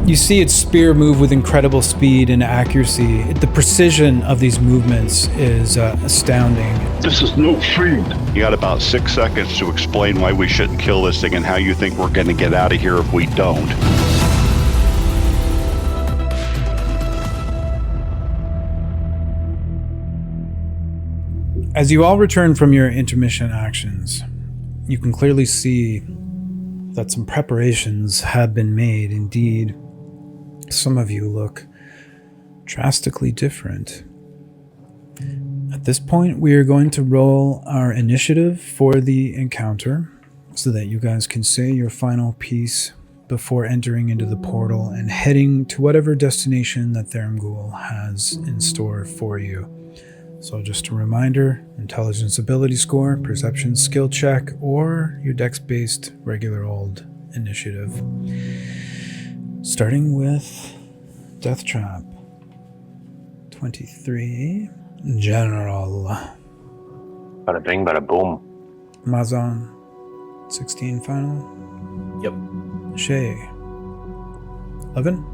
You see its spear move with incredible speed and accuracy. The precision of these movements is astounding. This is no feed. You got about 6 seconds to explain why we shouldn't kill this thing and how you think we're going to get out of here if we don't. As you all return from your intermission actions, you can clearly see that some preparations have been made. Indeed, some of you look drastically different. At this point, we are going to roll our initiative for the encounter so that you guys can say your final piece before entering into the portal and heading to whatever destination that Thermghoul has in store for you. So just a reminder, intelligence ability score, perception skill check, or your dex-based regular old initiative. Starting with Death Trap. 23. General. Bada bing, bada boom. Mazan. 16 final. Yep. Shay. 11.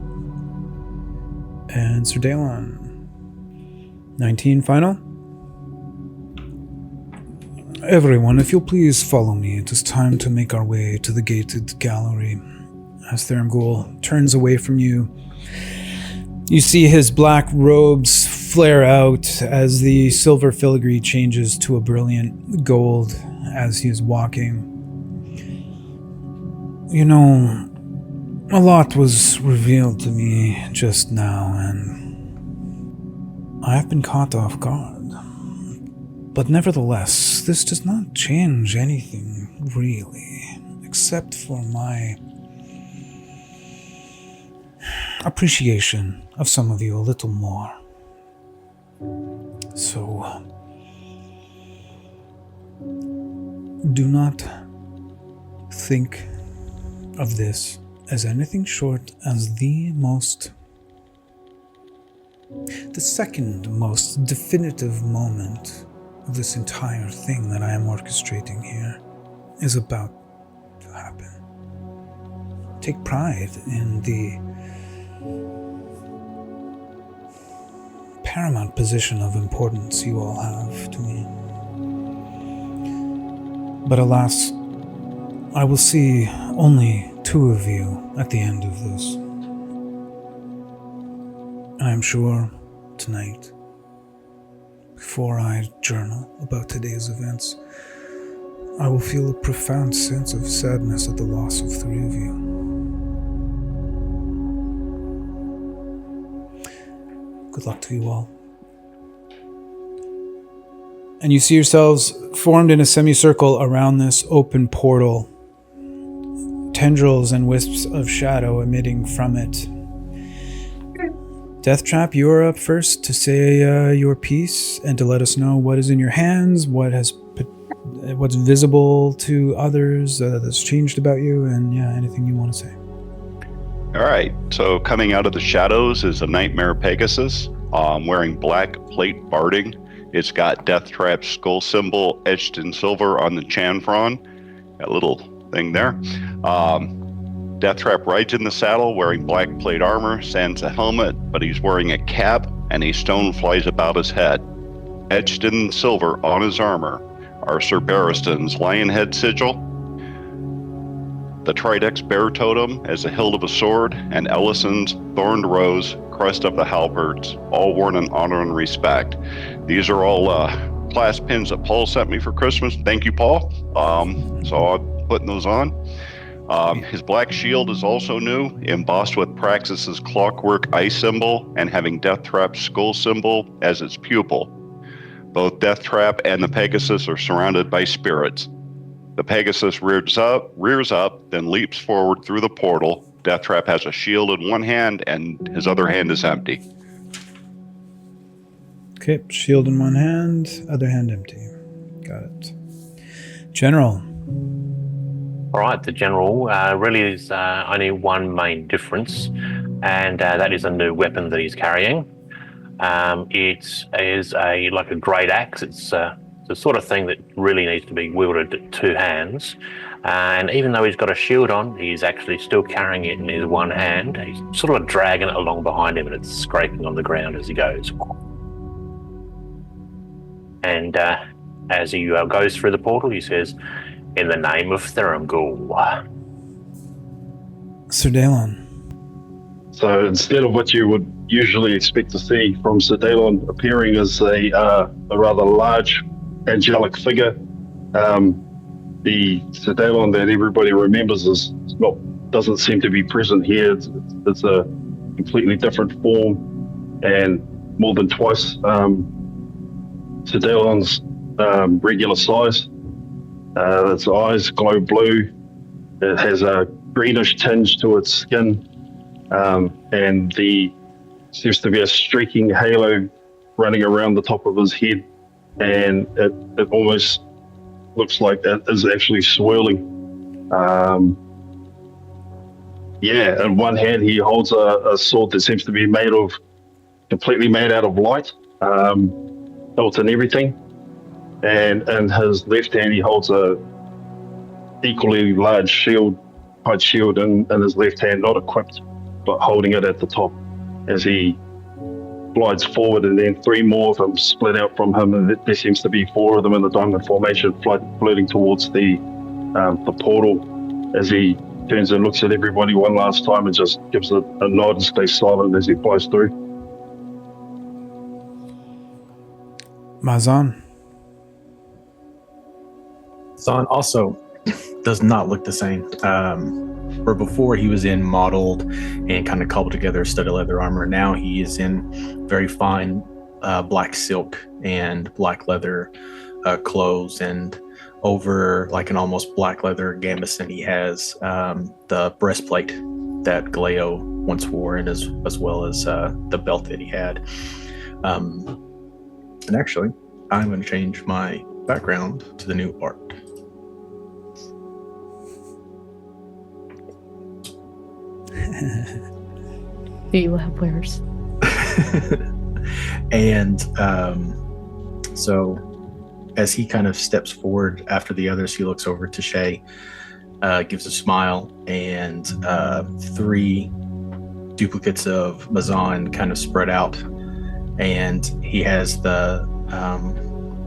And Sir Daelon. 19 final. Everyone, if you'll please follow me, it is time to make our way to the gated gallery. As Thermghoul turns away from you, you see his black robes flare out as the silver filigree changes to a brilliant gold as he is walking. You know, a lot was revealed to me just now, and I have been caught off guard. But nevertheless, this does not change anything, really, except for my appreciation of some of you a little more. So, do not think of this as anything short as the second most definitive moment of this entire thing that I am orchestrating here is about to happen. Take pride in the paramount position of importance you all have to me. But alas, I will see only two of you at the end of this. And I'm sure tonight, before I journal about today's events, I will feel a profound sense of sadness at the loss of three of you. Good luck to you all. And you see yourselves formed in a semicircle around this open portal, tendrils and wisps of shadow emitting from it. Death Trap, you are up first to say your piece and to let us know what is in your hands, what's visible to others that's changed about you, and anything you want to say. All right, so coming out of the shadows is a Nightmare Pegasus, wearing black plate barding. It's got Death Trap's skull symbol etched in silver on the chanfron, that little thing there. Death Trap rides in the saddle wearing black plate armor, sans a helmet, but he's wearing a cap and a stone flies about his head. Etched in silver on his armor are Sir Barristan's lion head sigil, the Tridex bear totem as a hilt of a sword, and Ellison's thorned rose, crest of the halberds, all worn in honor and respect. These are all clasp pins that Paul sent me for Christmas. Thank you, Paul. So I'm putting those on. His black shield is also new, embossed with Praxis's clockwork eye symbol and having Death Trap's skull symbol as its pupil. Both Death Trap and the Pegasus are surrounded by spirits. The Pegasus rears up, then leaps forward through the portal. Death Trap has a shield in one hand and his other hand is empty. Okay, shield in one hand, other hand empty. Got it. General. All right, the general really is only one main difference, and that is a new weapon that he's carrying. It is like a great axe. It's a the sort of thing that really needs to be wielded at two hands. And even though he's got a shield on, he's actually still carrying it in his one hand. He's sort of dragging it along behind him, and it's scraping on the ground as he goes. And as he goes through the portal, he says, "In the name of Thurumgul." Sir Dalon. So instead of what you would usually expect to see from Sir Dalon appearing as a rather large, angelic figure, the Sir Dalon that everybody remembers doesn't seem to be present here. It's a completely different form, and more than twice Sir Dalon's regular size. Its eyes glow blue. It has a greenish tinge to its skin, and seems to be a streaking halo running around the top of his head, and it almost looks like it is actually swirling. In one hand he holds a sword that seems to be completely made out of light, built in everything, and in his left hand he holds a equally large shield in his left hand, not equipped, but holding it at the top as he glides forward, and then three more of them split out from him, and there seems to be four of them in the diamond formation floating towards the portal as he turns and looks at everybody one last time and just gives a nod and stays silent as he flies through. Mazan. Zahn also does not look the same. Where before he was in mottled and kind of cobbled together studded leather armor, now he is in very fine black silk and black leather clothes, and over like an almost black leather gambeson he has the breastplate that Galeo once wore, and as well as the belt that he had. And actually, I'm going to change my background to the new art. You have wares. And so as he kind of steps forward after the others, he looks over to Shay, gives a smile, and three duplicates of Mazan kind of spread out, and he has a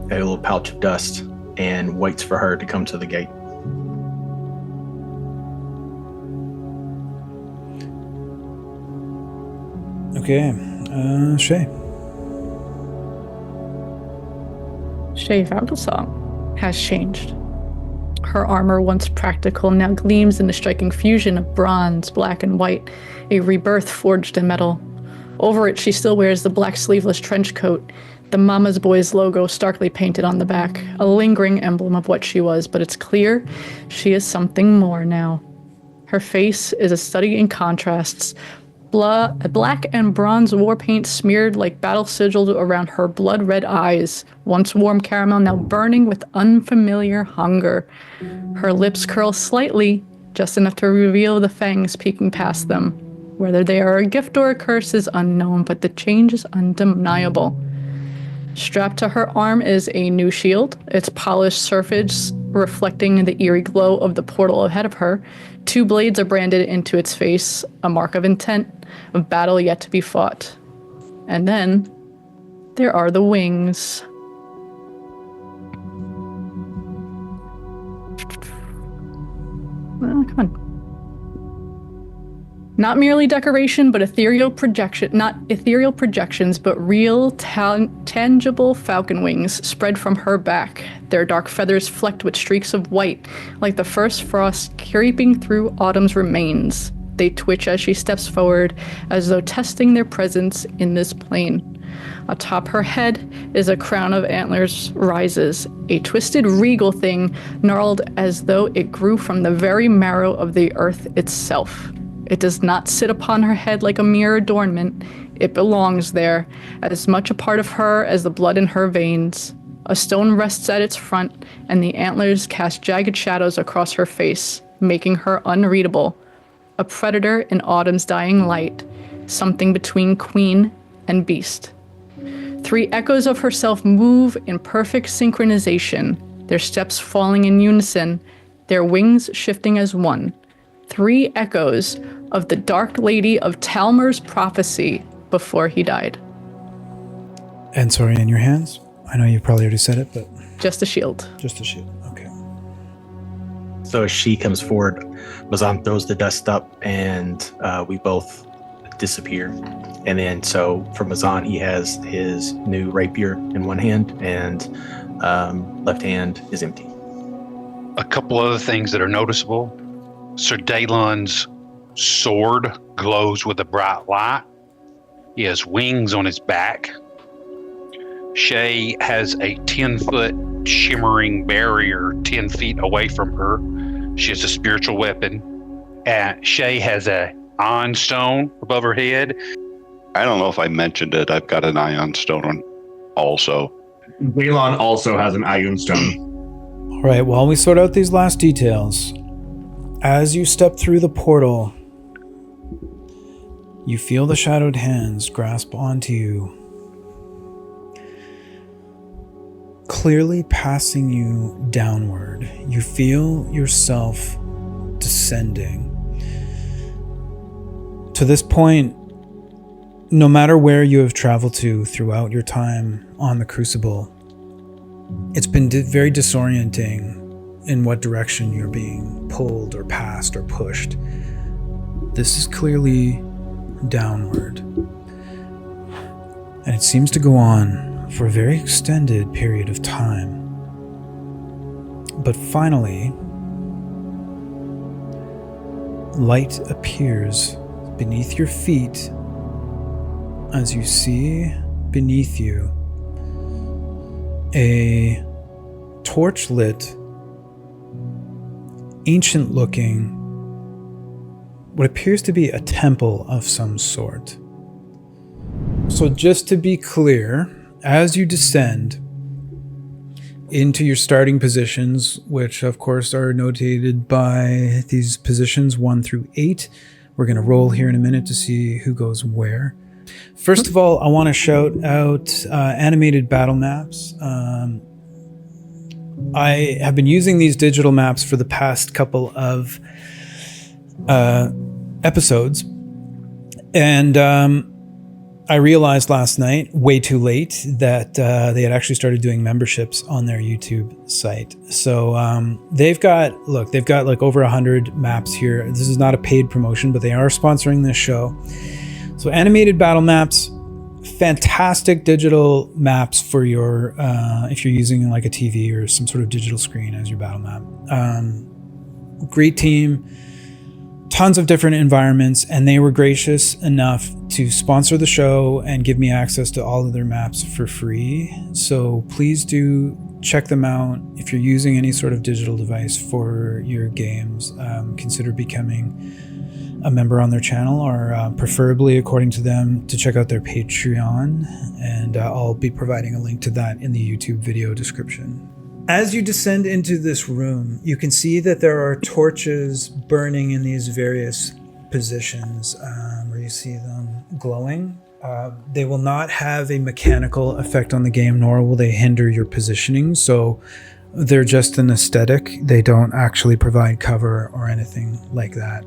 little pouch of dust and waits for her to come to the gate. Okay, Shay. Shay Valdesong has changed. Her armor, once practical, now gleams in a striking fusion of bronze, black, and white, a rebirth forged in metal. Over it, she still wears the black sleeveless trench coat, the Mama's Boys logo starkly painted on the back, a lingering emblem of what she was, but it's clear she is something more now. Her face is a study in contrasts, black and bronze war paint smeared like battle sigils around her blood-red eyes, once warm caramel, now burning with unfamiliar hunger. Her lips curl slightly, just enough to reveal the fangs peeking past them. Whether they are a gift or a curse is unknown, but the change is undeniable. Strapped to her arm is a new shield, its polished surface reflecting the eerie glow of the portal ahead of her. Two blades are branded into its face, a mark of intent, of battle yet to be fought. And then there are the wings. Well, come on. Not merely decoration, but ethereal projection. Not ethereal projections, but real, tangible falcon wings spread from her back. Their dark feathers flecked with streaks of white, like the first frost creeping through autumn's remains. They twitch as she steps forward, as though testing their presence in this plane. Atop her head is a crown of antlers rises, a twisted regal thing, gnarled as though it grew from the very marrow of the earth itself. It does not sit upon her head like a mere adornment. It belongs there, as much a part of her as the blood in her veins. A stone rests at its front, and the antlers cast jagged shadows across her face, making her unreadable. A predator in autumn's dying light, something between queen and beast. 3 echoes of herself move in perfect synchronization, their steps falling in unison, their wings shifting as one. 3 echoes of the Dark Lady of Talmer's prophecy before he died. And sorry, in your hands? I know you probably already said it, but... Just a shield. Just a shield, okay. So as she comes forward, Mazan throws the dust up, and we both disappear. And then, so for Mazan, he has his new rapier in one hand, and left hand is empty. A couple other things that are noticeable. Sir Daylon's sword glows with a bright light. He has wings on his back. Shay has a 10-foot shimmering barrier 10 feet away from her. She has a spiritual weapon. Shay has a ion stone above her head. I don't know if I mentioned it. I've got an ion stone on also. Daylon also has an ion stone. All right, while we sort out these last details, as you step through the portal, you feel the shadowed hands grasp onto you, clearly passing you downward. You feel yourself descending. To this point, no matter where you have traveled to throughout your time on the Crucible, it's been very disorienting in what direction you're being pulled or passed or pushed. This is clearly downward. And it seems to go on for a very extended period of time. But finally, light appears beneath your feet as you see beneath you a torch-lit, ancient-looking, what appears to be a temple of some sort. So just to be clear, as you descend into your starting positions, which of course are notated by these positions 1 through 8, we're going to roll here in a minute to see who goes where. First of all, I want to shout out animated battle maps. I have been using these digital maps for the past couple of episodes, and I realized last night, way too late, that they had actually started doing memberships on their YouTube site. So they've got like over 100 maps here. This is not a paid promotion, but they are sponsoring this show. So animated battle maps, fantastic digital maps for your, if you're using like a TV or some sort of digital screen as your battle map. Great team, tons of different environments, and they were gracious enough to sponsor the show and give me access to all of their maps for free. So please do check them out. If you're using any sort of digital device for your games, consider becoming a member on their channel, or preferably, according to them, to check out their Patreon, and I'll be providing a link to that in the YouTube video description. As you descend into this room, you can see that there are torches burning in these various positions where you see them glowing. They will not have a mechanical effect on the game, nor will they hinder your positioning, so they're just an aesthetic. They don't actually provide cover or anything like that.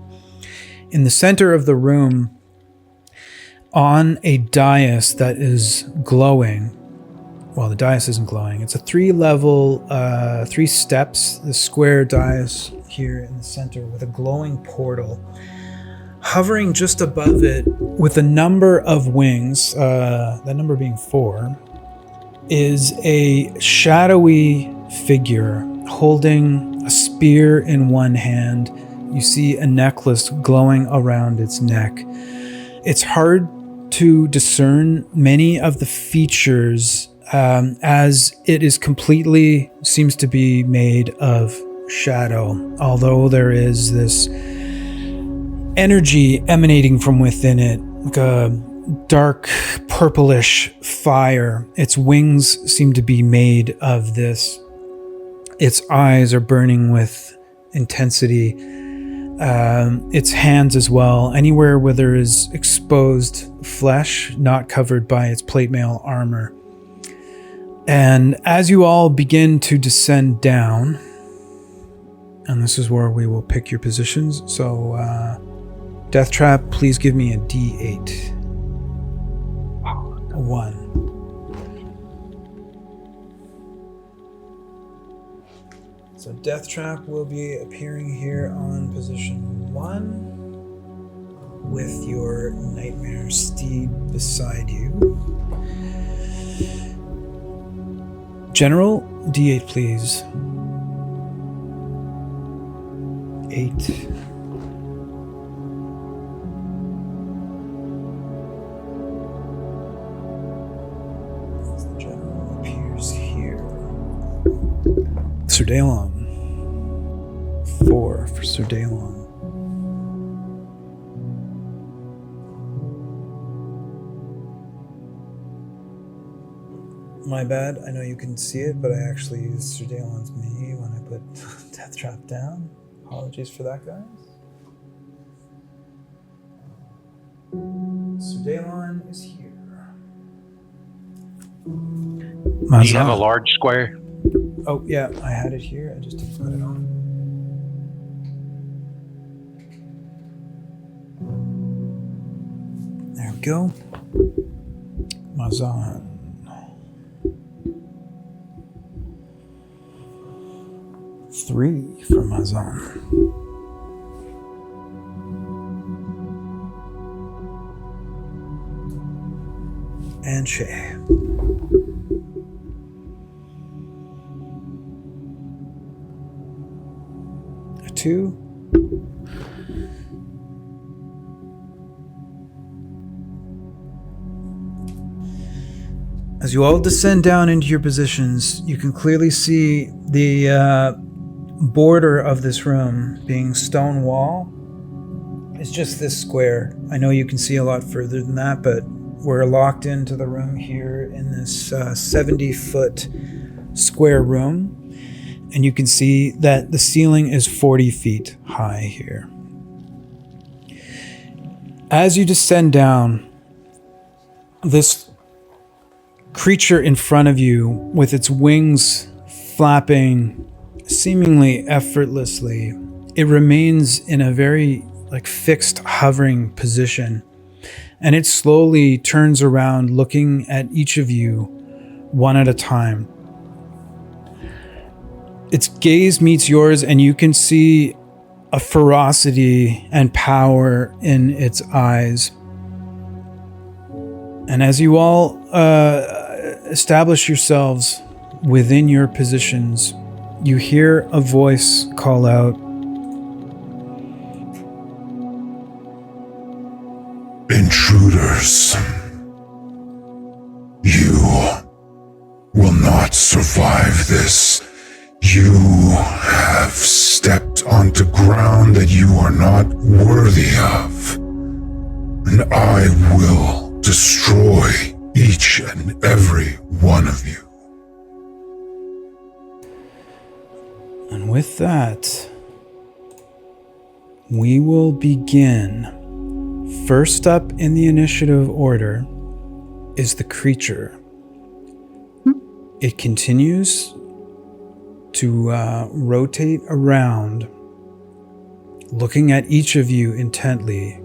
In the center of the room, on a dais that is glowing, well, the dais isn't glowing, it's a 3-level, 3 steps, the square dais here in the center with a glowing portal. Hovering just above it with a number of wings, that number being 4, is a shadowy figure holding a spear in one hand. You see a necklace glowing around its neck. It's hard to discern many of the features as it is completely seems to be made of shadow, although there is this energy emanating from within it, like a dark purplish fire. Its wings seem to be made of this. Its eyes are burning with intensity. Its hands as well. Anywhere where there is exposed flesh, not covered by its plate mail armor, And as you all begin to descend down, and this is where we will pick your positions. So, Death Trap, please give me a D8. A 1. So Death Trap will be appearing here on position 1 with your Nightmare Steed beside you. General, D8 please. 8. The general appears here. Sir Daelon. 4 for Sir Daelon. My bad, I know you can see it, but I actually used Sir Daelon's menu when I put Death Trap down. Apologies for that, guys. Sir Daelon is here. Do you have a large square? Oh, yeah, I had it here. I just didn't put it on. There we go. Mazan. Three for Mazan. And Shay. A 2. As you all descend down into your positions, you can clearly see the border of this room being stone wall. It's just this square. I know you can see a lot further than that, but we're locked into the room here in this 70-foot square room. And you can see that the ceiling is 40 feet high here. As you descend down, this creature in front of you with its wings flapping seemingly effortlessly, it remains in a very fixed hovering position, and it slowly turns around looking at each of you one at a time. Its gaze meets yours, and you can see a ferocity and power in its eyes. And as you all establish yourselves within your positions, you hear a voice call out, "Intruders, you will not survive this. You have stepped onto ground that you are not worthy of, and I will destroy each and every one of you." And with that, we will begin. First up in the initiative order is the creature. It continues to rotate around, looking at each of you intently.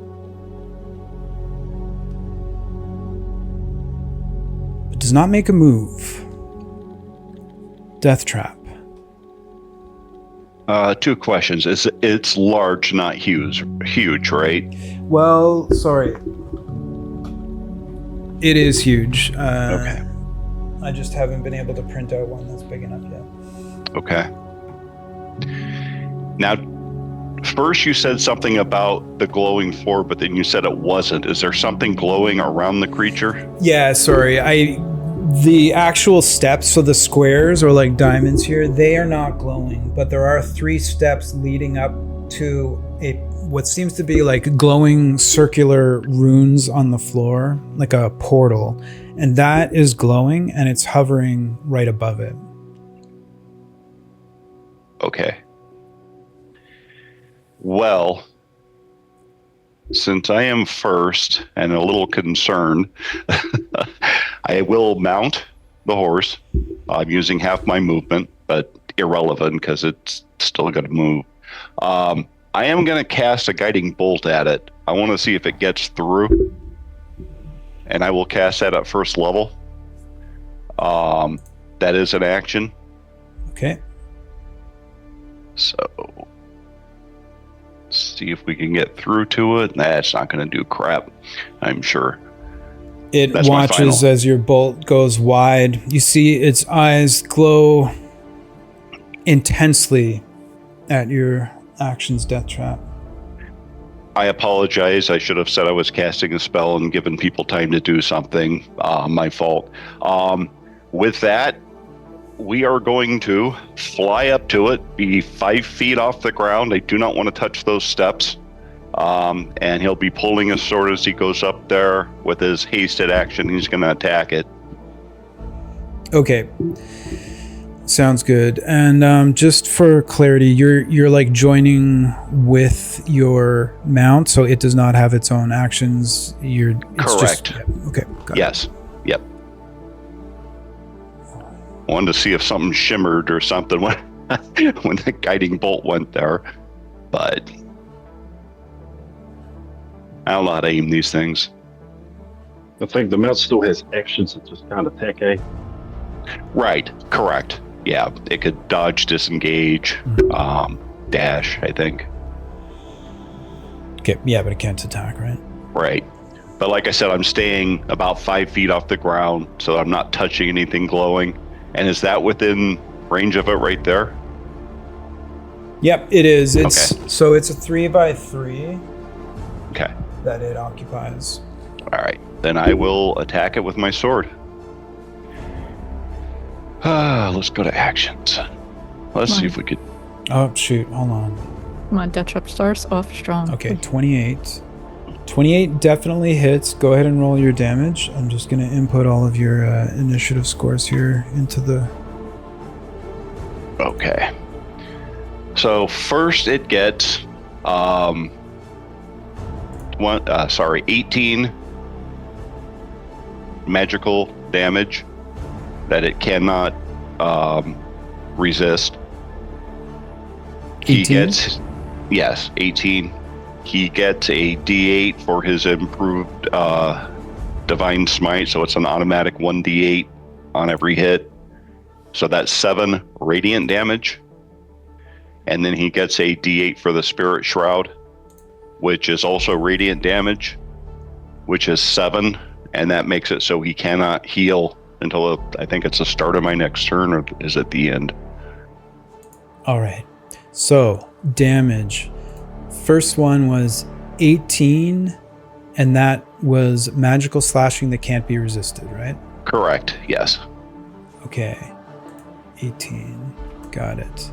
But does not make a move. Death Trap. 2 questions. It's large, not huge, right? Well, sorry. It is huge. Okay. I just haven't been able to print out one that's big enough yet. Okay. Now, first you said something about the glowing floor, but then you said it wasn't. Is there something glowing around the creature? Yeah, sorry. The actual steps, so the squares or like diamonds here, they are not glowing, but there are 3 steps leading up to what seems to be like glowing circular runes on the floor, like a portal, and that is glowing and it's hovering right above it. Okay. Well, since I am first and a little concerned, I will mount the horse. I'm using half my movement, but irrelevant because it's still going to move. I am going to cast a guiding bolt at it. I want to see if it gets through. And I will cast that at first level. That is an action. Okay. So, see if we can get through to it. That's not going to do crap, I'm sure. It That's my watches final. as your bolt goes wide. You see its eyes glow intensely at your action's death trap. I apologize. I should have said I was casting a spell and given people time to do something. My fault. With that, we are going to fly up to it, be 5 feet off the ground. I do not want to touch those steps. And he'll be pulling his sword as he goes up there with his hasted action. He's going to attack it. Okay. Sounds good. And just for clarity, you're like joining with your mount, so it does not have its own actions. It's Correct. Just, yeah, okay. Got Yes. Yep. Wanted to see if something shimmered or something when when the guiding bolt went there, but I don't know how to aim these things. I think the mount still has actions. It just can't attack, eh? Right. Correct. Yeah, it could dodge, disengage, dash, I think. Okay. Yeah, but it can't attack, right? Right. But like I said, I'm staying about 5 feet off the ground, so I'm not touching anything glowing. And is that within range of it right there? Yep, it is. It's Okay. So it's a 3x3 Okay. that it occupies. All right. Then I will attack it with my sword. Let's go to actions. Let's see if we could... Oh, shoot. Hold on. Come on, death trap starts off strong. Okay, 28. 28 definitely hits. Go ahead and roll your damage. I'm just going to input all of your initiative scores here into the... Okay. So first it gets 18 magical damage that it cannot resist. 18? He gets 18. He gets a D8 for his improved divine smite, so it's an automatic 1d8 on every hit. So that's 7 radiant damage. And then he gets a D8 for the spirit shroud, which is also radiant damage, which is 7, and that makes it so he cannot heal until I think it's the start of my next turn, or is it the end? All right. So, damage. First one was 18, and that was magical slashing that can't be resisted, right? Correct, yes. Okay. 18. Got it.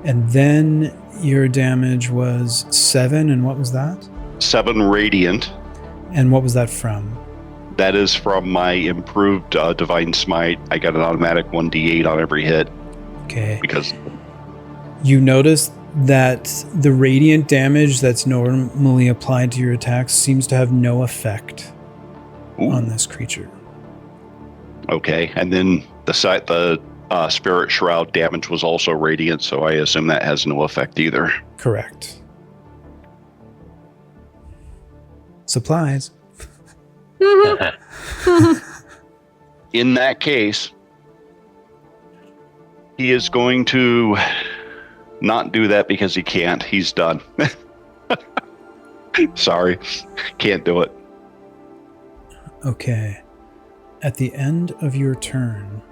And then your damage was 7, and what was that? 7 radiant. And what was that from? That is from my improved divine smite. I got an automatic 1d8 on every hit. Okay. Because You notice that the radiant damage that's normally applied to your attacks seems to have no effect on this creature. Okay, and then the spirit shroud damage was also radiant, so I assume that has no effect either. Correct. Supplies. In that case, he is going to not do that because he can't. He's done. Sorry, can't do it. Okay. At the end of your turn,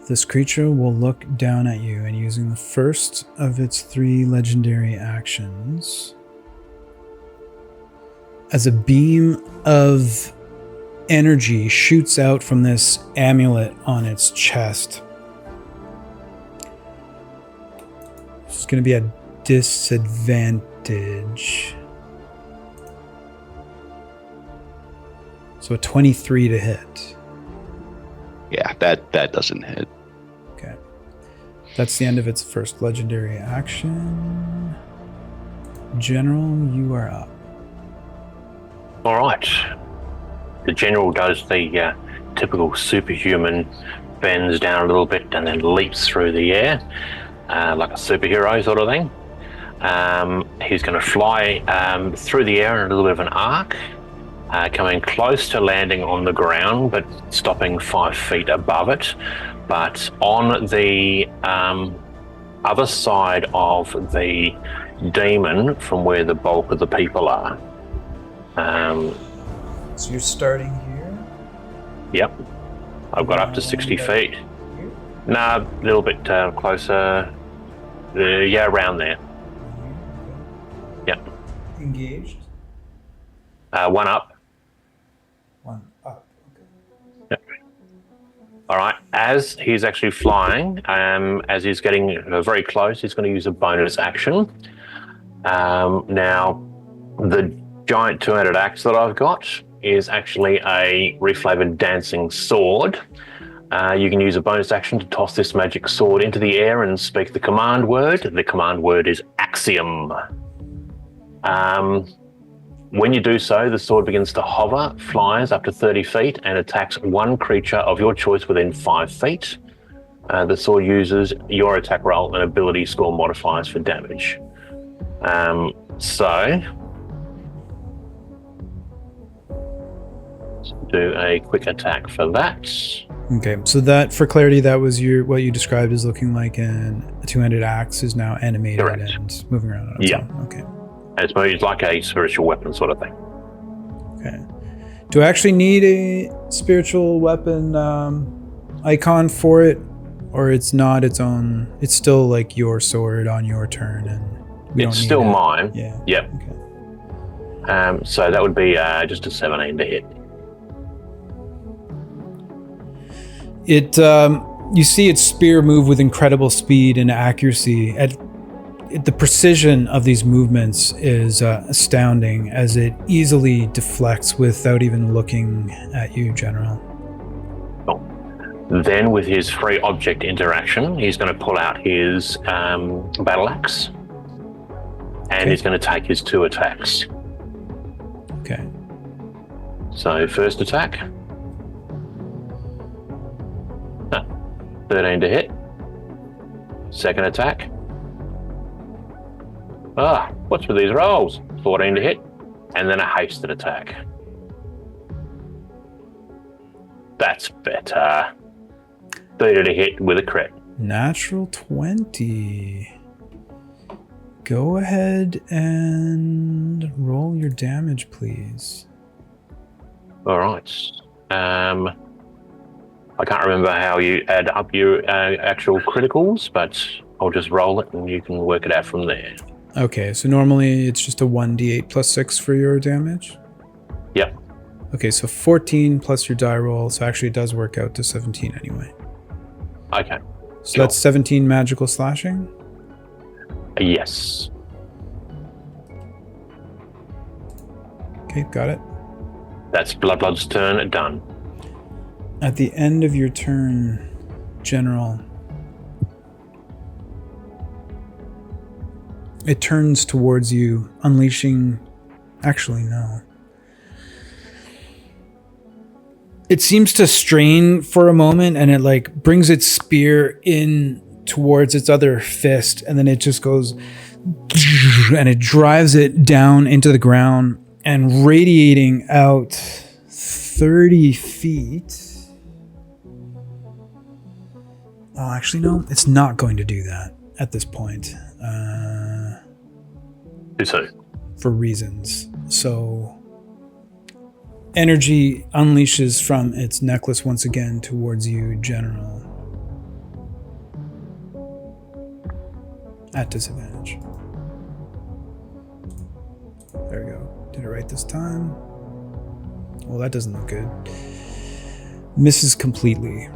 this creature will look down at you, and using the first of its 3 legendary actions, as a beam of energy shoots out from this amulet on its chest. It's going to be a disadvantage. So a 23 to hit. Yeah, that doesn't hit. Okay. That's the end of its first legendary action. General, you are up. All right. The general does the typical superhuman, bends down a little bit and then leaps through the air like a superhero sort of thing. He's going to fly through the air in a little bit of an arc, coming close to landing on the ground, but stopping 5 feet above it. But on the other side of the demon from where the bulk of the people are. So you're starting here? Yep. I've got up to 60 feet. Nah, a little bit closer. Yeah, around there. Yep. Engaged? One up. One up. Okay. Yep. All right. As he's actually flying, as he's getting very close, he's going to use a bonus action. Now, the giant two-handed axe that I've got is actually a reflavored dancing sword. You can use a bonus action to toss this magic sword into the air and speak the command word. The command word is Axiom. When you do so, the sword begins to hover, flies up to 30 feet, and attacks one creature of your choice within 5 feet. The sword uses your attack roll and ability score modifiers for damage. So do a quick attack for that. Okay, so that, for clarity, that was what you described as looking like a two-handed axe is now animated. Correct. And moving around on its Yeah. own. Okay. It's like a spiritual weapon sort of thing. Okay. Do I actually need a spiritual weapon icon for it? Or it's not its own, it's still like your sword on your turn and we It's don't need still it? mine. Yeah. Yep. Okay. So that would be just a 17 to hit. It you see its spear move with incredible speed and accuracy. The precision of these movements is astounding as it easily deflects without even looking at you, General. Then with his free object interaction, he's going to pull out his battle axe and he's going to take his 2 attacks. Okay. So first attack. 13 to hit. Second attack. What's with these rolls? 14 to hit. And then a hasted attack. That's better. 30 to hit with a crit. Natural 20. Go ahead and roll your damage, please. All right. I can't remember how you add up your actual criticals, but I'll just roll it and you can work it out from there. Okay, so normally it's just a 1d8 plus 6 for your damage? Yep. Okay, so 14 plus your die roll, so actually it does work out to 17 anyway. Okay. So that's 17 magical slashing? Yes. Okay, got it. That's Blood's turn, done. At the end of your turn, General, it turns towards you, unleashing... Actually, no. It seems to strain for a moment, and it brings its spear in towards its other fist, and then it just goes... and it drives it down into the ground, and radiating out 30 feet... Oh, actually, no. It's not going to do that at this point. So? For reasons. So, energy unleashes from its necklace once again towards you, General. At disadvantage. There we go. Did it right this time? Well, that doesn't look good. Misses completely.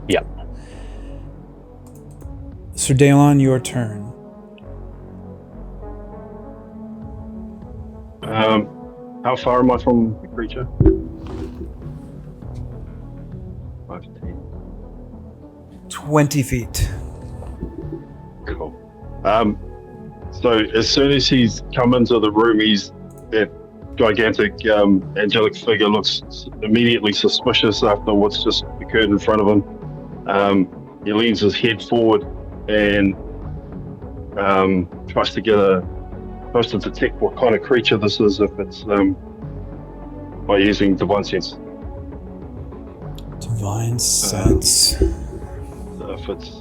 Yep. Sir Daelon, your turn. How far am I from the creature? 5 to 10. 20 feet. Cool. So as soon as he's come into the room, he's gigantic angelic figure looks immediately suspicious after what's just occurred in front of him. He leans his head forward and tries to detect what kind of creature this is, if it's by using Divine Sense. Divine Sense. If it's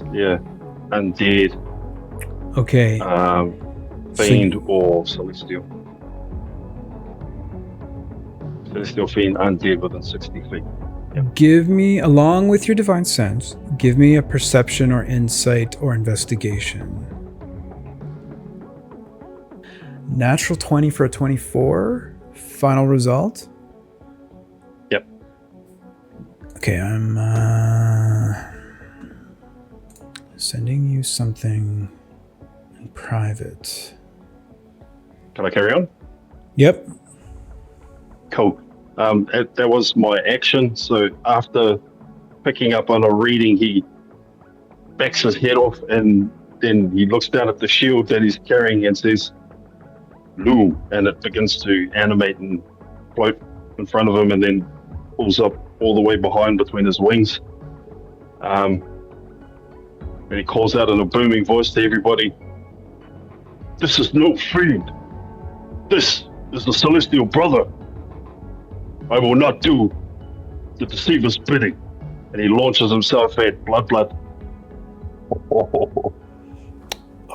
undead, Okay. fiend, or celestial. Celestial, fiend, undead within 60 feet. Give me, along with your Divine Sense, give me a perception or insight or investigation. Natural 20 for a 24. Final result? Yep. Okay, I'm sending you something in private. Can I carry on? Yep. Cool. That was my action. So after picking up on a reading, he backs his head off and then he looks down at the shield that he's carrying and says, "Loom," and it begins to animate and float in front of him and then pulls up all the way behind between his wings. And he calls out in a booming voice to everybody, "This is no fiend. This is the Celestial Brother. I will not do the Deceiver's bidding." And he launches himself at Blood.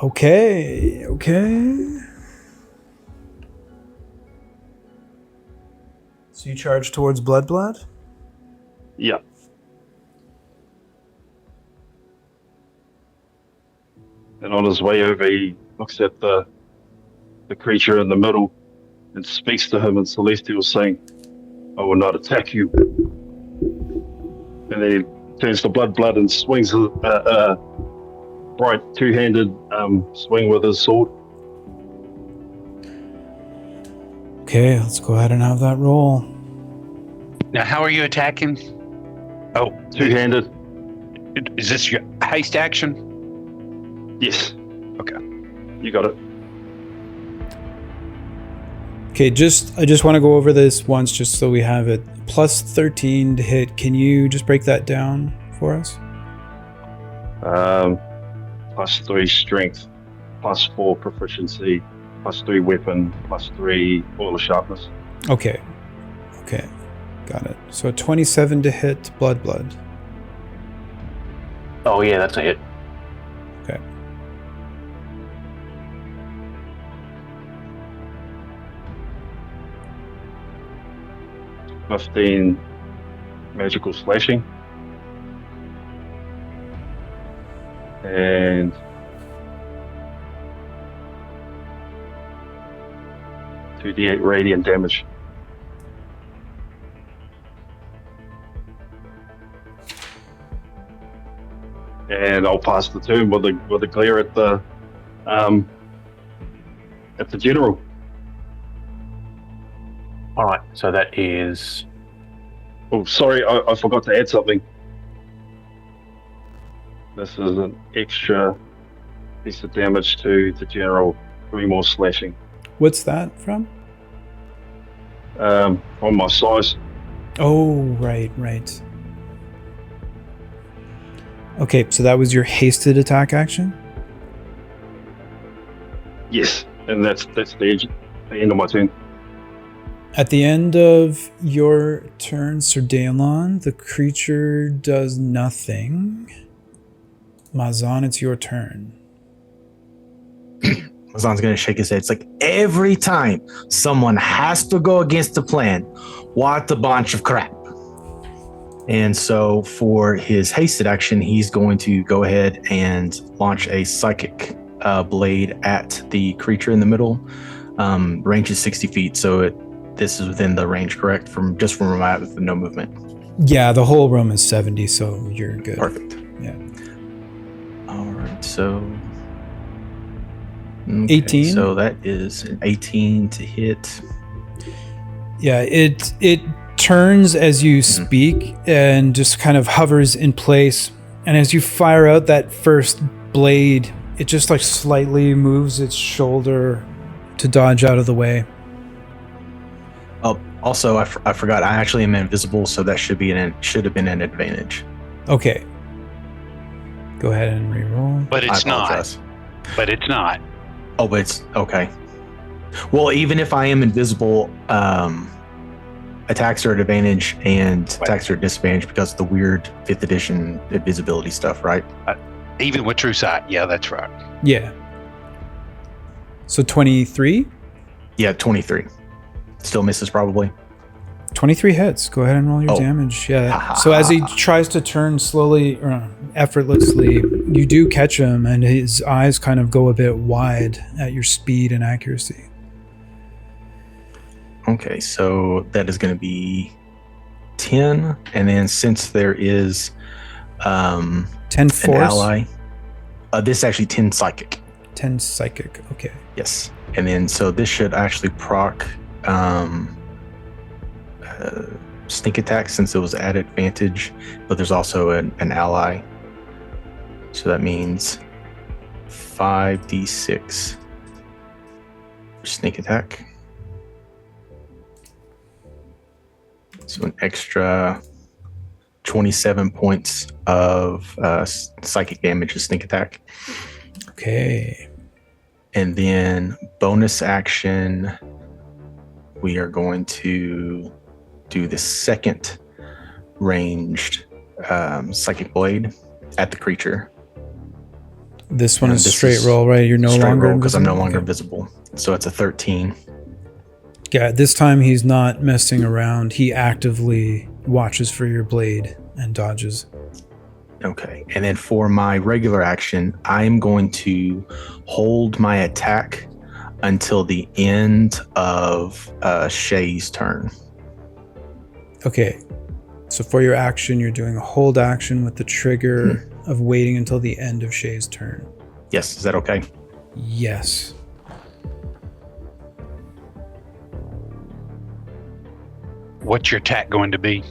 Okay. So you charge towards Blood? Yeah. And on his way over, he looks at the creature in the middle and speaks to him in Celestial, saying, "I will not attack you." And then he turns to Blood and swings a bright two-handed swing with his sword. Okay, let's go ahead and have that roll. Now, how are you attacking? Oh, Two-handed. is this your haste action? Yes. Okay. You got it. Okay, I just want to go over this once just so we have it. Plus 13 to hit. Can you just break that down for us? +3 strength, +4 proficiency, +3 weapon, +3 oil of sharpness. Okay. Got it. So 27 to hit Blood. Oh yeah, that's a hit. Okay. +15 magical slashing. And $2d8 radiant damage. And I'll pass the turn with a glare at the general. All right, so that is Oh, sorry, I forgot to add something. This is an extra piece of damage to the general. 3 more slashing. What's that from? On my size. Oh, right. Okay, so that was your hasted attack action? Yes, and that's the end of my turn. At the end of your turn, Sir Daelon, the creature does nothing. Mazan, it's your turn. Mazan's gonna shake his head. It's like every time someone has to go against the plan, what a bunch of crap. And so for his hasted action, he's going to go ahead and launch a psychic blade at the creature in the middle. Range is 60 feet, so this is within the range, correct? From where I'm at with no movement. Yeah, the whole room is 70, so you're good. Perfect. Yeah. All right, so 18. So that is an 18 to hit. Yeah, it turns as you speak and just kind of hovers in place. And as you fire out that first blade, it just like slightly moves its shoulder to dodge out of the way. Also, I forgot. I actually am invisible, so that should have been an advantage. Okay. Go ahead and reroll. But it's I apologize. not. But it's not. Oh, but it's okay. Well, even if I am invisible, attacks are at advantage and attacks are at disadvantage because of the weird 5th edition invisibility stuff, right? Even with true sight. Yeah, that's right. Yeah. So 23? Yeah, 23. Still misses probably. 23 hits. Go ahead and roll your damage. Yeah. So as he tries to turn slowly or effortlessly, you do catch him, and his eyes kind of go a bit wide at your speed and accuracy. Okay, so that is going to be 10, and then since there is 10 force? an ally, this is actually 10 psychic. 10 psychic. Okay. Yes, and then so this should actually proc sneak attack since it was at advantage, but there's also an ally, so that means 5d6 sneak attack. So an extra 27 points of psychic damage is sneak attack. Okay. And then bonus action, we are going to do the second ranged psychic blade at the creature. This one is straight roll, right? You're no longer because I'm no longer visible. So it's a 13. Yeah, this time he's not messing around. He actively watches for your blade and dodges. Okay, and then for my regular action, I'm going to hold my attack until the end of Shay's turn. Okay, so for your action, you're doing a hold action with the trigger of waiting until the end of Shay's turn. Yes, is that okay? Yes. What's your attack going to be?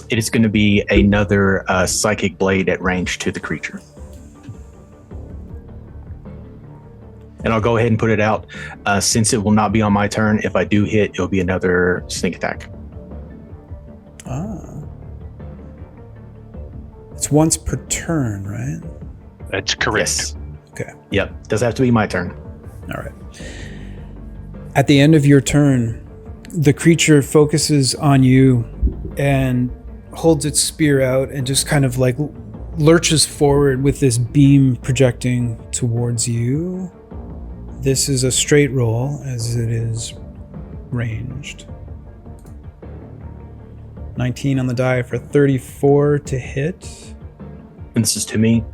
It is going to be another psychic blade at range to the creature. And I'll go ahead and put it out. Since it will not be on my turn, if I do hit, it'll be another sneak attack. Ah. It's once per turn, right? That's correct. Yes. Okay. Yep. Does have to be my turn. All right. At the end of your turn, the creature focuses on you and holds its spear out and just kind of like lurches forward with this beam projecting towards you. This is a straight roll as it is ranged. 19 on the die for 34 to hit. And this is to me.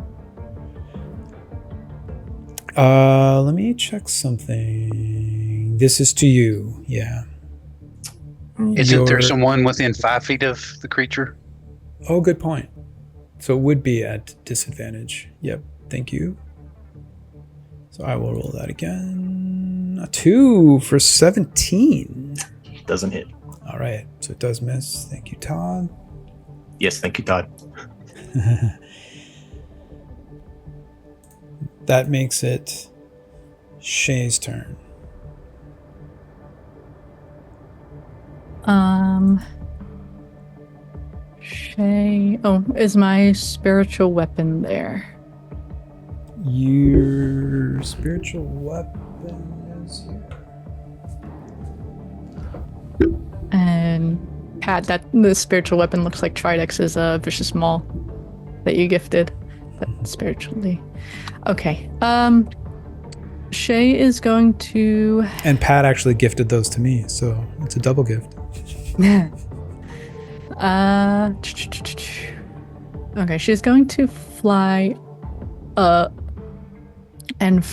Let me check something. This is to you, yeah. Isn't there someone within 5 feet of the creature? Oh, good point. So it would be at disadvantage. Yep, thank you. So I will roll that again. A 2 for 17. Doesn't hit. All right, so it does miss. Thank you, Todd. Yes, thank you, Todd. That makes it Shay's turn. Shay. Oh, is my spiritual weapon there? Your spiritual weapon is here. And Pat, the spiritual weapon looks like Tridex's vicious maul that you gifted. But spiritually. Okay. Shay is going to. And Pat actually gifted those to me, so it's a double gift. Okay, she's going to fly up and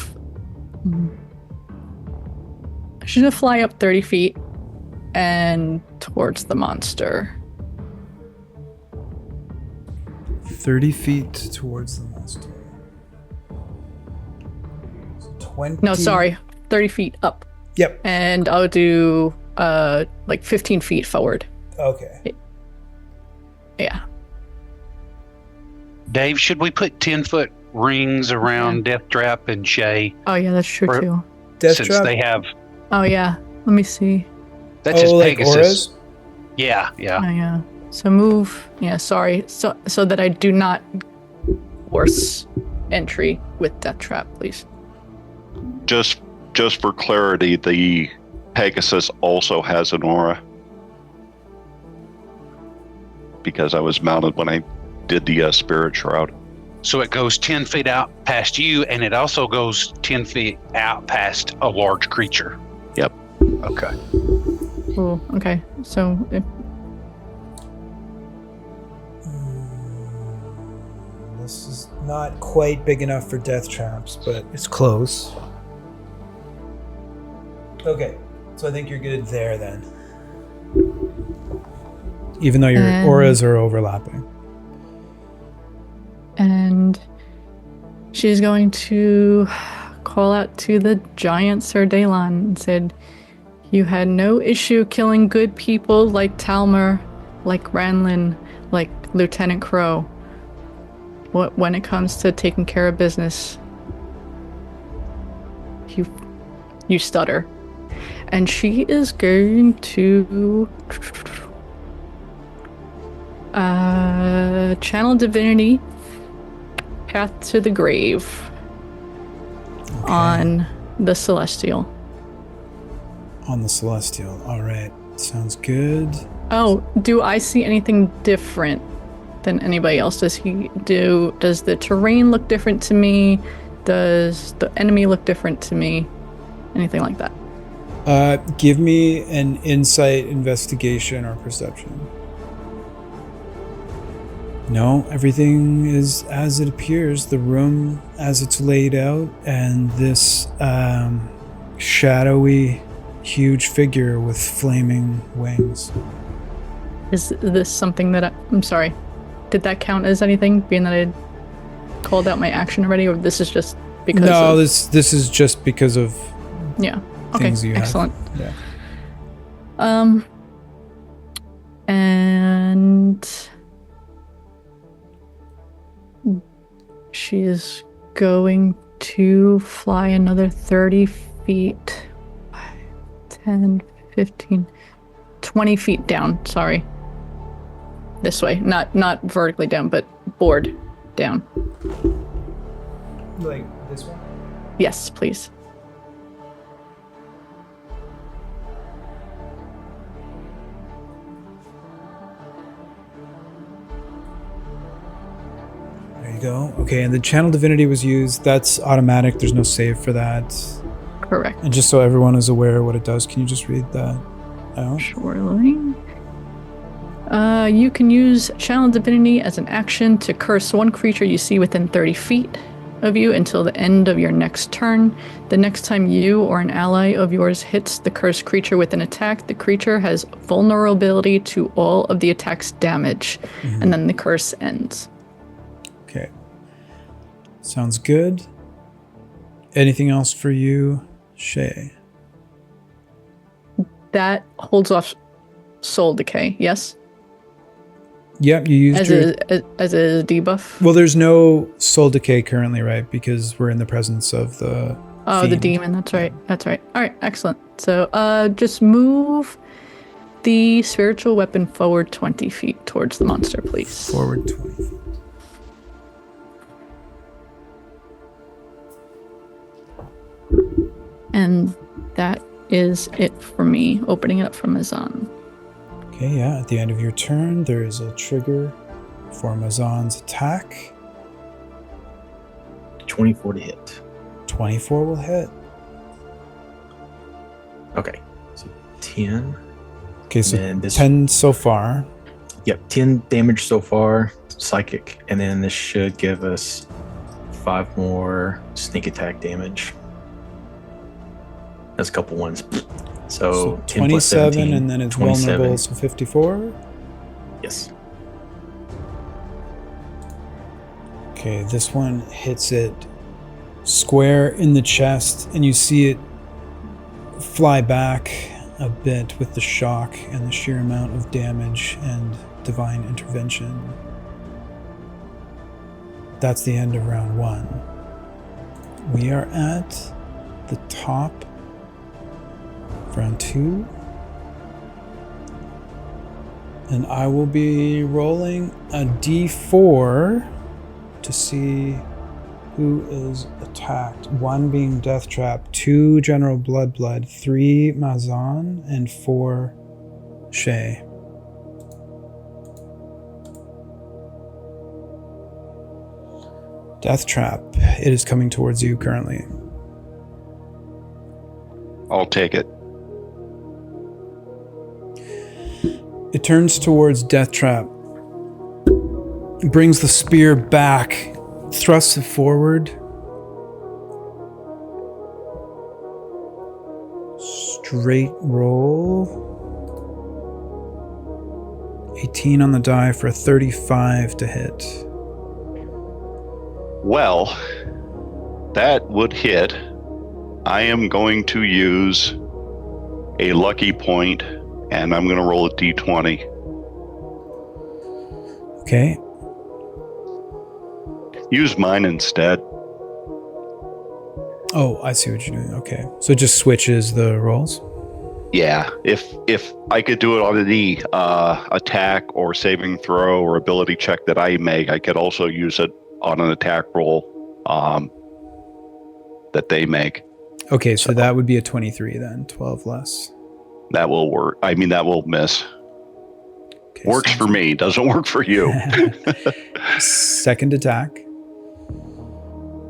she's gonna fly up 30 feet and towards the monster. 30 feet towards the monster. 20. No, sorry, 30 feet up. Yep. And I'll do like 15 feet forward. Okay. Yeah. Dave, should we put 10-foot rings around Death Trap and Shay? Oh yeah, that's true too. Death Since Trap? they have. Oh yeah. Let me see. That's his like Pegasus. auras? Yeah. Oh, yeah. So move. Yeah, sorry. So that I do not force entry with Death Trap, please. Just for clarity, the Pegasus also has an aura. Because I was mounted when I did the Spirit Shroud. So it goes 10 feet out past you, and it also goes 10 feet out past a large creature. Yep. Okay. Cool. Okay. So if This is not quite big enough for death traps, but it's close. Okay, so I think you're good there then. Even though your auras are overlapping. And she's going to call out to the giant Sir Daylon and said, "You had no issue killing good people like Talmer, like Ranlin, like Lieutenant Crow. When it comes to taking care of business, you stutter." And she is going to channel divinity, path to the grave, on the Celestial. On the Celestial. All right. Sounds good. Oh, do I see anything different than anybody else? Does the terrain look different to me? Does the enemy look different to me? Anything like that? Give me an insight, investigation, or perception. No, everything is as it appears. The room as it's laid out, and this shadowy, huge figure with flaming wings. Is this something that I'm sorry, did that count as anything, being that I called out my action already, or this is just because No, this is just because of things you excellent. have. Yeah. And she is going to fly another 30 feet, 10, 15, 20 feet down, sorry. This way, not vertically down, but board down. Like this one? Yes, please. There you go. Okay, and the channel divinity was used. That's automatic. There's no save for that. Correct. And just so everyone is aware what it does, can you just read that out? Surely. You can use Channel Divinity as an action to curse one creature you see within 30 feet of you until the end of your next turn. The next time you or an ally of yours hits the cursed creature with an attack, the creature has vulnerability to all of the attack's damage, and then the curse ends. Okay. Sounds good. Anything else for you, Shay? That holds off soul decay, yes? Yep, you used as a debuff. Well, there's no soul decay currently, right? Because we're in the presence of the the fiend. demon. That's right. That's right. All right, excellent. So, just move the spiritual weapon forward 20 feet towards the monster, please. Forward 20 feet. And that is it for me. Opening it up from Mazan. Okay, yeah. At the end of your turn, there is a trigger for Mazan's attack. 24 to hit. 24 will hit. Okay. So 10. Okay, so And this- 10 so far. Yep, 10 damage so far, psychic, and then this should give us 5 more sneak attack damage. That's a couple ones. So 10 plus 27, 17, and then it's 27. vulnerable, so 54. Yes. Okay, this one hits it square in the chest, and you see it fly back a bit with the shock and the sheer amount of damage and divine intervention. That's the end of round 1. We are at the top. Round 2. And I will be rolling a d4 to see who is attacked. 1 being Death Trap, 2 General Blood, 3 Mazan, and 4 Shay. Death Trap, it is coming towards you currently. I'll take it. It turns towards Death Trap, brings the spear back, thrusts it forward. Straight roll. 18 on the die for a 35 to hit. Well, that would hit. I am going to use a lucky point, and I'm going to roll a d20. Okay. Use mine instead. Oh, I see what you're doing. Okay. So it just switches the rolls? Yeah, if I could do it on the attack or saving throw or ability check that I make, I could also use it on an attack roll that they make. Okay, so that would be a 23 then, 12 less. That will work. I mean, that will miss. Okay, Works for me, doesn't work for you. Second attack.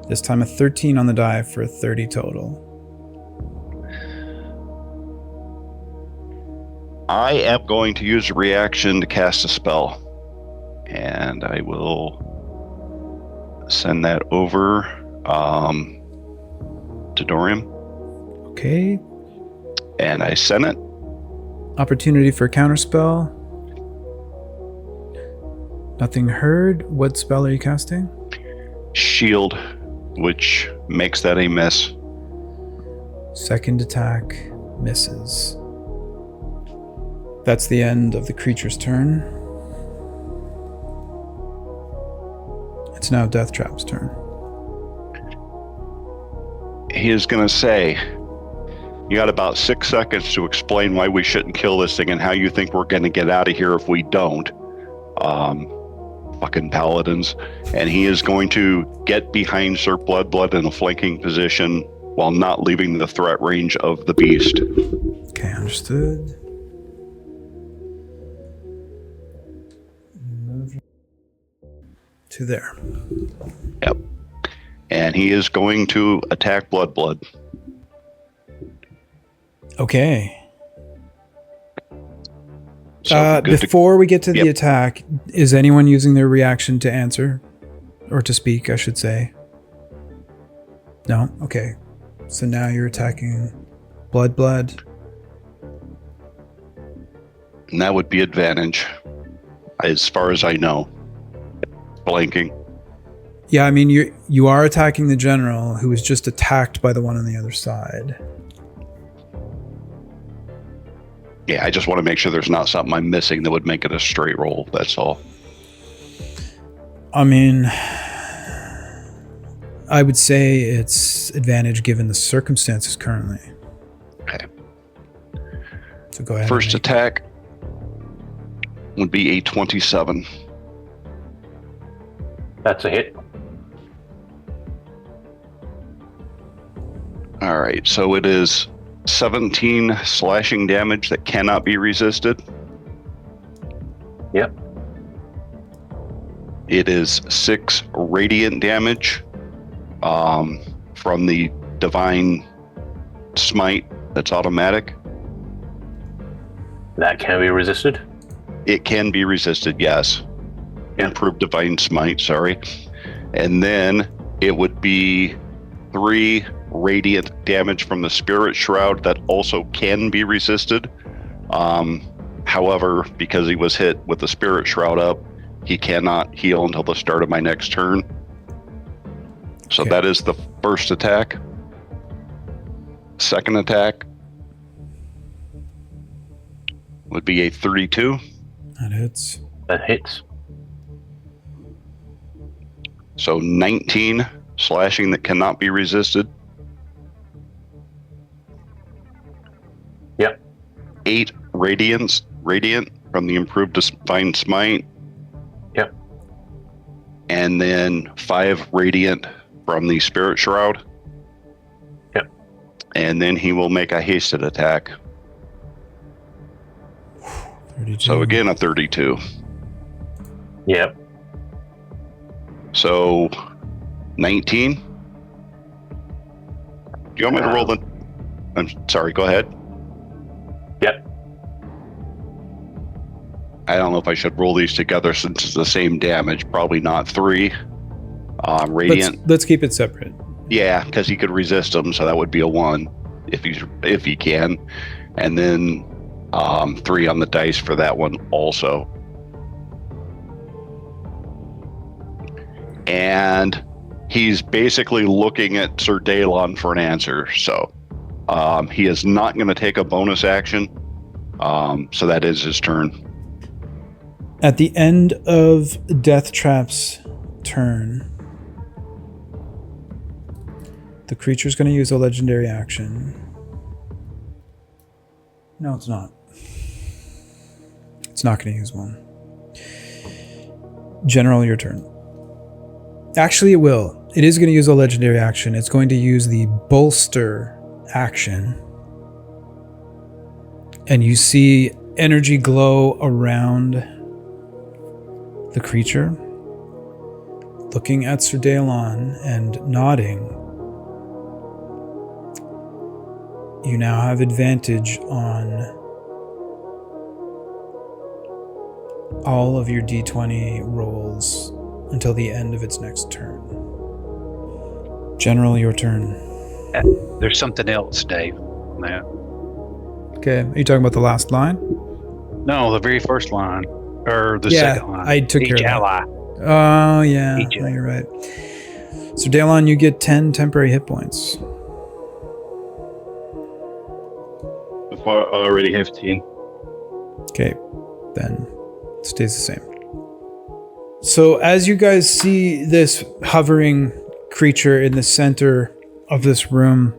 This time a 13 on the die for a 30 total. I am going to use a reaction to cast a spell. And I will send that over to Dorian. Okay. And I sent it. Opportunity for counterspell. Nothing heard. What spell are you casting? Shield, which makes that a miss. Second attack misses. That's the end of the creature's turn. It's now Death Trap's turn. He is going to say, you got about 6 seconds to explain why we shouldn't kill this thing and how you think we're going to get out of here if we don't. Fucking paladins. And he is going to get behind Sir Blood in a flanking position while not leaving the threat range of the beast. Okay, understood. Move to there. Yep. And he is going to attack Blood. Okay. So before we get to the Yep. attack, is anyone using their reaction to answer? Or to speak, I should say. No? Okay. So now you're attacking Blood. And that would be advantage, as far as I know. Blanking. Yeah, I mean, you are attacking the general who was just attacked by the one on the other side. Yeah, I just want to make sure there's not something I'm missing that would make it a straight roll. That's all. I mean, I would say it's advantage given the circumstances currently. Okay. So go ahead. First attack would be a 27. That's a hit. All right, so it is 17 slashing damage that cannot be resisted. Yep. It is 6 radiant damage from the divine smite that's automatic. That can be resisted. It can be resisted, yes. Improved divine smite, sorry. And then it would be 3 radiant damage from the spirit shroud that also can be resisted. However, because he was hit with the spirit shroud up, he cannot heal until the start of my next turn. So Okay. that is the first attack. Second attack would be a 32. That hits. That hits. So 19 slashing that cannot be resisted. Yep. 8 radiant from the improved Divine Smite. Yep. And then 5 radiant from the Spirit Shroud. Yep. And then he will make a hasted attack. 32. So again, a 32. Yep. So 19. Do you want me to roll the... I'm sorry, go ahead. Yep. I don't know if I should roll these together since it's the same damage. Probably not 3. Radiant. Let's keep it separate. Yeah, because he could resist them, so that would be a 1 if he can. And then 3 on the dice for that one also. And he's basically looking at Sir Dalon for an answer. So he is not going to take a bonus action. So that is his turn. At the end of Death Trap's turn, the creature's going to use a legendary action. No, it's not. It's not going to use one. General, your turn. Actually, it will. It is going to use a legendary action. It's going to use the bolster action. And you see energy glow around the creature, looking at Sir Dalon and nodding. You now have advantage on all of your d20 rolls until the end of its next turn. General, your turn. There's something else, Dave. No, Okay, are you talking about the last line? the very first line. Or the second line. I took care of that. ally. Oh, yeah. Each No, you're right. So, Dalon, you get 10 temporary hit points. If I already have 10. Okay, then it stays the same. So, as you guys see this hovering creature in the center of this room,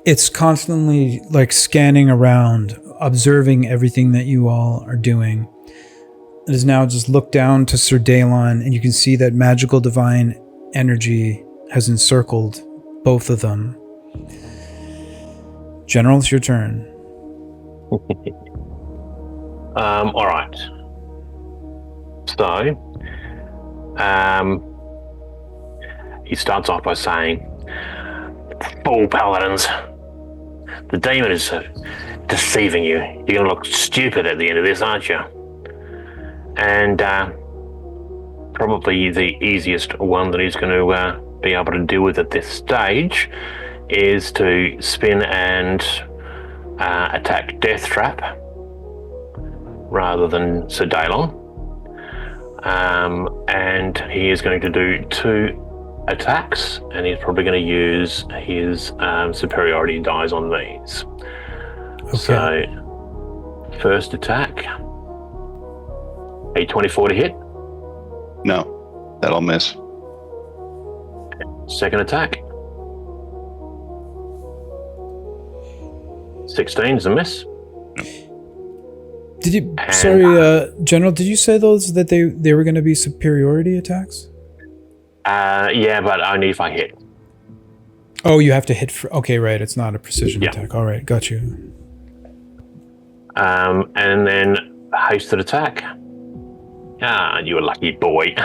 it's constantly like scanning around, observing everything that you all are doing. It is now just looked down to Sir Dalon, and you can see that magical divine energy has encircled both of them. General, it's your turn. All right. So, he starts off by saying, "Fool paladins, the demon is deceiving you. You're going to look stupid at the end of this, aren't you?" And probably the easiest one that he's going to be able to deal with at this stage is to spin and attack Death Trap rather than Sir Dalon. And he is going to do 2 attacks, and he's probably going to use his superiority dice on these. Okay. So, first attack. A 24 to hit. No, that'll miss. Second attack. 16 is a miss. Did you? And- Sorry, General. Did you say those that they were going to be superiority attacks? Yeah, but only if I hit. Oh, you have to hit. Okay, right. It's not a precision Yeah. attack. All right, got you. And then hasted attack. Ah, you a lucky boy.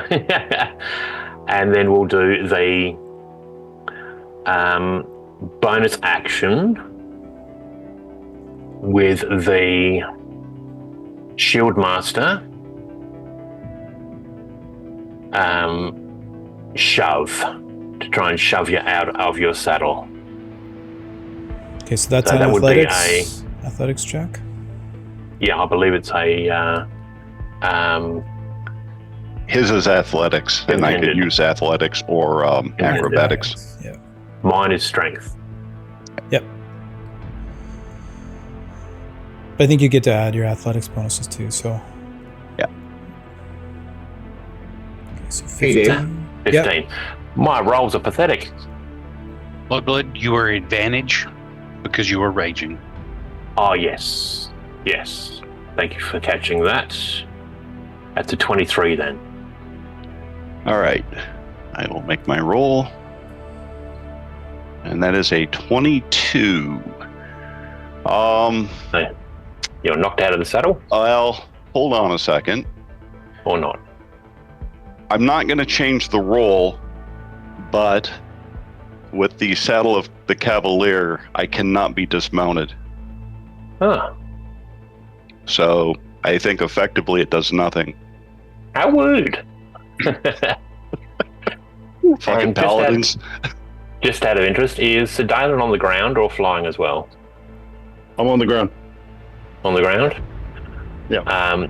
And then we'll do the bonus action with the Shield Master shove to try and shove you out of your saddle. Okay, so that's So an that would be athletics check. Yeah, I believe it's a His is athletics, and I could Intended. use athletics or acrobatics. Yeah. mine is strength. Yep. But I think you get to add your athletics bonuses too. So. Yeah. Okay, so Hey, Dave. 15. 15. Yep. My rolls are pathetic. Blood, you are advantage because you are raging. Oh, yes. Yes. Thank you for catching that. That's a 23 then. All right. I will make my roll. And that is a 22. You're knocked out of the saddle? Well, hold on a second. Or not? I'm not going to change the roll, but with the saddle of the Cavalier, I cannot be dismounted. Huh. So I think effectively it does nothing. How rude. Fucking paladins. Just out of interest, is Sedalan on the ground or flying as well? I'm on the ground. On the ground? Yeah.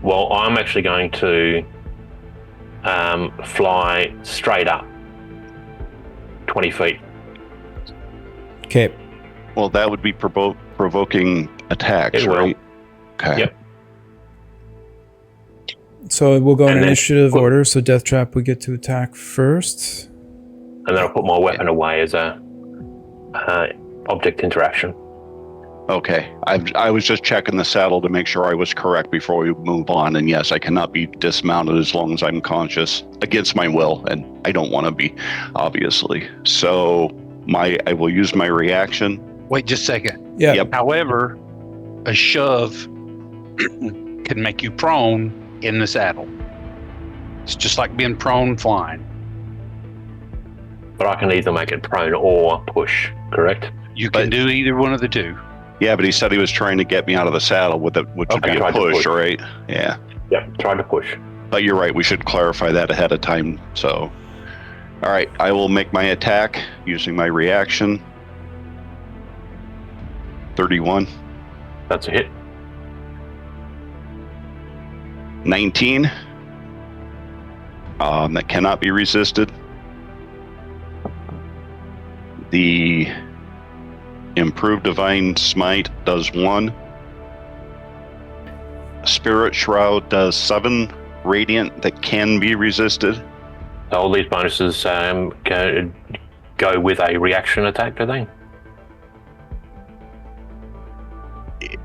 Well, I'm actually going to fly straight up 20 feet. Okay. Well, that would be provoking attacks, It will. right? Okay. Yep. So we'll go in And then- initiative order. So Death Trap, we get to attack first. And then I'll put my weapon away as a object interaction. Okay. I was just checking the saddle to make sure I was correct before we move on. And yes, I cannot be dismounted as long as I'm conscious against my will, and I don't want to be, obviously. So I will use my reaction. Wait just a second. Yeah. Yep. However, a shove can make you prone in the saddle. It's just like being prone flying. But I can either make it prone or push, correct? You can do either one of the two. Yeah, but he said he was trying to get me out of the saddle with it, which would Okay, be a tried to push, push. right? Yeah. Yeah, try to push. But you're right. We should clarify that ahead of time. So, all right, I will make my attack using my reaction. 31, That's a hit. 19. That cannot be resisted. The improved divine smite does 1. Spirit shroud does 7 radiant that can be resisted. All these bonuses go with a reaction attack, do they?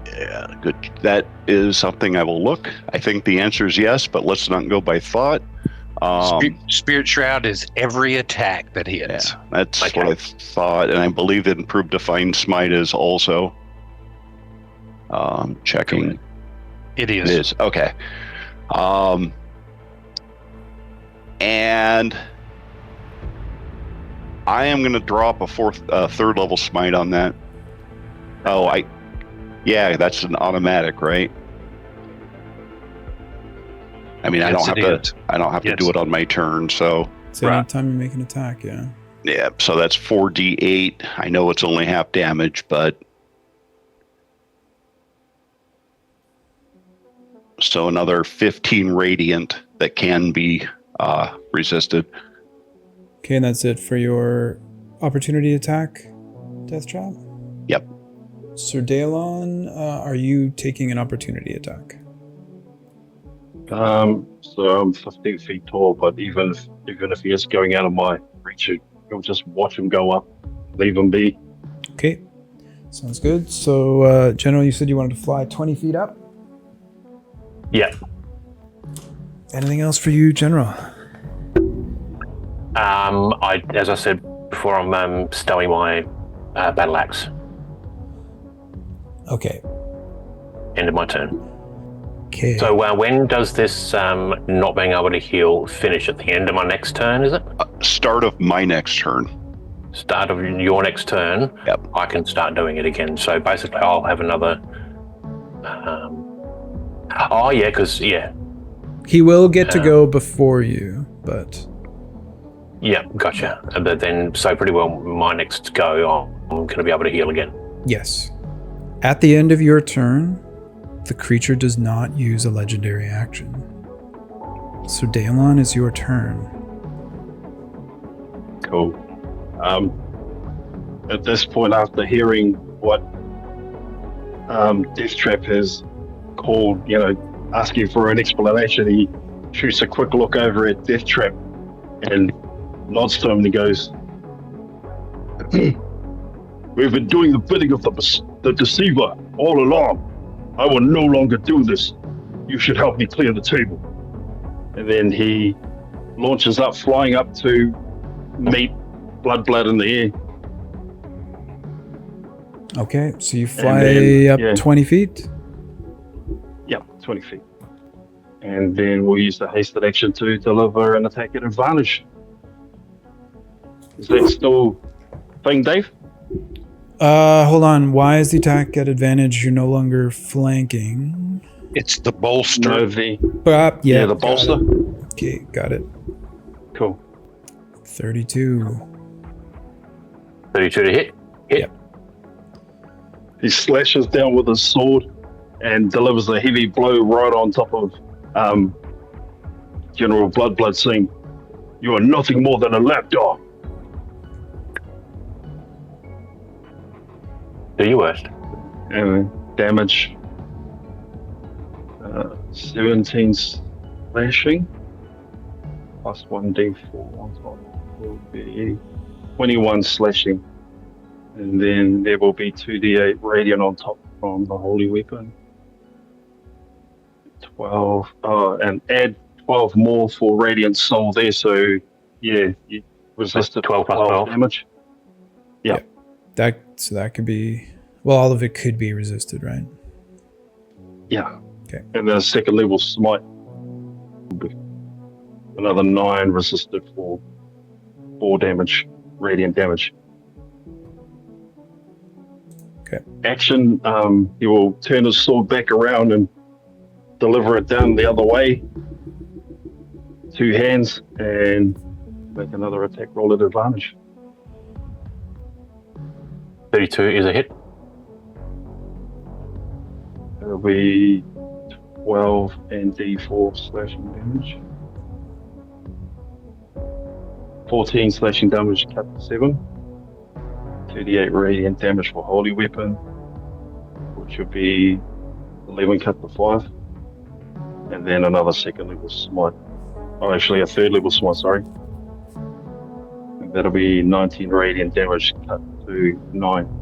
Yeah, good. That is something I will look. I think the answer is yes, but let's not go by thought. Spirit Shroud is every attack that hits. Yeah, that's Okay. what I thought, and I believe that improved divine smite is also checking. It is. It is okay. And I am going to drop a third level smite on that. Yeah, that's an automatic, right? I mean, Yes, I don't have to Yes. do it on my turn, so So Right. anytime you make an attack, yeah. yeah. So that's 4d8. I know it's only half damage, but so another 15 radiant that can be resisted. Okay, and that's it for your opportunity attack, Death Trap? Yep. Sir Daelon, are you taking an opportunity attack? So I'm 15 feet tall, but even if he is going out of my reach, you'll just watch him go up, leave him be. Okay, sounds good. So, General, you said you wanted to fly 20 feet up? Yeah. Anything else for you, General? As I said before, I'm stowing my battle axe. Okay. End of my turn. Okay. So when does this not being able to heal finish? At the end of my next turn, is it? Start of my next turn. Start of your next turn, Yep. I can start doing it again. So basically, I'll have another. He will get to go before you, but Yeah, gotcha. But then, so pretty well, my next go, I'm going to be able to heal again. yes. At the end of your turn, the creature does not use a legendary action. So Daelon, is your turn. Cool. At this point, after hearing what Death Trap has called, asking for an explanation, he shoots a quick look over at Death Trap and nods to him and he goes, "We've been doing the bidding of the deceiver all along. I will no longer do this. You should help me clear the table. And then he launches up, flying up to meet Blood in the air. Okay, so you fly then, up yeah. 20 feet? Yep, 20 feet. And then we'll use the hasted action to deliver an attack at advantage. Is that still thing, Dave? Hold on. Why is the attack at advantage? You're no longer flanking. It's the bolster. No, Yeah, the bolster. Okay, got it. Cool. 32. 32 to hit. Yep. He slashes down with his sword and delivers a heavy blow right on top of General Blood, saying, "You are nothing more than a lapdog." Do your worst. And damage 17 slashing plus 1d4 on top will be 21 slashing. And then there will be 2d8 radiant on top from the holy weapon. 12, and add 12 more for radiant soul there. So, yeah, you resisted 12 plus 12 damage. Yeah. That could be... Well, all of it could be resisted, right? Yeah. Okay. And then a second level smite. Another 9 resisted for 4 damage, radiant damage. Okay. Action, he will turn his sword back around and deliver it down the other way. 2 hands and make another attack roll at advantage. 32 is a hit. It'll be 12 and d4 slashing damage. 14 slashing damage cut to 7. 2d8 radiant damage for holy weapon, which would be 11 cut to 5. And then another second level smite. Oh, actually a third level smite, sorry. And that'll be 19 radiant damage cut to 9.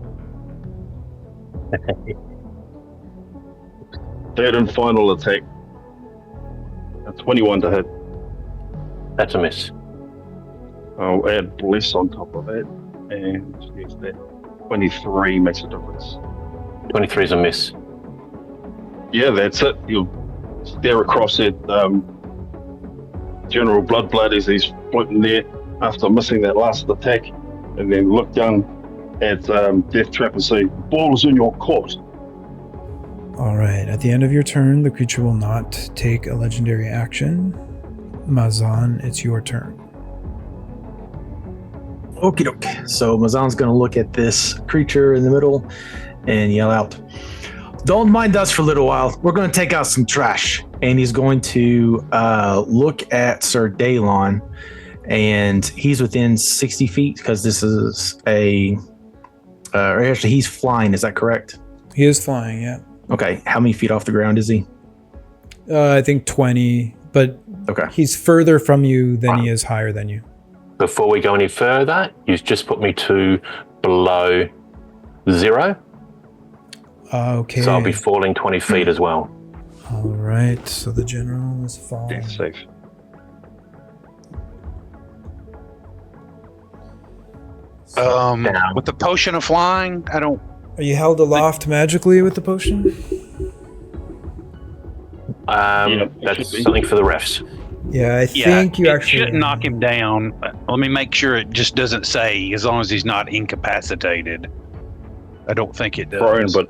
Third and final attack. A 21 to hit. That's a miss. I'll add bless on top of it, and yes, that 23 makes a difference. 23 is a miss. Yeah, that's it. You'll stare across at General Blood as he's floating there after missing that last attack, and then look down at Death Trap and say, "Ball is in your court." All right. At the end of your turn, the creature will not take a legendary action. Mazan, it's your turn. Okie doke. So Mazan's going to look at this creature in the middle and yell out, "Don't mind us for a little while. We're going to take out some trash." And he's going to look at Sir Daylon, and he's within 60 feet because this is or actually he's flying. Is that correct? He is flying, yeah. Okay. How many feet off the ground is he? I think 20, but Okay. he's further from you than he is higher than you. Before we go any further, you've just put me to below 0. Okay. So I'll be falling 20 feet as well. All right. So the general is falling. Death safe. Down. With the potion of flying, I don't. Are you held aloft magically with the potion? Yeah, That's should be. something for the refs. Yeah, I Yeah, think you it actually shouldn't knock him down. Let me make sure it just doesn't say as long as he's not incapacitated. I don't think it does. Prone, but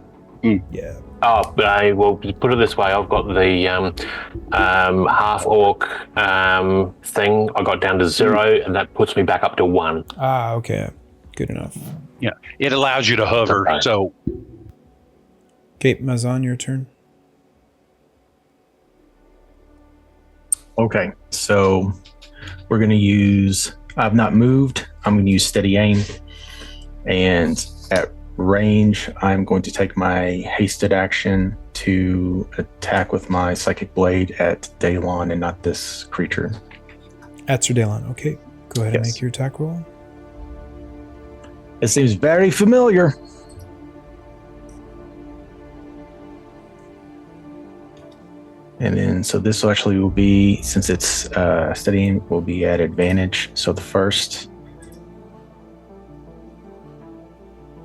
Yeah. Oh, but I will put it this way. I've got the half orc thing. I got down to 0, and that puts me back up to 1. Ah, okay. Good enough. Yeah, it allows you to hover. Okay. So Okay, Mazan, your turn. Okay. So we're going to use, I've not moved. I'm going to use steady aim. And at range, I'm going to take my hasted action to attack with my psychic blade at Daylon and not this creature. At Sir Daylon. Okay. Go ahead and Yes. make your attack roll. It seems very familiar. And then, so this actually will be, since it's studying, will be at advantage. So the first.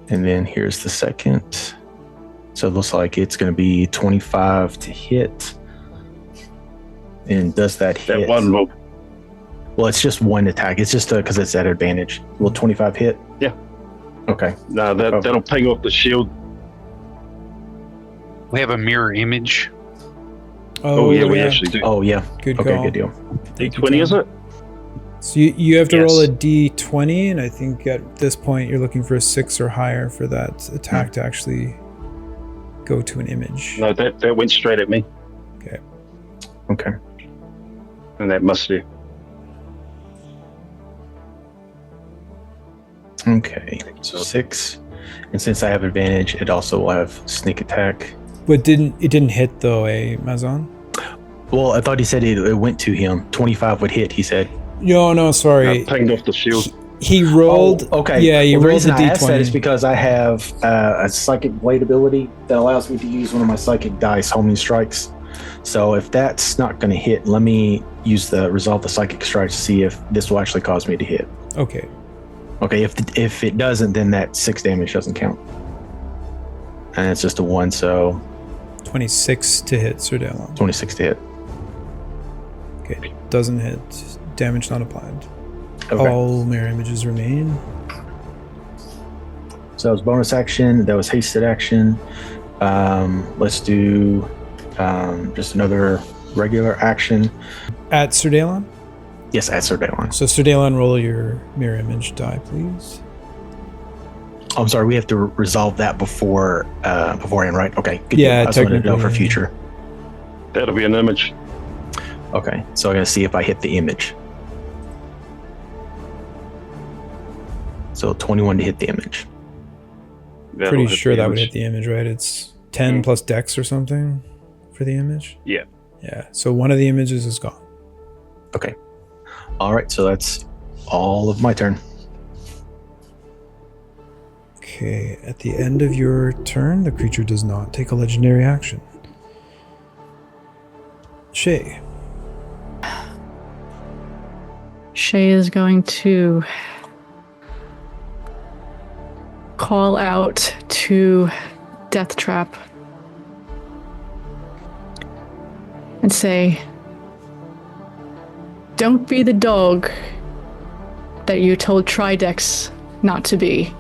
And then here's the second. So it looks like it's going to be 25 to hit. And does that hit? That one will. Well, it's just one attack. It's just because it's at advantage. Will 25 hit? Yeah. Okay. No, that'll ping off the shield. We have a mirror image. Oh, yeah, we actually do. Oh, yeah. Good Okay, call. good deal. D20, is it? So you have to Yes. roll a d20, and I think at this point you're looking for a 6 or higher for that attack to actually go to an image. No, that went straight at me. Okay. Okay. And that must be. Okay. So 6. And since I have advantage, it also will have sneak attack. But it didn't hit though, Mazon? Well, I thought he said it went to him. 25 would hit, he said. No, sorry. Pinged off the shield. He rolled. Oh, okay. Yeah, he Well, the rolled reason a I asked that is d20. because I have a psychic blade ability that allows me to use one of my psychic dice, homing strikes. So if that's not going to hit, let me use the resolve the psychic strike to see if this will actually cause me to hit. Okay. Okay, if it doesn't, then that 6 damage doesn't count. And it's just a 1, so 26 to hit, Sir Dalon. 26 to hit. Okay. Doesn't hit. Damage not applied. Okay. All mirror images remain. So that was bonus action. That was hasted action. Let's do just another regular action. At Sir Dalon? Yes, at Sir Daylon. So Sir Dalon, roll your mirror image die, please. Oh, I'm sorry, we have to resolve that beforehand, right? Okay, good. Yeah, I just wanted to know for technically. future. That'll be an image. Okay, so I gotta see if I hit the image. So 21 to hit the image. That'll Pretty hit sure the that would image. hit the image, right? It's 10 plus dex or something for the image? Yeah. Yeah, so one of the images is gone. Okay. All right, so that's all of my turn. Okay, at the end of your turn, the creature does not take a legendary action. Shay. Shay is going to call out to Death Trap and say, "Don't be the dog that you told Tridex not to be."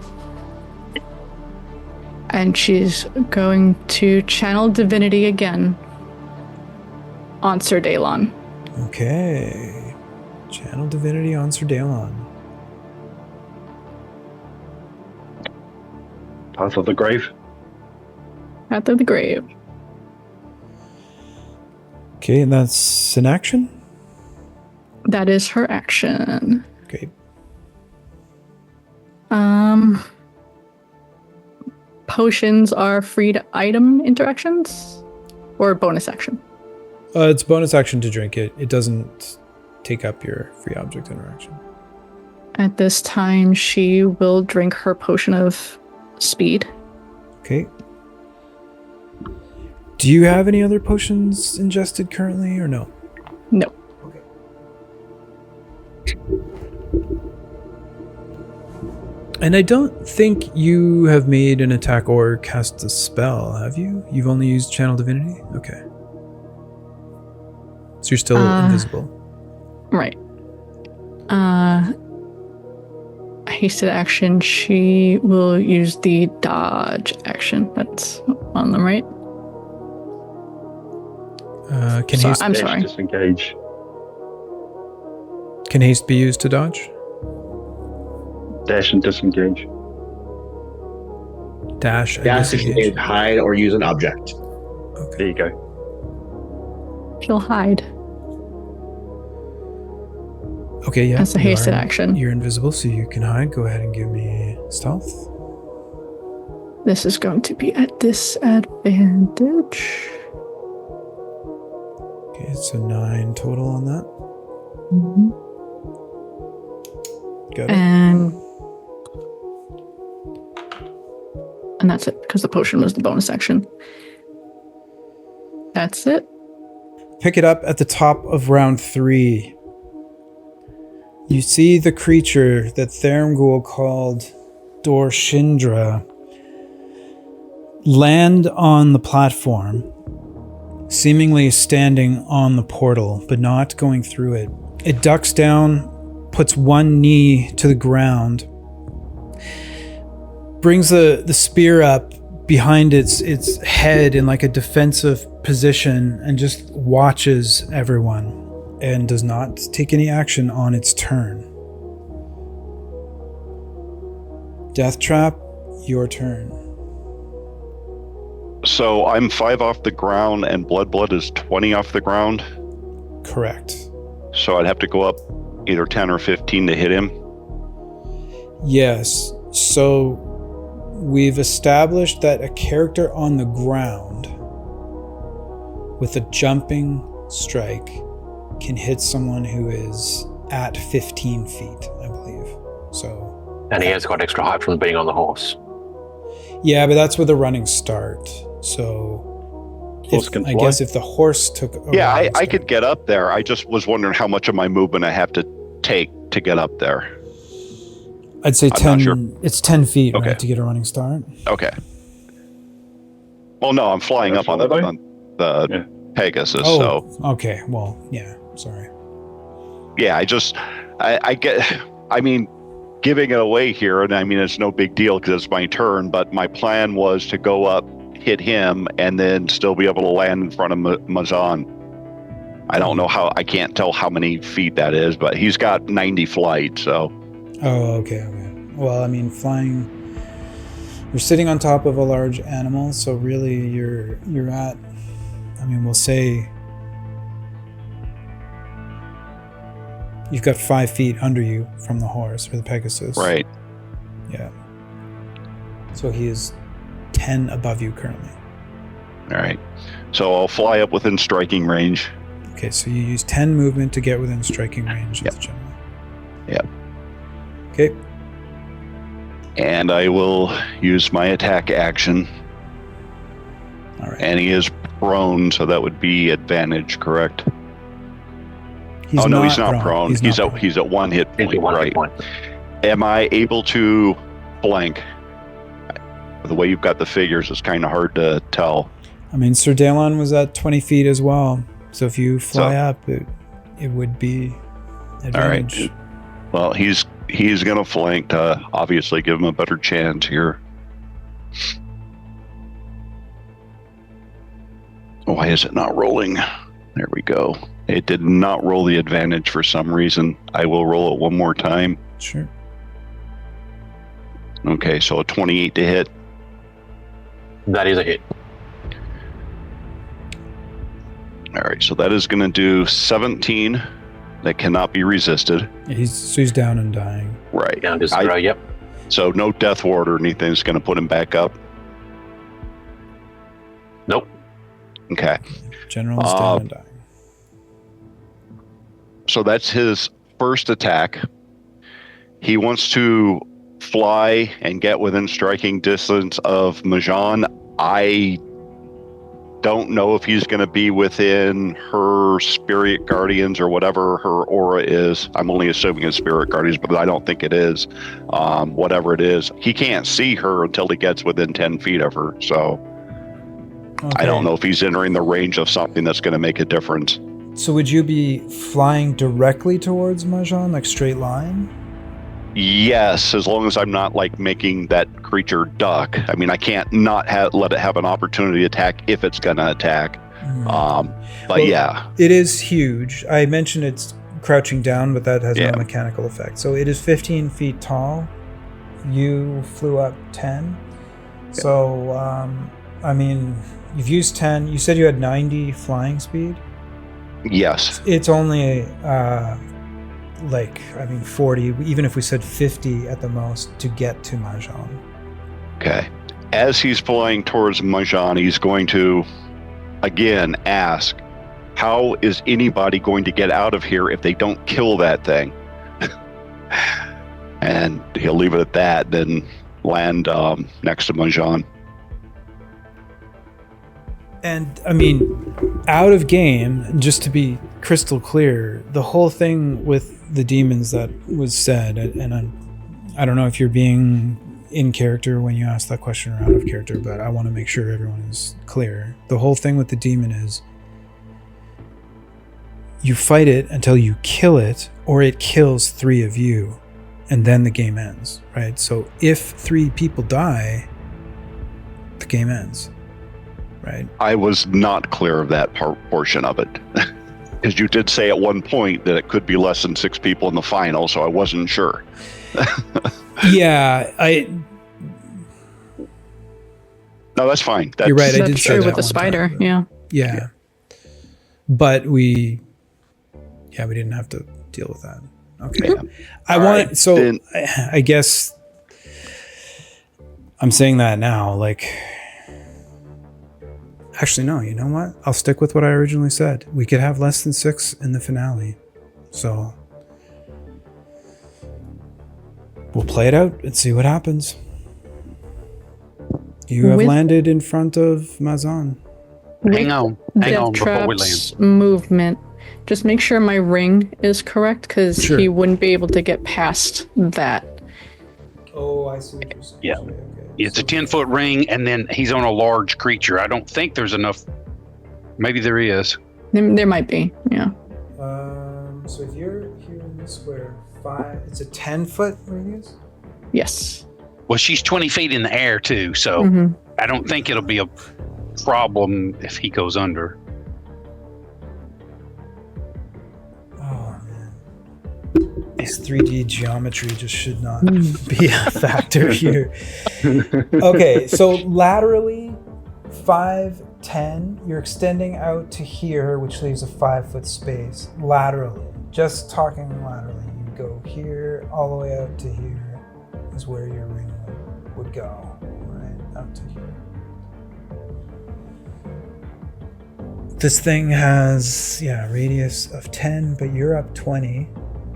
And she's going to channel divinity again on Sir Daylon. Okay. Channel divinity on Sir Dalon. Path of the grave. Path of the Grave. Okay, and that's an action? That is her action. Okay. Potions are free to item interactions or bonus action. It's bonus action to drink it. It doesn't take up your free object interaction. At this time, she will drink her potion of speed. Okay. Do you have any other potions ingested currently or no? No. And I don't think you have made an attack or cast a spell, have you? You've only used Channel Divinity? Okay. So you're still invisible. Right. Hasted action, she will use the dodge action. That's on the right. Can So- haste? I'm Dash, sorry. Disengage. Can haste be used to dodge? Dash and disengage. Dash. and Dash, disengage. disengage, hide, or use an object. Okay. There you go. She'll hide. Okay. Yeah. That's a you hasted are- action. You're invisible, so you can hide. Go ahead and give me stealth. This is going to be at disadvantage. Okay, so 9 total on that. Got it. And that's it, because the potion was the bonus action. That's it. Pick it up at the top of round 3. You see the creature that Thormgul called Dorshindra land on the platform, seemingly standing on the portal, but not going through it. It ducks down, puts one knee to the ground, brings the spear up behind its head in like a defensive position, and just watches everyone and does not take any action on its turn. Death Trap, your turn. So I'm 5 off the ground and Blood is 20 off the ground. Correct. So I'd have to go up either 10 or 15 to hit him. Yes. So we've established that a character on the ground with a jumping strike can hit someone who is at 15 feet, I believe. So. And he has got extra height from being on the horse. Yeah, but that's with a running start. So I guess if the horse took a I could get up there. I just was wondering how much of my movement I have to take to get up there. I'd say I'm 10. not sure. It's 10 feet, Okay. right, to get a running start. Okay. Well, no, I'm flying up on the Pegasus, so. Okay. Well, yeah. Sorry. Yeah, I get, I mean, giving it away here, and I mean, it's no big deal because it's my turn, but my plan was to go up, hit him, and then still be able to land in front of Mazan. I don't know how, I can't tell how many feet that is, but he's got 90 flight, so. Oh, okay. Well, I mean, flying, you're sitting on top of a large animal, so really you're at, I mean, we'll say you've got 5 feet under you from the horse or the Pegasus. Right. Yeah. So he is 10 above you currently. All right. So I'll fly up within striking range. Okay, so you use 10 movement to get within striking range of the general. Yep. Okay. And I will use my attack action. All right. And he is prone, so that would be advantage, correct? He's he's not prone. He's not at 1 hit point, One hit right? point. Am I able to flank? The way you've got the figures, it's kind of hard to tell. I mean, Sir Dalon was at 20 feet as well. So if you fly up, it would be advantage. All right. Well, he's going to flank to obviously give him a better chance here. Why is it not rolling? There we go. It did not roll the advantage for some reason. I will roll it one more time. Sure. Okay, so a 28 to hit. That is a hit. All right, so that is going to do 17. That cannot be resisted. He's down and dying. Right. Down to 0, yep. So no death ward or anything is going to put him back up. Nope. Okay. General is down and dying. So that's his first attack. He wants to fly and get within striking distance of Majan. I don't know if he's going to be within her spirit guardians or whatever her aura is. I'm only assuming it's spirit guardians, but I don't think it is. Whatever it is, he can't see her until he gets within 10 feet of her. So Okay. I don't know if he's entering the range of something that's going to make a difference. So would you be flying directly towards Majan, like straight line? Yes, as long as I'm not like making that creature duck. I mean, I can't not let it have an opportunity to attack if it's going to attack. But Well, yeah, It is huge. I mentioned it's crouching down, but that has Yeah. no mechanical effect. So it is 15 feet tall. You flew up 10. So, I mean, you've used 10. You said you had 90 flying speed. yes. It's only 40, even if we said 50 at the most, to get to Majan. Okay. As he's flying towards Majan, he's going to again ask, how is anybody going to get out of here if they don't kill that thing? And he'll leave it at that, then land next to Majan. And I mean, out of game, just to be crystal clear, the whole thing with the demons that was said, and I don't know if you're being in character when you ask that question or out of character, but I want to make sure everyone is clear. The whole thing with the demon is you fight it until you kill it, or it kills 3 of you, and then the game ends, right? So if 3 people die, the game ends, right? I was not clear of that portion of it. Because you did say at one point that it could be less than 6 people in the final, so I wasn't sure. Yeah, No, that's fine. You're right. I That's did say true that with the one spider. time, yeah. But we didn't have to deal with that. Okay. Yeah. I guess I'm saying that now. Like, actually, no. You know what? I'll stick with what I originally said. We could have less than 6 in the finale. So we'll play it out and see what happens. You have landed in front of Mazan. Hang on Death before we Trap's land. movement. Just make sure my ring is correct, because Sure. he wouldn't be able to get past that. Oh, I see what you're saying. Yeah. It's a 10-foot ring, and then he's on a large creature. I don't think there's enough. Maybe there is. There might be, yeah. So if you're here in this square, it's a 10-foot radius? Yes. Well, she's 20 feet in the air, too, so Mhm. I don't think it'll be a problem if he goes under. Oh, man. This 3D geometry just should not be a factor here. Okay, so laterally, 5, 10, you're extending out to here, which leaves a 5-foot space. Laterally, just talking laterally. You go here, all the way out to here is where your ring would go, right? Out to here. This thing has, radius of 10, but you're up 20.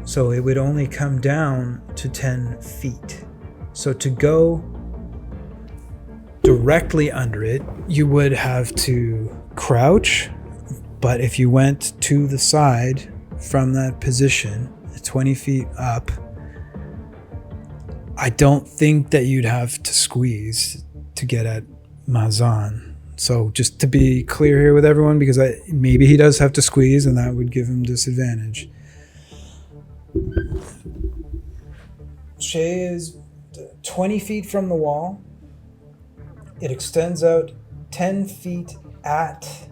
So it would only come down to 10 feet. So to go directly under it, you would have to crouch. But if you went to the side from that position, 20 feet up, I don't think that you'd have to squeeze to get at Mazan. So just to be clear here with everyone, because maybe he does have to squeeze and that would give him disadvantage. Shay is 20 feet from the wall. It extends out 10 feet at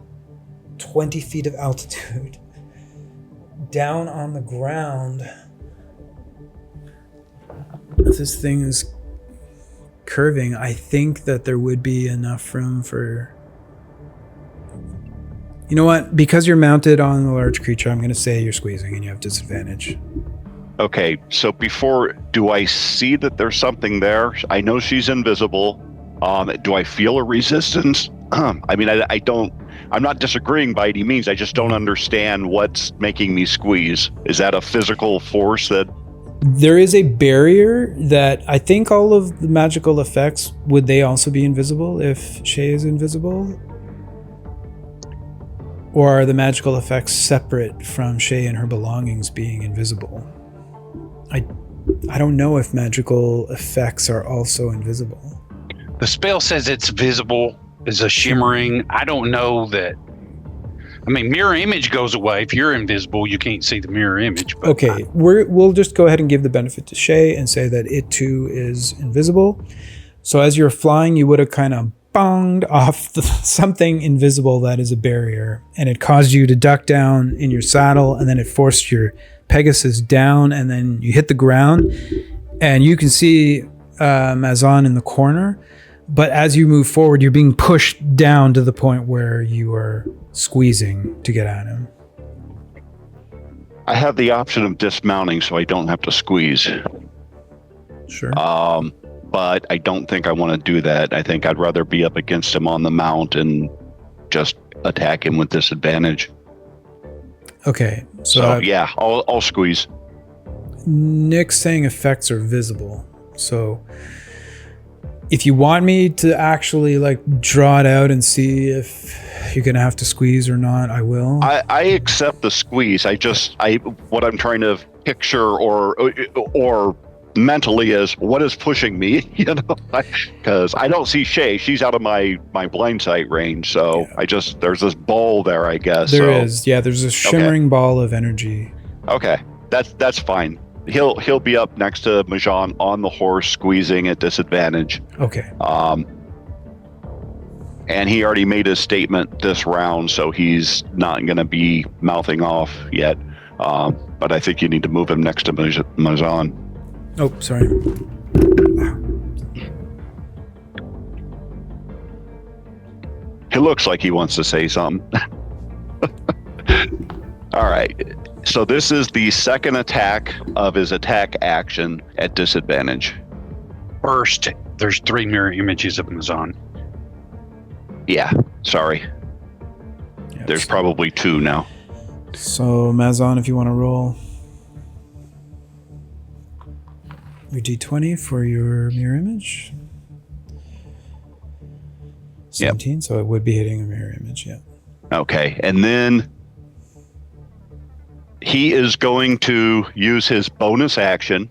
20 feet of altitude. Down on the ground, this thing is curving. I think that there would be enough room for... You know what? Because you're mounted on a large creature, I'm going to say you're squeezing and you have disadvantage. Okay, so do I see that there's something there? I know she's invisible. Do I feel a resistance? I mean, I'm not disagreeing by any means. I just don't understand what's making me squeeze. Is that a physical force that... There is a barrier that I think all of the magical effects, would they also be invisible if Shay is invisible? Or are the magical effects separate from Shay and her belongings being invisible? I don't know if magical effects are also invisible. The spell says it's visible as a shimmering. I don't know that. I mean, mirror image goes away. If you're invisible, you can't see the mirror image. But Okay, we'll just go ahead and give the benefit to Shay and say that it too is invisible. So as you're flying, you would have kind of bonged off something invisible that is a barrier, and it caused you to duck down in your saddle, and then it forced your Pegasus down, and then you hit the ground, and you can see Mazan in the corner. But as you move forward, you're being pushed down to the point where you are squeezing to get at him. I have the option of dismounting so I don't have to squeeze. Sure. But I don't think I want to do that. I think I'd rather be up against him on the mount and just attack him with disadvantage. Okay. So yeah, I'll squeeze. Nick's saying effects are visible. So if you want me to actually like draw it out and see if you're gonna have to squeeze or not, I will. I accept the squeeze. What I'm trying to picture or mentally is what is pushing me, because I don't see Shay. She's out of my blind sight range. So yeah. There's this ball there, I guess. There is. Yeah, there's a shimmering ball of energy. Okay. That's fine. He'll be up next to Majan on the horse, squeezing at disadvantage. Okay. And he already made his statement this round, so he's not going to be mouthing off yet. But I think you need to move him next to Majan. Oh, sorry. He looks like he wants to say something. All right. So this is the second attack of his attack action at disadvantage. First, there's 3 mirror images of Mazan. Yeah, sorry. Yep. There's probably 2 now. So, Mazan, if you want to roll your d20 for your mirror image. 17, yep. So it would be hitting a mirror image, yeah. Okay, and then he is going to use his bonus action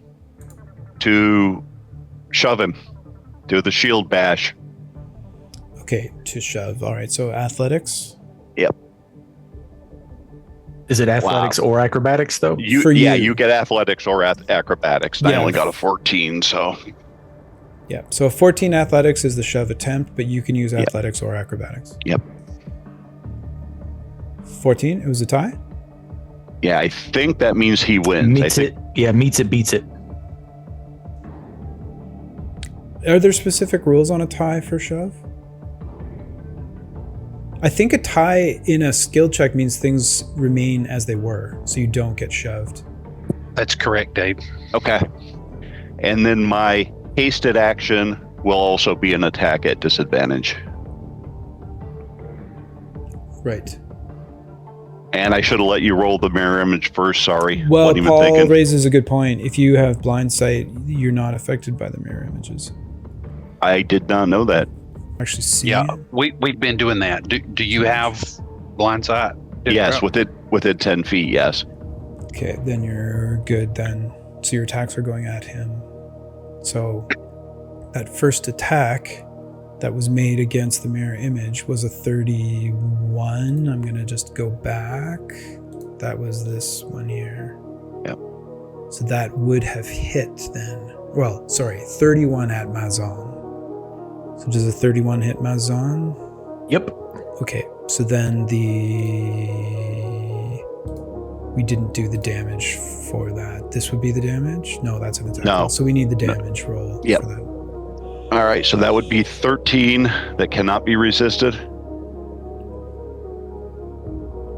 to shove him, do the shield bash. Okay, to shove. All right, so athletics? Yep. Is it athletics or acrobatics, though? You get athletics or acrobatics. Yeah. I only got a 14, so... Yeah, so 14 athletics is the shove attempt, but you can use athletics or acrobatics. Yep. 14, it was a tie? Yeah, I think that means he wins. Meets it, beats it. Are there specific rules on a tie for shove? I think a tie in a skill check means things remain as they were, so you don't get shoved. That's correct, Dave. Okay. And then my hasted action will also be an attack at disadvantage. Right. And I should have let you roll the mirror image first, sorry. Well, Paul raises a good point. If you have blind sight, you're not affected by the mirror images. I did not know that. Actually see. Yeah, we've been doing that. Do you have blind sight? Yes, within 10 feet, yes. Okay, then you're good then. So your attacks are going at him. So that first attack that was made against the mirror image was a 31. I'm going to just go back. That was this one here. Yep. So that would have hit then. Well, sorry, 31 at Mazan. So does a 31 hit Mazan? Yep. Okay, so then we didn't do the damage for that. This would be the damage? No, that's an attack. No. So we need the damage roll for that. All right, so that would be 13 that cannot be resisted.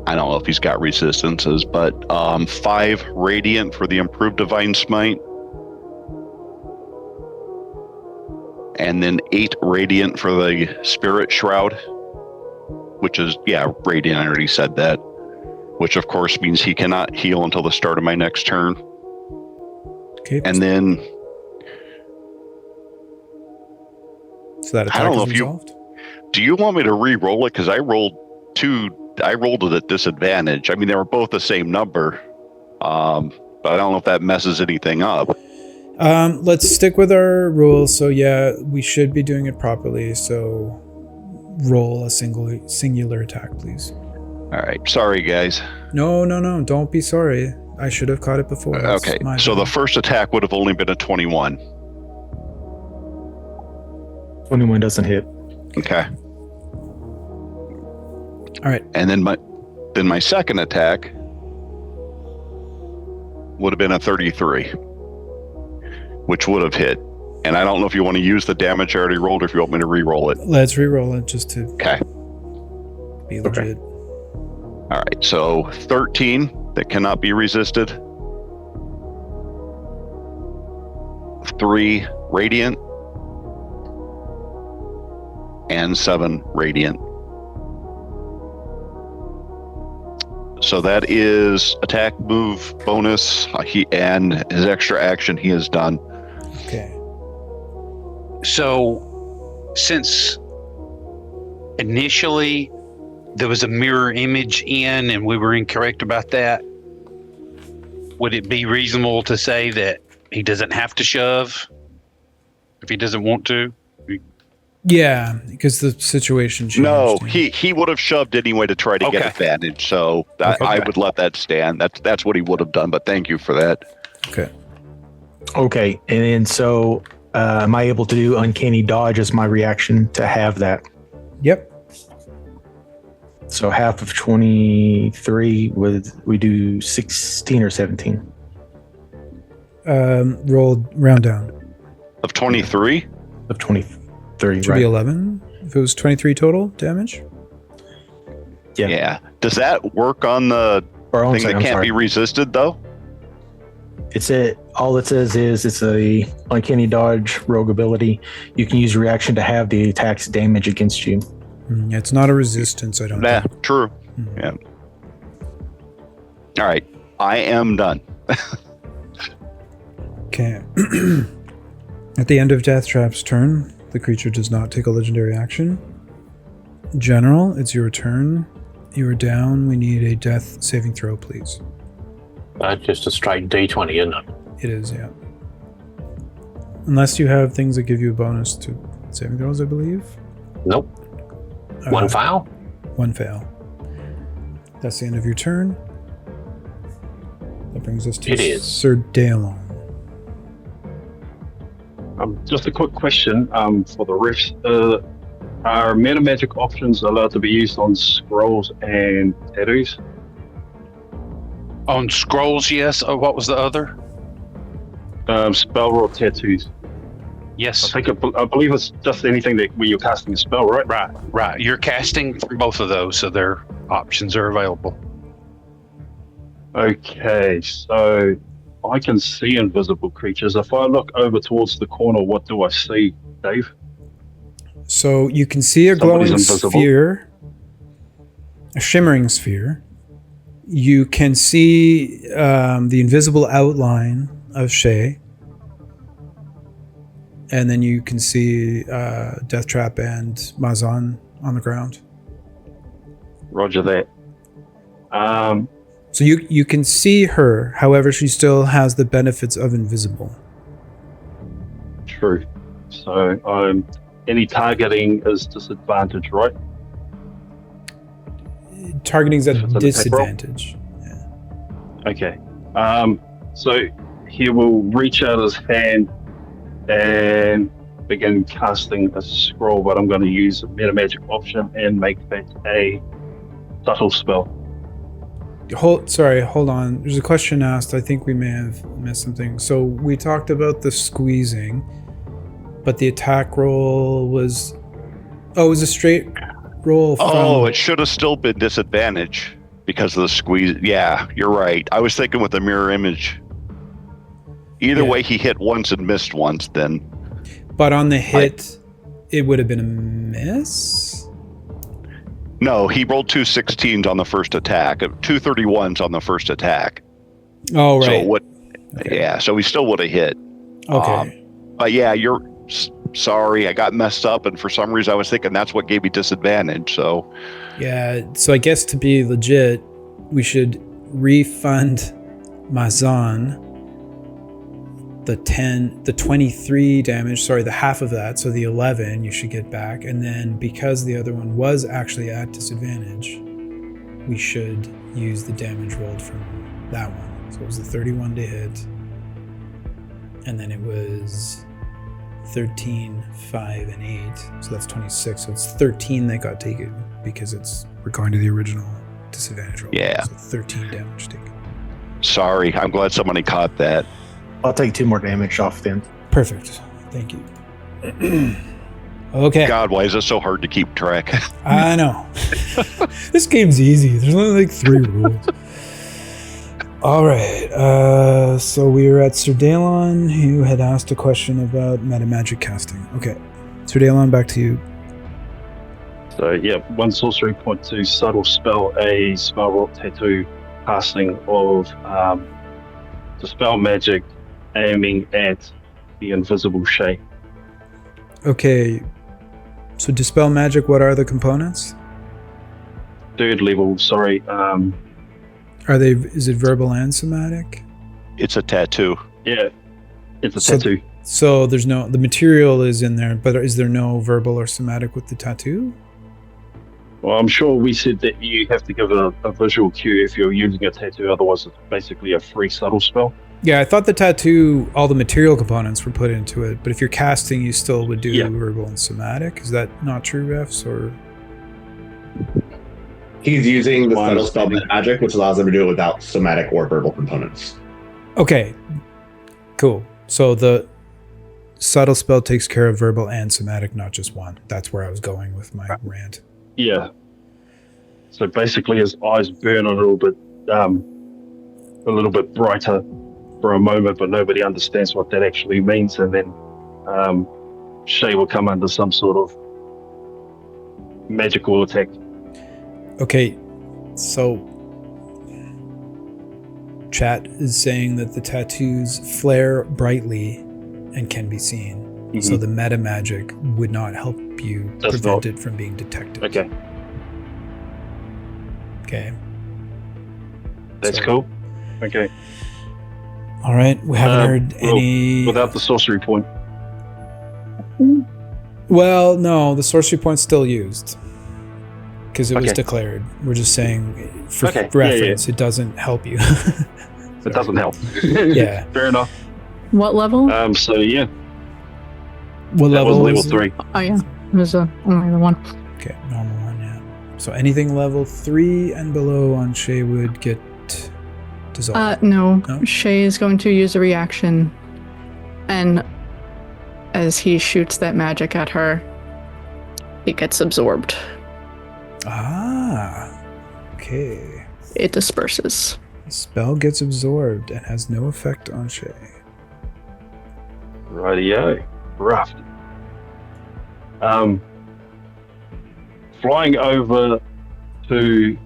I don't know if he's got resistances, but 5 radiant for the improved divine smite. And then 8 radiant for the spirit shroud, which is, radiant, I already said that. Which of course means he cannot heal until the start of my next turn. Okay. And then... So that attack is resolved? Do you want me to re-roll it? Because I rolled it at disadvantage. I mean, they were both the same number. But I don't know if that messes anything up. Let's stick with our rules. So yeah, we should be doing it properly. So roll a singular attack, please. All right. Sorry, guys. No. Don't be sorry. I should have caught it before. Okay. So the first attack would have only been a 21. 21 doesn't hit. Okay. All right. And then my second attack would have been a 33, which would have hit. And I don't know if you want to use the damage I already rolled or if you want me to re-roll it. Let's re-roll it just to be legit. Okay. All right, so 13 that cannot be resisted. 3 radiant. And 7 radiant. So that is attack, move, bonus, and his extra action he has done. Okay. So, since initially there was a mirror image in and we were incorrect about that, would it be reasonable to say that he doesn't have to shove if he doesn't want to? Yeah, because the situation changed. No, yeah. he would have shoved anyway to try to get advantage. So I would let that stand. That's what he would have done. But thank you for that. Okay. Okay, and then so am I able to do uncanny dodge as my reaction to have that? Yep. So half of 23, we do 16 or 17? Roll round down. Of 23? Of 23, Should right? be 11. If it was 23 total damage. Yeah. Does that work on the thing that can't be resisted, though? All it says is it's a uncanny dodge rogue ability. You can use reaction to have the attack's damage against you. It's not a resistance, I don't think. True. Yeah. All right. I am done. Okay. At the end of Deathtrap's turn, the creature does not take a legendary action. General, it's your turn. You are down. We need a death saving throw, please. That's just a straight D20, isn't it? It is, yeah. Unless you have things that give you a bonus to saving throws, I believe. Nope. One fail? One fail. That's the end of your turn. That brings us to Sir Daelon. Just a quick question for the refs. Are meta magic options allowed to be used on scrolls and tattoos? On scrolls, yes. Oh, what was the other? Spell or tattoos. Yes. I believe it's just anything that where you're casting a spell, right? Right. You're casting for both of those, so their options are available. Okay, so I can see invisible creatures. If I look over towards the corner, what do I see, Dave? So you can see a glowing sphere, a shimmering sphere. You can see the invisible outline of Shay. And then you can see Deathtrap and Mazan on the ground. Roger that. So you can see her, however, she still has the benefits of invisible. True. So any targeting is disadvantage, right? Targeting's at disadvantage. Yeah. Okay. So he will reach out his hand and begin casting a scroll, but I'm going to use a meta magic option and make that a subtle spell. Hold on. There's a question asked. I think we may have missed something. So we talked about the squeezing, but the attack roll was... Oh, it was a straight roll from... it should have still been disadvantage because of the squeeze. Yeah, you're right. I was thinking with the mirror image. Either way, he hit once and missed once then. But on the hit, it would have been a miss? No, he rolled 2 16s on the first attack, 2 31s on the first attack. Oh, right. So so he still would have hit. Okay. But yeah, you're sorry, I got messed up, and for some reason I was thinking that's what gave me disadvantage, so. Yeah, so I guess to be legit, we should refund Mazan the 23 damage, the half of that, so the 11 you should get back, and then because the other one was actually at disadvantage, we should use the damage rolled from that one. So it was the 31 to hit, and then it was 13, 5, and 8, so that's 26, so it's 13 that got taken because we're going to the original disadvantage roll. Yeah. So 13 damage taken. Sorry, I'm glad somebody caught that. I'll take 2 more damage off then. Perfect. Thank you. Okay. God, why is it so hard to keep track? I know. This game's easy. There's only 3 rules. All right. So we are at Sir Daelon, who had asked a question about meta magic casting. Okay. Sir Daelon, back to you. So yeah, 1 sorcery point to subtle spell, a spell rock tattoo casting of dispel magic aiming at the invisible Shay. Okay. So dispel magic, what are the components? third level. Sorry. Are they? Is it verbal and somatic? It's a tattoo. Yeah, it's a So- tattoo. So there's no, the material is in there, but is there no verbal or somatic with the tattoo? Well, I'm sure we said that you have to give a visual cue if you're using a tattoo. Otherwise, it's basically a free subtle spell. Yeah, I thought the tattoo, all the material components were put into it, but if you're casting, you still would do Yeah. verbal and somatic. Is that not true, refs? Or He's using the My subtle spell understanding. magic, which allows him to do it without somatic or verbal components. okay, cool. So the subtle spell takes care of verbal and somatic, not just one. That's where I was going with my rant. Yeah. So basically, his eyes burn a little bit brighter for a moment, but nobody understands what that actually means. And then Shay will come under some sort of magical attack. Okay, so chat is saying that the tattoos flare brightly and can be seen. So the meta magic would not help you Does prevent not. it from being detected. Okay, Okay. that's So- cool. Okay, All right. We haven't heard well, any. without the sorcery point. Well, no, the sorcery point's still used because it was Okay. declared. We're just saying for Okay, yeah, reference, it doesn't help you. It doesn't help. Yeah. Fair enough. What level? So yeah, What that was level level is it? 3. Oh yeah, it was only the one. Okay, normal one, yeah. So anything level 3 and below on Shay would get dissolved. No. No? Shay is going to use a reaction, and as he shoots that magic at her, it gets absorbed. Okay. It disperses. The spell gets absorbed and has no effect on Shay. Rightio. Rough. Flying over to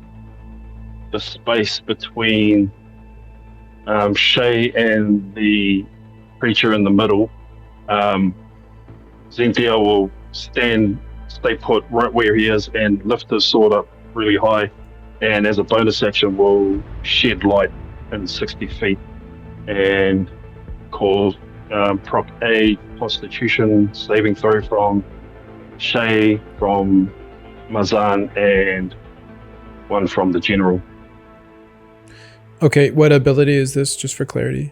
the space between Shay and the creature in the middle, Zenthia will stay put right where he is and lift his sword up really high, and as a bonus action will shed light in 60 feet and call proc a Constitution saving throw from Shay, from Mazan, and one from the General. Okay, what ability is this, just for clarity?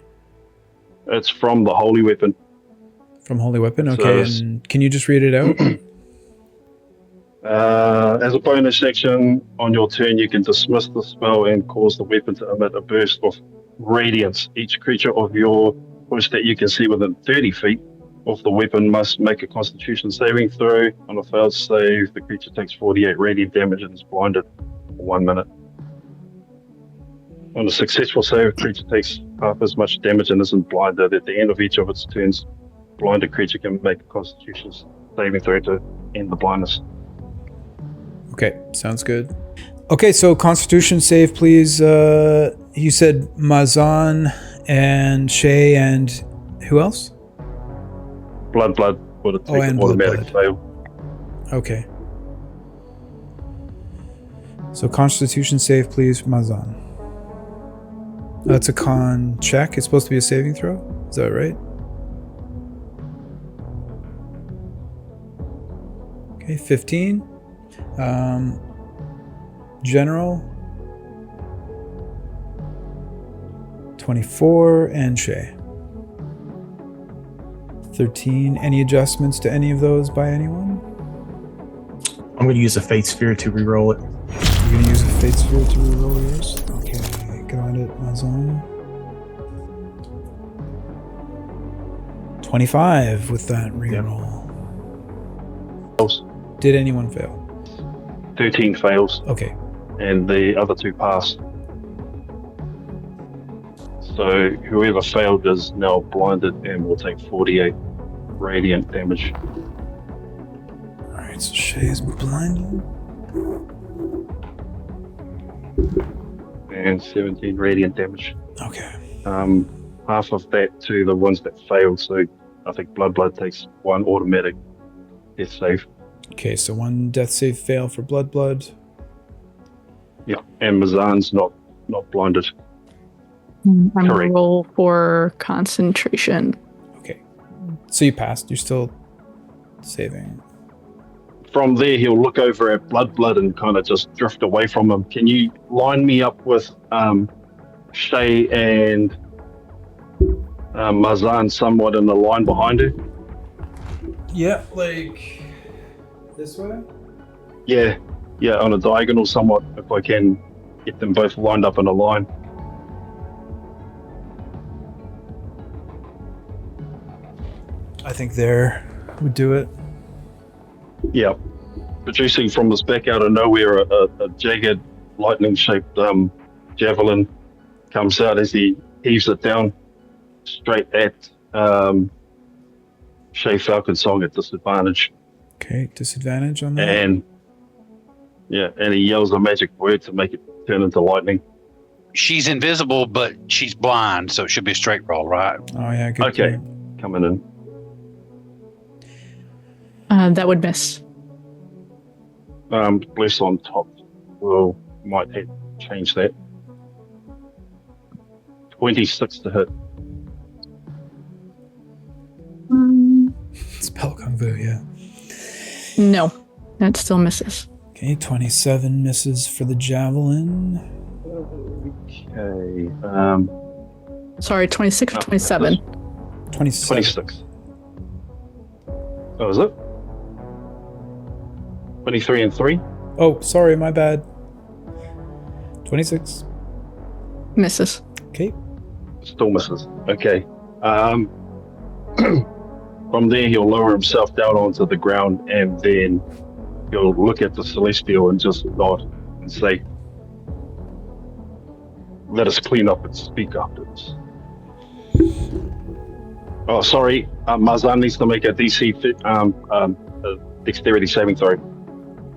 It's from the Holy Weapon. From Holy Weapon? So Okay, it's- and can you just read it out? As a bonus action, on your turn, you can dismiss the spell and cause the weapon to emit a burst of radiance. Each creature of your push that you can see within 30 feet of the weapon must make a Constitution saving throw. On a failed save, the creature takes 48 radiant damage and is blinded for 1 minute. On a successful save, the creature takes half as much damage and isn't blinded. At the end of each of its turns, blinded creature can make a Constitution saving throw to end the blindness. Okay, sounds good. Okay, so Constitution save, please. You said Mazan and Shay and who else? Blood would have taken and automatic Blood. fail. Okay. So Constitution save, please, Mazan. That's a con check. It's supposed to be a saving throw. Is that right? Okay, 15. General 24 and Shay 13. Any adjustments to any of those by anyone? I'm going to use a Fate Sphere to reroll it. You're gonna use a Fate Sphere to reroll yours? Okay, got it, Mazon. 25 with that reroll. Did anyone fail? 13 fails, Okay. and the other 2 pass. So whoever failed is now blinded and will take 48 radiant damage. Alright, so Shay is blinded. And 17 radiant damage. Okay. Half of that to the ones that failed, so I think Blood takes 1 automatic death save. Okay, so 1 death save fail for Blood. Yeah, and Mazan's not blinded. I'm going to Correct. roll for concentration. Okay. So you passed. You're still saving. From there, he'll look over at Blood and kind of just drift away from him. Can you line me up with Shay and Mazan somewhat in the line behind her? Yeah, like this way? Yeah, on a diagonal somewhat, if I can get them both lined up in a line. I think there would do it. Yeah. Producing from the back out of nowhere, a jagged, lightning-shaped javelin comes out as he heaves it down straight at Shay Falcon Song at disadvantage. Okay, disadvantage on that. And he yells a magic word to make it turn into lightning. She's invisible, but she's blind, so it should be a straight roll, right? Oh yeah, good. Okay, point. coming in. That would miss. Bless on top. Well, might have to change that. 26 to hit. Spell Kung Fu, yeah. No, that still misses. Okay, 27 misses for the javelin. Okay. Sorry, 26 or 27? 26. 26. Oh, is it? 23 and 3? Oh, sorry, my bad. 26. Misses. Okay. Still misses. Okay. From there, he'll lower himself down onto the ground, and then he'll look at the Celestial and just nod and say, "Let us clean up and speak after this." Oh, sorry. Mazan needs to make a DC dexterity saving throw to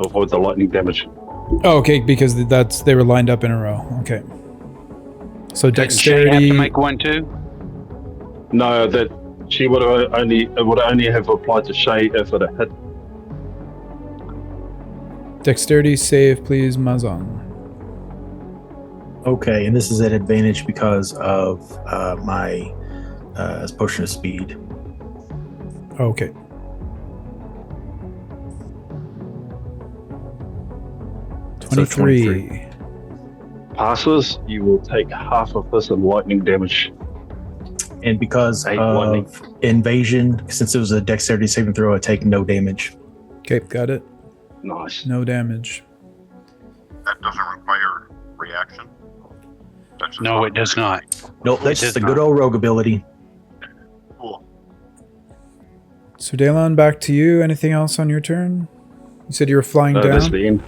avoid the lightning damage. Oh, okay, because they were lined up in a row. Okay. So Doesn't Shay have dexterity. to make one too? No, that she would only have applied to Shay if it had hit. Dexterity save, please, Mazan. Okay, and this is at advantage because of my potion of speed. Okay. So 23. Passes, you will take half of this in lightning damage. And because Eight of lightning. invasion, since it was a dexterity saving throw, I take no damage. Okay, got it. Nice. No damage. That doesn't require reaction? That's No, it does not. Nope, that's It just a does good old rogue ability. Cool. So Daylon, back to you. Anything else on your turn? You said you were flying That's down? the end.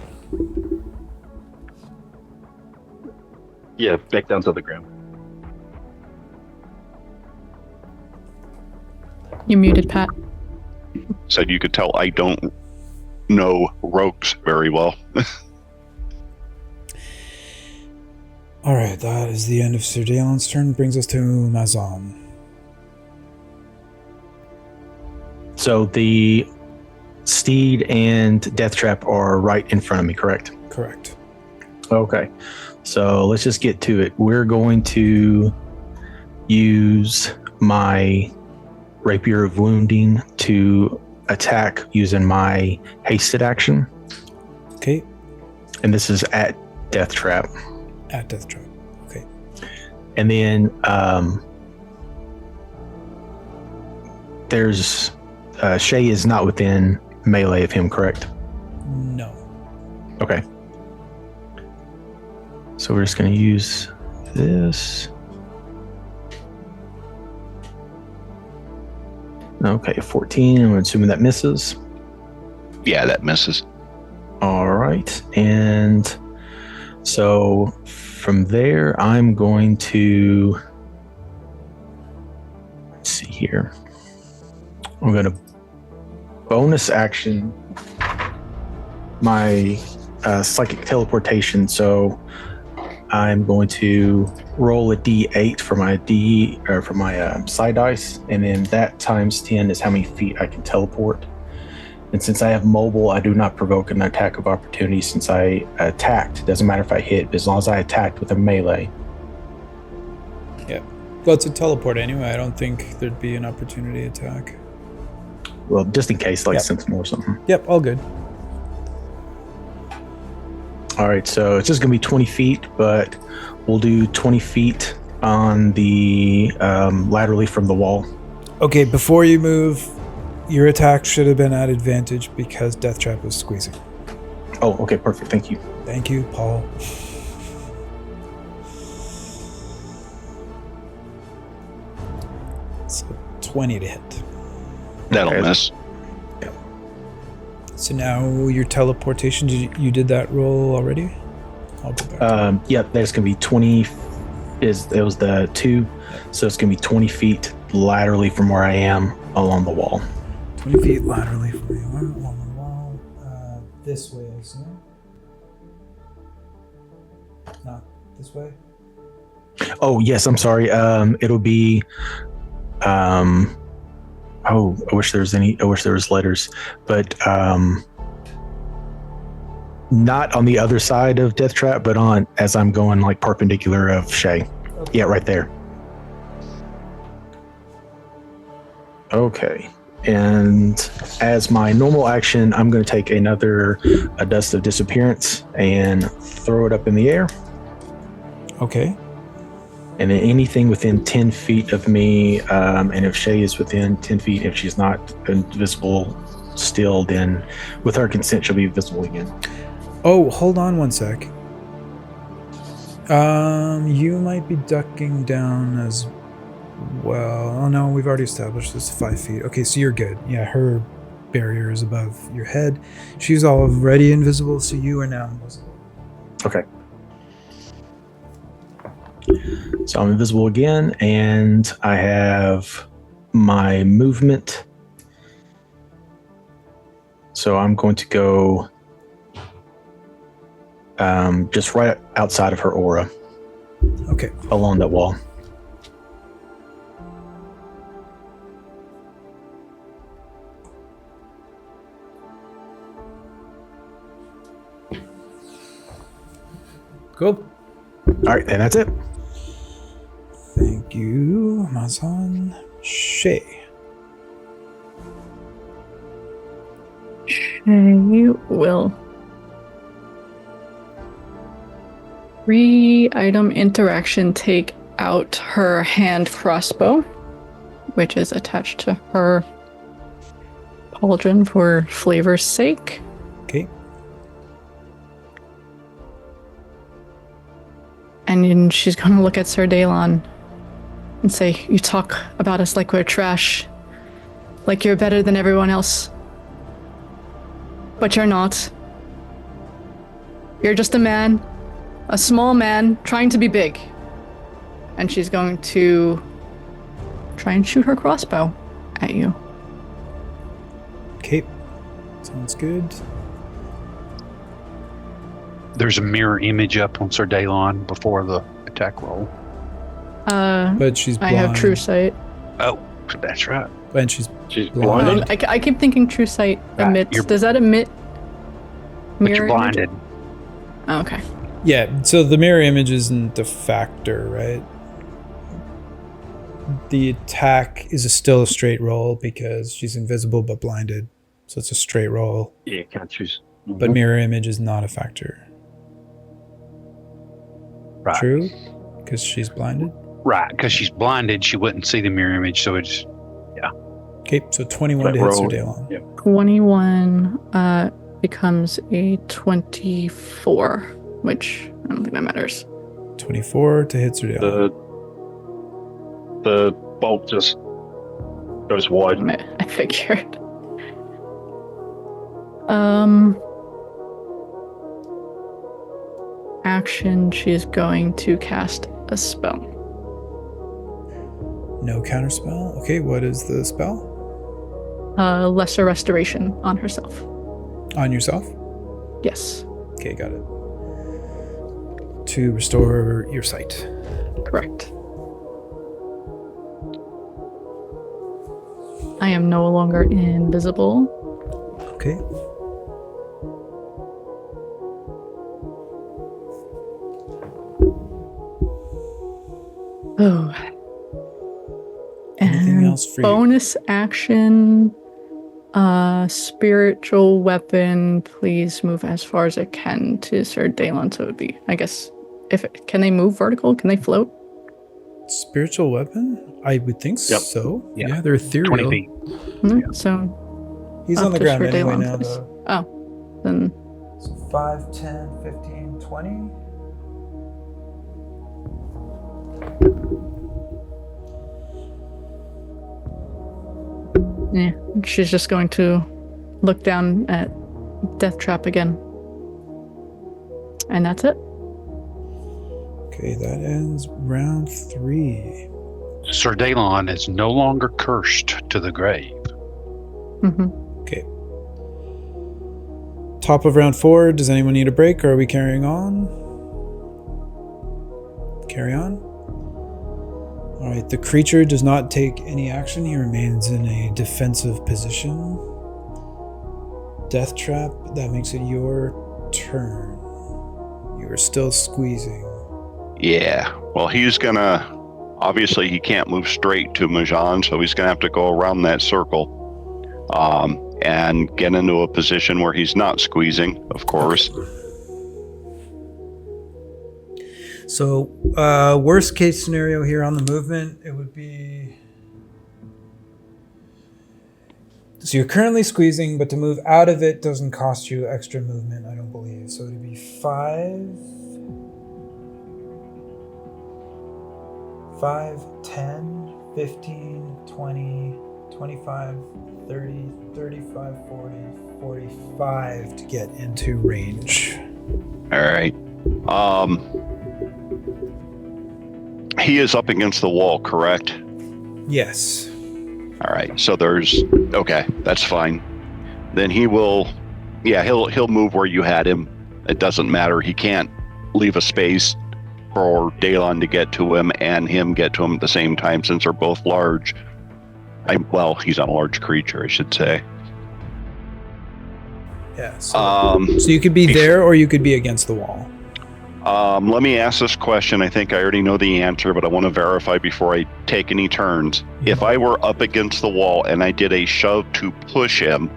Yeah, back down to the ground. You're muted, Pat. Said you could tell I don't know rogues very well. Alright, that is the end of Sir Daylon's turn. Brings us to Mazan. So the steed and death trap are right in front of me, correct? Correct. Okay. So let's just get to it. We're going to use my Rapier of Wounding to attack using my hasted action. Okay. And this is at death trap. At Death Trap. Okay. And then there's Shay is not within melee of him, correct? No. Okay. So we're just going to use this. Okay, 14. I'm assuming that misses. Yeah, that misses. All right. And so from there, I'm going to, let's see here. I'm going to bonus action my psychic teleportation. So I'm going to roll a d8 for my side dice, and then that times 10 is how many feet I can teleport. And since I have mobile, I do not provoke an attack of opportunity since I attacked. Doesn't matter if I hit, but as long as I attacked with a melee. Yeah. Well, it's a teleport anyway. I don't think there'd be an opportunity attack. Well, just in case, like Yep. sentinel or something. Yep, all good. All right, so it's just going to be 20 feet, but we'll do 20 feet on the laterally from the wall. Okay, before you move, your attack should have been at advantage because Death Trap was squeezing. Oh, okay, perfect. Thank you. Thank you, Paul. So 20 to hit. That'll Okay. miss. So now your teleportation, you did that roll already? I'll go back. Yep, there's going to be 20. It was the 2, so it's going to be 20 feet laterally from where I am along the wall. 20 feet laterally from you along the wall. This way, I assume. Not this way? Oh, yes, I'm sorry. It'll be oh, I wish there was letters, but not on the other side of Death Trap, but on as I'm going like perpendicular of Shay. Okay. Yeah, right there. Okay. And as my normal action, I'm going to take a dust of disappearance and throw it up in the air. Okay. And then anything within 10 feet of me, and if Shay is within 10 feet, if she's not invisible still, then with her consent, she'll be visible again. Oh, hold on one sec. You might be ducking down as well. Oh no, we've already established this 5 feet. Okay, so you're good. Yeah, her barrier is above your head. She's already invisible, so you are now invisible. Okay. So I'm invisible again, and I have my movement. So I'm going to go just right outside of her aura. Okay. Along that wall. Cool. All right, and that's it. Thank you, Mazan. Shay. Shay will 3-item interaction take out her hand crossbow, which is attached to her pauldron for flavor's sake. Okay. And then she's going to look at Sir Daylon and say, "You talk about us like we're trash, like you're better than everyone else. But you're not. You're just a man, a small man, trying to be big." And she's going to try and shoot her crossbow at you. Okay. Sounds good. There's a mirror image up on Sir Daylon before the attack roll. But she's blind. I have true sight. Oh, that's right. And she's blinded. I keep thinking true sight emits. you're- Does that emit But mirror you're blinded. image? Oh, okay. Yeah, so the mirror image isn't a factor, right? The attack is still a straight roll because she's invisible but blinded. So it's a straight roll. Yeah, can't choose. But mirror image is not a factor. Right. True? Because she's blinded? Right, because she's blinded, she wouldn't see the mirror image, so it's Okay, so 21 to hit Sir Daylon. Yeah. 21 becomes a 24, which I don't think that matters. 24 to hit Sir Daylon. The bolt just goes wide. I figured. Action, she's going to cast a spell. No counterspell. Okay, what is the spell? Lesser restoration on herself. On yourself? Yes, Okay, got it. To restore your sight. correct. I am no longer invisible. Okay. Oh. Anything And else for you? bonus action, spiritual weapon. Please move as far as it can to Sir Dalon. So it would be, I guess, can they move vertical? Can they float? Spiritual weapon? I would think Yep. so. Yeah. Yeah, they're ethereal. 20 feet. So He's up on the to ground Sir anyway Dalon, now, please. though. Oh, then So 5, 10, 15, 20. yeah, she's just going to look down at Death Trap again, and that's it. Okay, that ends round 3. Sir Dalon is no longer cursed to the grave. Mm-hmm. Okay. Top of round 4. Does anyone need a break, or are we carrying on? Carry on. All right. The creature does not take any action. He remains in a defensive position. Death Trap. That makes it your turn. You are still squeezing. Yeah. Well, he's gonna. Obviously, he can't move straight to Majan, so he's gonna have to go around that circle, and get into a position where he's not squeezing, of course. So, worst case scenario here on the movement, it would be. So you're currently squeezing, but to move out of it doesn't cost you extra movement, I don't believe. So it'd be 5, 10, 15, 20, 25, 30, 35, 40, 45 to get into range. All right. He is up against the wall, correct? Yes. All right. So there's okay. That's fine. Then he will. Yeah, he'll move where you had him. It doesn't matter. He can't leave a space for Dalon to get to him and him get to him at the same time, since they're both large. Well, he's not a large creature, I should say. Yeah. So you could be there, or you could be against the wall. Let me ask this question. I think I already know the answer, but I want to verify before I take any turns. If I were up against the wall and I did a shove to push him,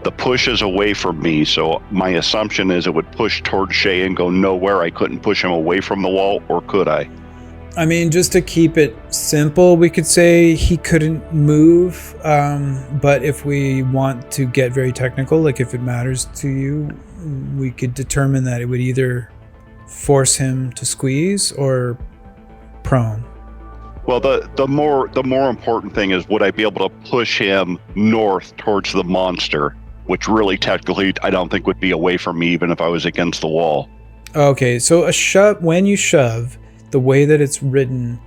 the push is away from me, so my assumption is it would push towards Shay and go nowhere. I couldn't push him away from the wall, or could I? I mean, just to keep it simple, we could say he couldn't move, but if we want to get very technical, like if it matters to you, we could determine that it would either force him to squeeze or prone. Well, the more important thing is, would I be able to push him north towards the monster, which really technically I don't think would be away from me even if I was against the wall. Okay, so a shove, when you shove, the way that it's written,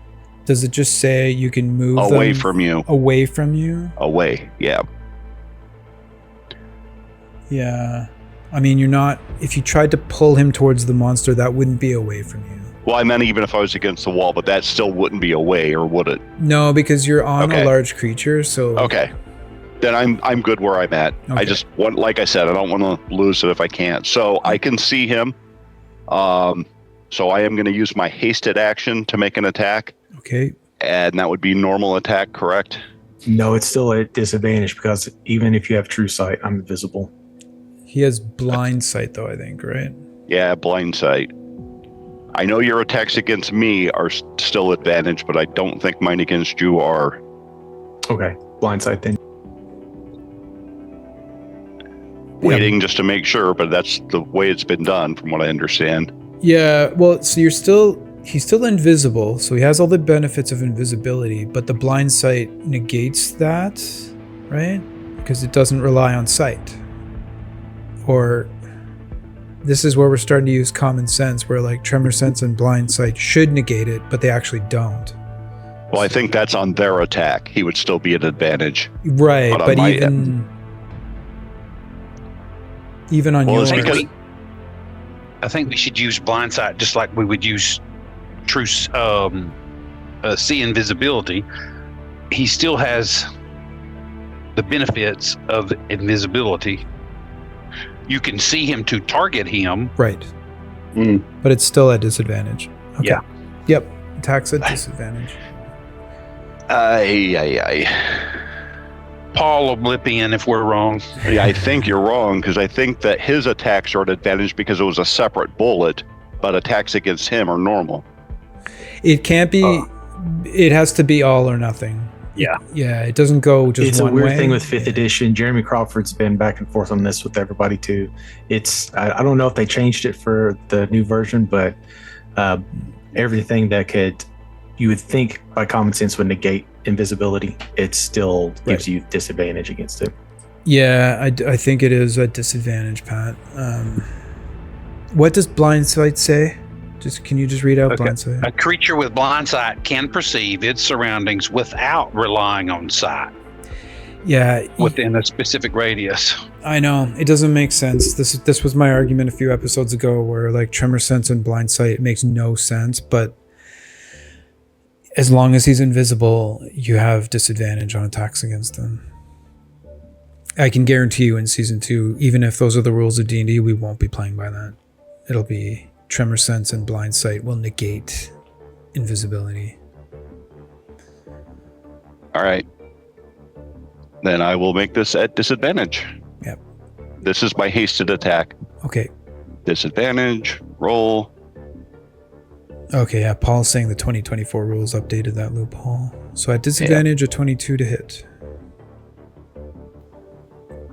does it just say you can move away them from you? Away from you? Away, yeah. Yeah. I mean, you're not, if you tried to pull him towards the monster, that wouldn't be away from you. Well, I meant even if I was against the wall, but that still wouldn't be away, or would it? No, because you're on Okay. a large creature, so... Okay. Then I'm good where I'm at. Okay. I just want, like I said, I don't want to lose it if I can't. So I can see him. So I am going to use my hasted action to make an attack. Okay. And that would be normal attack, correct? No, it's still a disadvantage because even if you have true sight, I'm invisible. He has blind sight, though, I think, right? Yeah, blind sight. I know your attacks against me are still advantage, but I don't think mine against you are. Okay, blind sight then. Waiting just to make sure, but that's the way it's been done from what I understand. Yeah, well, so he's still invisible, so he has all the benefits of invisibility, but the blind sight negates that, right? Because it doesn't rely on sight. Or this is where we're starting to use common sense, where like tremor sense and blind sight should negate it, but they actually don't. Well, I think that's on their attack. He would still be at advantage. Right, but my even on Well, yours. it's because I think we should use blind sight just like we would use true see invisibility. He still has the benefits of invisibility, you can see him to target him. Right. Mm. But it's still at disadvantage. Okay. Yeah. Yep. Attacks at disadvantage. Paul will blip in if we're wrong. Yeah, I think you're wrong, because I think that his attacks are at advantage because it was a separate bullet, but attacks against him are normal. It can't be. It has to be all or nothing. Yeah. Yeah, it doesn't go just It's one a weird way. thing with 5th edition. Jeremy Crawford's been back and forth on this with everybody too. I don't know if they changed it for the new version, but everything that you would think by common sense would negate invisibility, it still gives you disadvantage against it. Yeah, I think it is a disadvantage, Pat. What does blind sight say? Can you just read out blind sight? A creature with blind sight can perceive its surroundings without relying on sight Yeah, within a specific radius. I know it doesn't make sense. This was my argument a few episodes ago, where like tremor sense and blind sight makes no sense. But as long as he's invisible, you have disadvantage on attacks against him. I can guarantee you in season 2, even if those are the rules of D&D, we won't be playing by that. It'll be tremor sense and blind sight will negate invisibility. All right. Then I will make this at disadvantage. Yep. This is my hasted attack. Okay. Disadvantage, roll. Okay, yeah, Paul's saying the 2024 rules updated that loophole. So at disadvantage, a 22 to hit.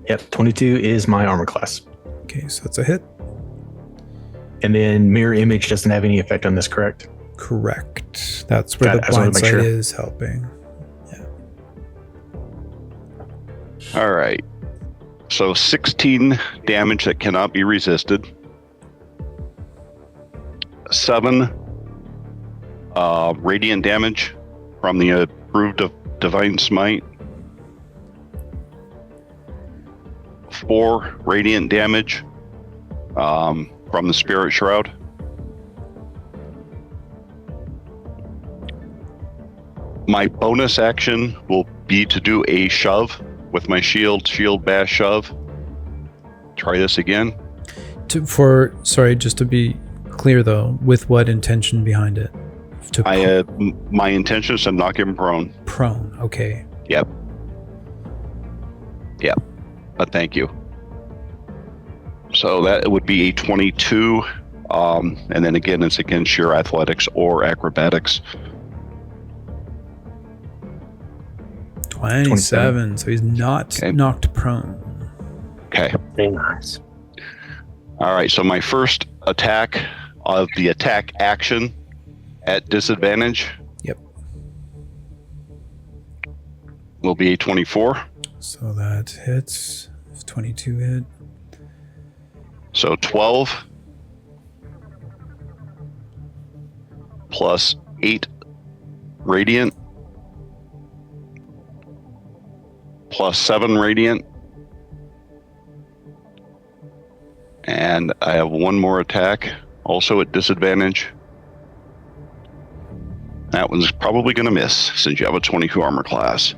Yep, 22 is my armor class. Okay, so it's a hit. And then mirror image doesn't have any effect on this, correct? Correct. That's where Got it. the I just wanted blind to make sight sure. is helping. All right. So 16 damage that cannot be resisted. 7 radiant damage from the approved of divine smite. 4 radiant damage from the spirit shroud. My bonus action will be to do a shove with my shield bash shove. Try this again. Just to be clear though, with what intention behind it? My intention is to knock him prone. Prone, okay. Yep. But thank you. So that would be a 22, and then again it's against your athletics or acrobatics. 27, so he's not knocked prone. Okay. Very nice. All right, so my first attack of the attack action at disadvantage. Yep. Will be a 24. So that hits. 22 hit. So 12 plus 8 radiant plus 7 radiant. And I have one more attack, also at disadvantage. That one's probably going to miss since you have a 22 armor class.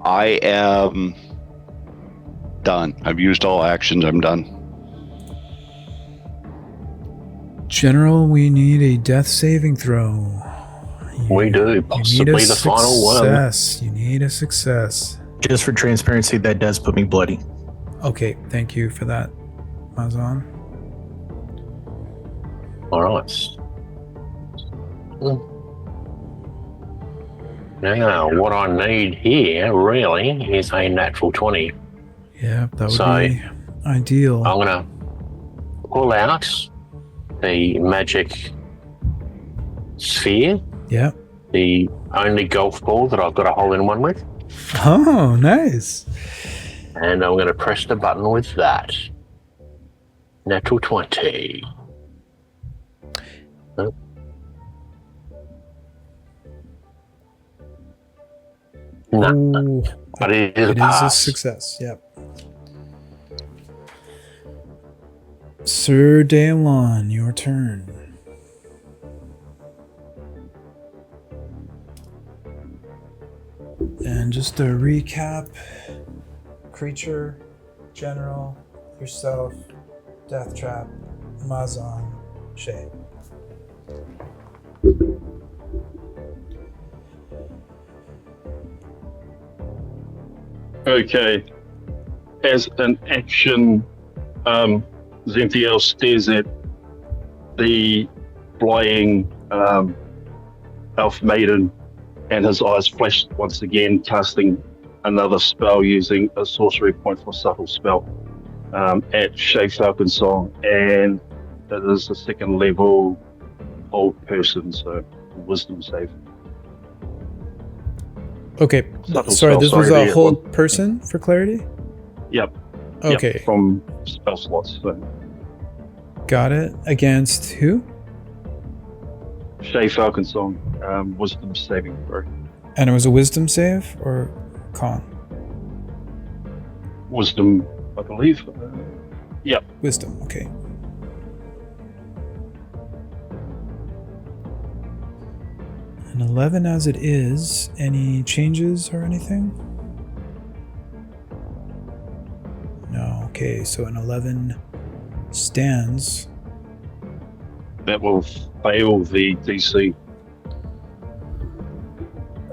I am done. I've used all actions. I'm done. General, we need a death saving throw. We do, possibly the final one. You need a success. Just for transparency, that does put me bloody. Okay, thank you for that, Mazan. All right. Now, what I need here really is a natural 20. Yeah, that would be ideal. I'm going to pull out the magic sphere. Yeah. The only golf ball that I've got a hole in one with. Oh, nice. And I'm going to press the button with that. Natural 20. Oh. No, Ooh, but it is a it is a pass. success. Yep. Sir Daelon, your turn. And just to recap, creature General, yourself, Death Trap, Mazan, Shay. Okay. As an action, Zenthiel stares at the flying elf maiden, and his eyes flash once again, casting another spell using a sorcery point for subtle spell at Shay Falcon Song, and it is a second level old person, so wisdom save. Okay, Subtle sorry, spell, this was sorry, a the- whole person for clarity? Yep. Okay, Yep, from spell slots. So. got it. Against who? Shay Falcon Song, wisdom saving throw. And it was a wisdom save or con? Wisdom, I believe. Yep. Wisdom, okay. An 11 as it is. Any changes or anything? No, okay, so an 11 stands. That will fail the DC.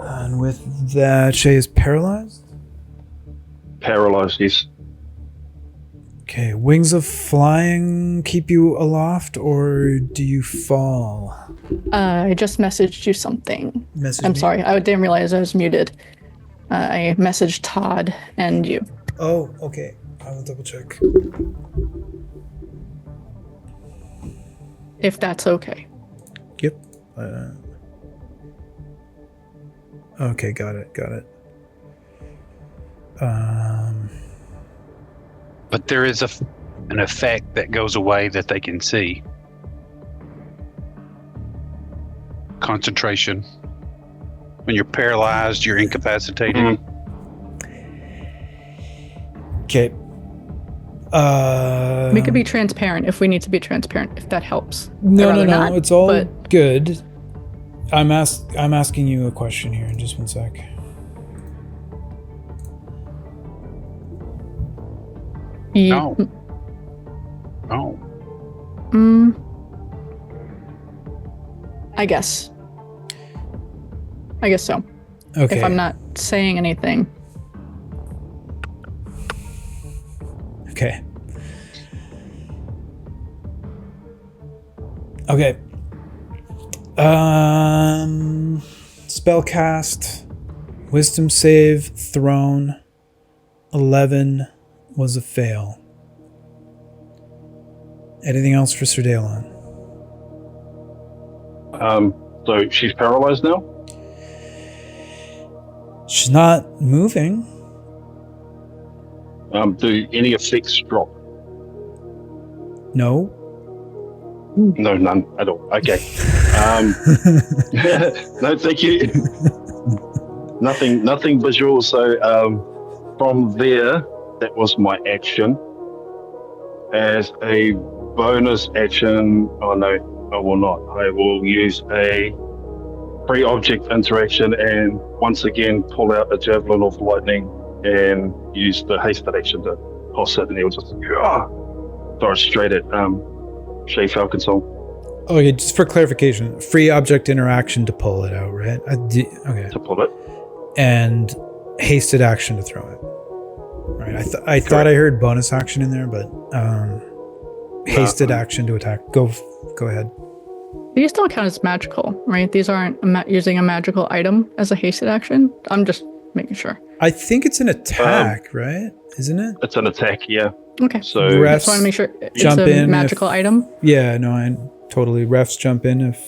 And with that, Shay is paralyzed? Paralyzed, yes. Okay, wings of flying keep you aloft, or do you fall? I just messaged you something. Message I'm me? sorry, I didn't realize I was muted. I messaged Todd and you. Oh, okay. I will double check. If that's okay. Yep. Okay, got it. But there is an effect that goes away that they can see. Concentration. When you're paralyzed, you're incapacitated. Okay. We could be transparent if we need to be transparent, if that helps. I'd No, rather not, it's all but good. I'm asking you a question here in just one sec. No. No. I guess so. Okay. If I'm not saying anything. Okay. Okay. Spellcast, wisdom save, thrown, 11 was a fail. Anything else for Sir Daelon? So she's paralyzed now? She's not moving. Do any effects drop? No. No, none at all. Okay. No, thank you. Nothing visual. So from there, that was my action. As a bonus action, oh no, I will not. I will use a free object interaction and once again pull out a javelin of lightning and use the hasted action to toss it, and he'll just throw it straight at Shay Falcon Song. Okay, just for clarification, free object interaction to pull it out, right? Okay. To pull it. And hasted action to throw it. Right. I thought I heard bonus action in there, but hasted action to attack. Go ahead. These don't count as magical, right? These aren't using a magical item as a hasted action. I'm just making sure. I think it's an attack, right? Isn't it? It's an attack, yeah. Okay. So Just want to make sure it's jump a in magical item. Yeah, no, I totally. Refs jump in if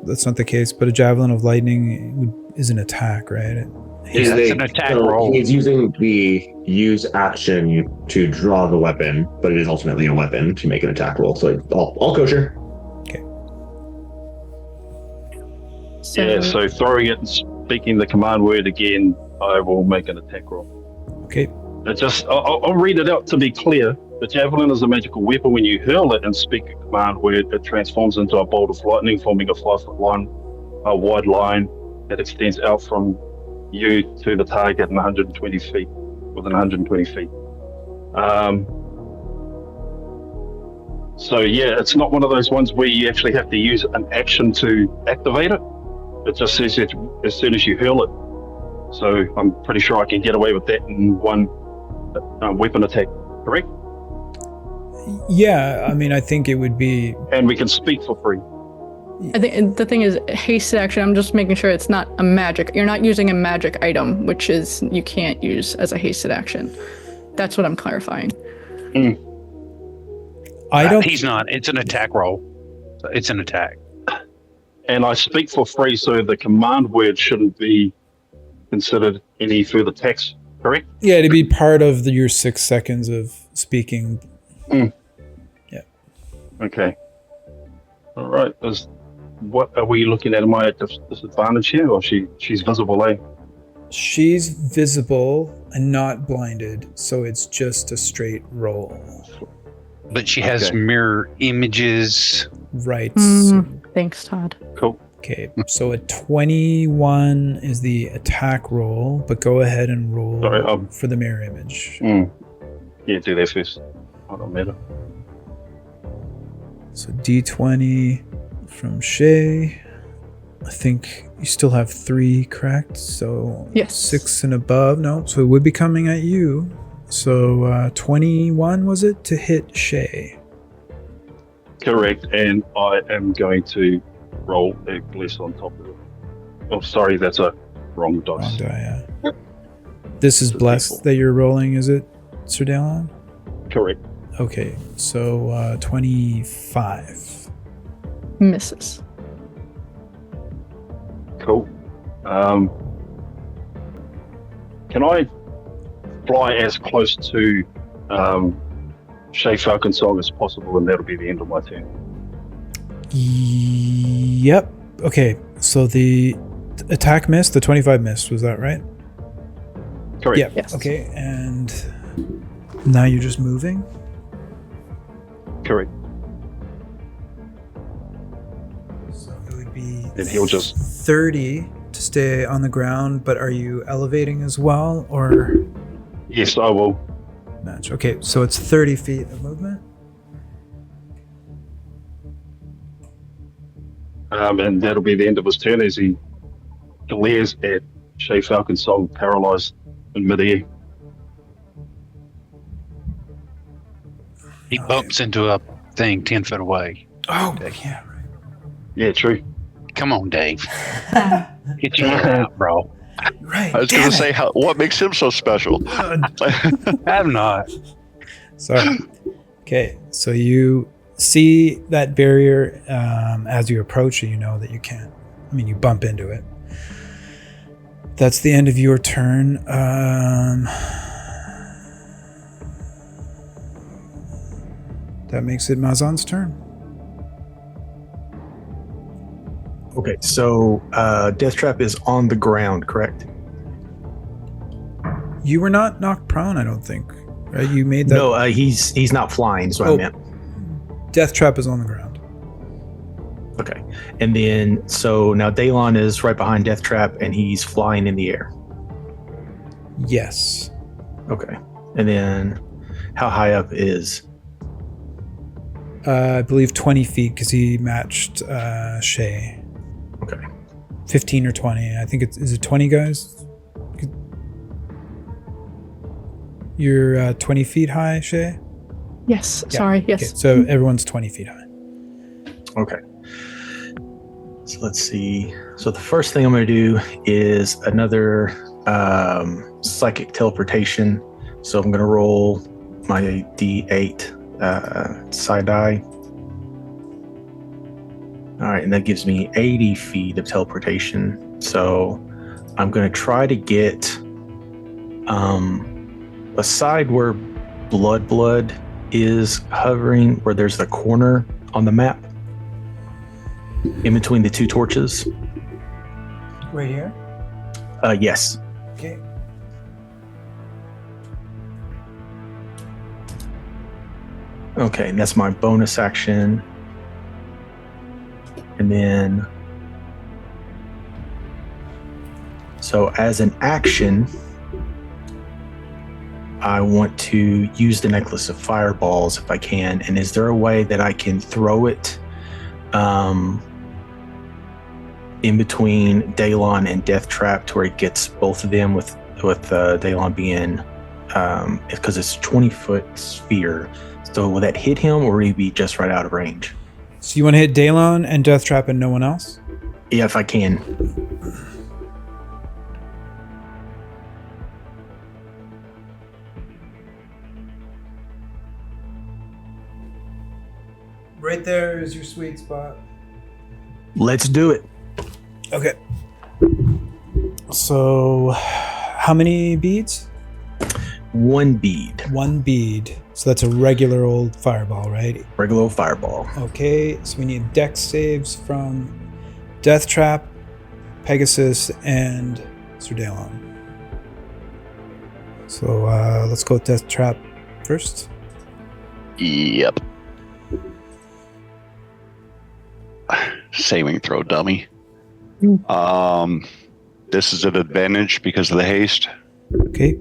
that's not the case, but a javelin of lightning is an attack, right? That's an attack roll. He's using the use action to draw the weapon, but it is ultimately a weapon to make an attack roll. So all kosher. So throwing it and speaking the command word again, I will make an attack roll. Okay. I'll read it out to be clear. The javelin is a magical weapon. When you hurl it and speak a command word, it transforms into a bolt of lightning, forming a 5-foot line, a wide line that extends out from you to the target in 120 feet, within 120 feet. So yeah, it's not one of those ones where you actually have to use an action to activate it. It just says it as soon as you hurl it. So I'm pretty sure I can get away with that in one weapon attack, correct? Yeah, I mean, I think it would be. And we can speak for free. I think the thing is, hasted action, I'm just making sure it's not a magic. You're not using a magic item, which is you can't use as a hasted action. That's what I'm clarifying. I don't. He's not. It's an attack roll. It's an attack. And I speak for free, so the command word shouldn't be considered any further text, correct? Yeah, to be part of your 6 seconds of speaking. Yeah. Okay. All right. What are we looking at? Am I at disadvantage here, or she's visible, eh? She's visible and not blinded, so it's just a straight roll. But she has mirror images. Right. Thanks, Todd. Cool. Okay, so a 21 is the attack roll, but go ahead and roll for the mirror image. Yeah, do that first. I don't matter. So D20 from Shay. I think you still have 3, correct? So yes. 6 and above. No, so it would be coming at you. So 21 was it to hit Shay? Correct, and I am going to roll a bless on top of it. Oh, sorry, that's a wrong dice. Wrong die, yeah. This is bless that you're rolling, is it, Sir Dalon? Correct. Okay, so 25. Misses. Cool. Can I fly as close to Shay Falcon's song as possible, and that'll be the end of my turn? Yep. Okay, so the attack missed, the 25 missed, was that right? Correct. Yeah. Yes. Okay, and now you're just moving? Correct. So it would be And he'll just 30 to stay on the ground, but are you elevating as well, or Yes, I will. match? Okay, so it's 30 feet of movement. And that'll be the end of his turn as he glares at Shay Falcon's song, paralyzed in midair. He bumps into a thing 10 foot away. Oh, yeah, right. Yeah, true. Come on, Dave. Get your head out, bro. Right. I was going to say, what makes him so special? I'm not. Sorry. Okay, so you see that barrier as you approach it, you know that you can't. I mean, you bump into it. That's the end of your turn. That makes it Mazan's turn. Okay, so Death Trap is on the ground, correct? You were not knocked prone, I don't think. Right? You made that. No, he's not flying, is what I meant. Death Trap is on the ground. Okay, and then so now Dalon is right behind Death Trap, and he's flying in the air. Yes. Okay, and then how high up is? I believe 20 feet because he matched Shay. Okay. 15 or 20. I think is it 20, guys? You're 20 feet high, Shay? Yes. Yeah. Sorry. Yes. Okay, so everyone's 20 feet high. Okay. So let's see. So the first thing I'm going to do is another psychic teleportation. So I'm going to roll my D8 side die. All right, and that gives me 80 feet of teleportation. So I'm going to try to get aside where blood is hovering, where there's the corner on the map in between the two torches. Right here? Yes. Okay. Okay, and that's my bonus action. And then, so as an action, I want to use the necklace of fireballs if I can. And is there a way that I can throw it in between Daylon and Death Trap to where it gets both of them with Daylon being, because it's a 20-foot sphere. So will that hit him or will he be just right out of range? So you want to hit Daylon and Death Trap and no one else? Yeah, if I can. Right there is your sweet spot. Let's do it. Okay. So, how many beads? 1 bead. 1 bead. So that's a regular old fireball, right? Regular old fireball. Okay, so we need dex saves from Death Trap, Pegasus, and Sir Daylon. So let's go with Death Trap first. Yep. Saving throw, dummy. This is an advantage because of the haste. Okay.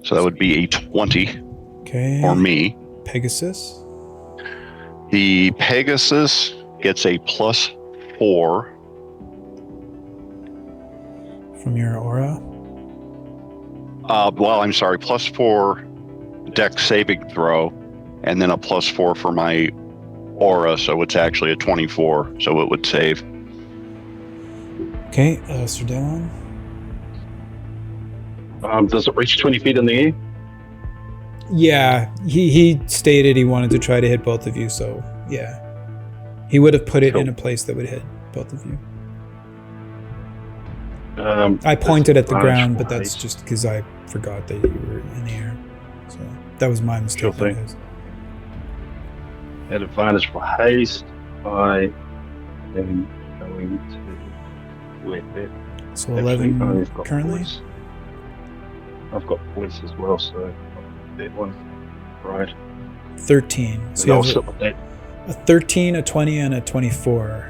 So that would be a 20 Okay. for me. Pegasus. The Pegasus gets a +4. From your aura. Well, I'm sorry, +4 dex saving throw, and then a +4 for my aura, so it's actually a 24, so it would save. Okay, Sir Daylon. Does it reach 20 feet in the air? Yeah, he stated he wanted to try to hit both of you, so yeah. He would have put it in a place that would hit both of you. I pointed at the ground, but that's just because I forgot that you were in the air. So that was my mistake. Sure thing. At advantage for haste, I am going to wait there. So 11 currently? I've got points as well, so that one. Right. 13. So you I'll have sit with that. a 13, a 20, and a 24.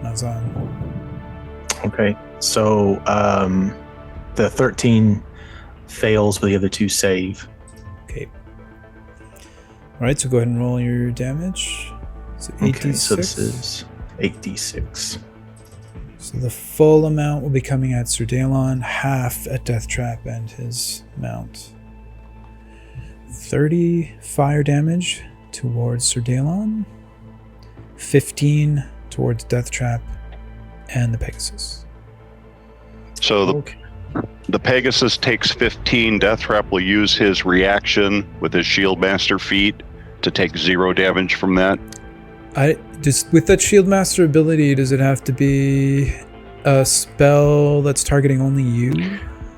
Nazan. Okay. So the 13 fails, but the other 2 save. Okay. Alright, so go ahead and roll your damage. So 8d6. Okay, so this is 8d6. So the full amount will be coming at Sir Daylon, half at Death Trap and his mount. 30 fire damage towards Sir Daylon, 15 towards Death Trap and the Pegasus. So the Pegasus takes 15. Death Trap will use his reaction with his Shield Master feat to take 0 damage from that. Just with that Shield Master ability, does it have to be a spell that's targeting only you?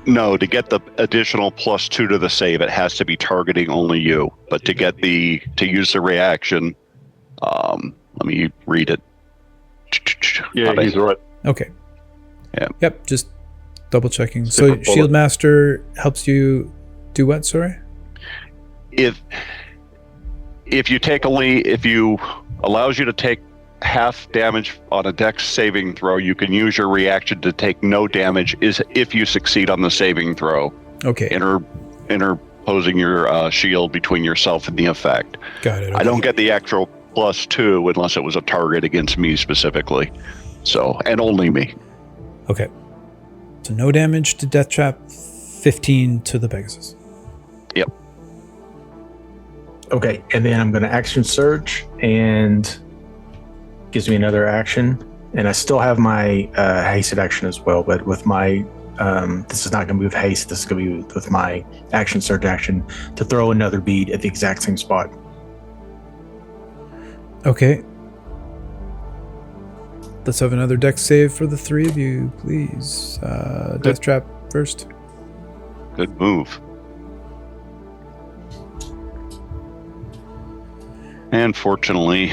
No, to get the additional +2 to the save, it has to be targeting only you. But to use the reaction, let me read it. Yeah, he's right. Okay. Yeah. Yep, just double checking. So Shield Master helps you do what, sorry? If you allows you to take half damage on a dex saving throw, you can use your reaction to take no damage if you succeed on the saving throw. Okay. Interposing your shield between yourself and the effect. Got it. Okay. I don't get the actual +2 unless it was a target against me specifically. So, and only me. Okay. So no damage to Death Trap, 15 to the Pegasus. Yep. Okay, and then I'm going to action surge, and gives me another action. And I still have my hasted action as well, but with my this is not going to be with haste. This is going to be with my action surge action to throw another bead at the exact same spot. Okay. Let's have another dex save for the 3 of you, please. Death Trap first. Good move. And fortunately,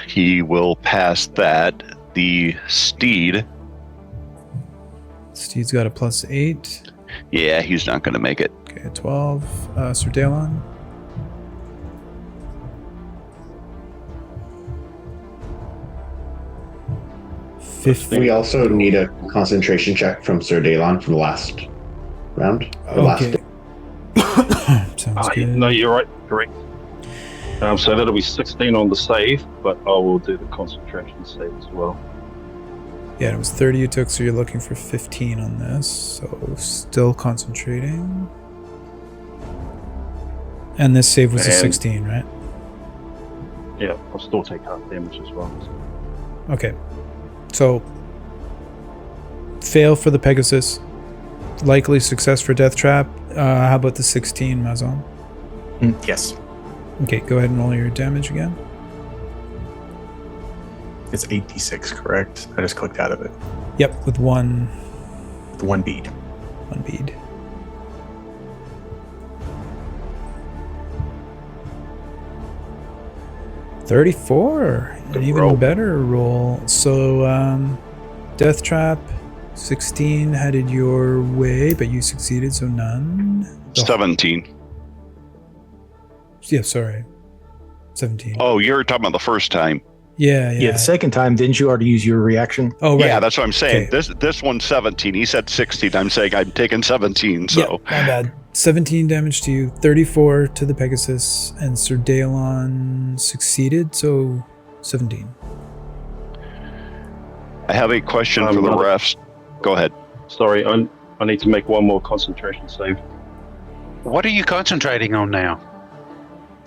he will pass that. The Steed. Steed's got a +8. Yeah, he's not going to make it. Okay, 12. Sir Daylon. We also need a concentration check from Sir Daylon from the last round. Or last Okay. Sounds good. No, you're right. Correct. So that'll be 16 on the save, but I will do the concentration save as well. Yeah, it was 30 you took, so you're looking for 15 on this. So still concentrating. And this save was a 16, right? Yeah, I'll still take half damage as well. Okay. So, fail for the Pegasus. Likely success for Death Trap. How about the 16, Mazon? Yes. Okay, go ahead and roll your damage again. It's 8d6, correct? I just clicked out of it. Yep, with one bead. One bead. $34. An even roll. better roll. So, Death Trap, 16 headed your way, but you succeeded, so none. 17. Yeah, sorry. 17. Oh, you're talking about the first time. Yeah. Yeah, the second time, didn't you already use your reaction? Oh, right. Yeah, that's what I'm saying. Okay. This one's 17. He said 16. I'm saying I'm taking 17. So Yeah, my bad. 17 damage to you, 34 to the Pegasus, and Sir Daelon succeeded, so 17. I have a question for the refs. Go ahead. Sorry, I need to make one more concentration save. What are you concentrating on now?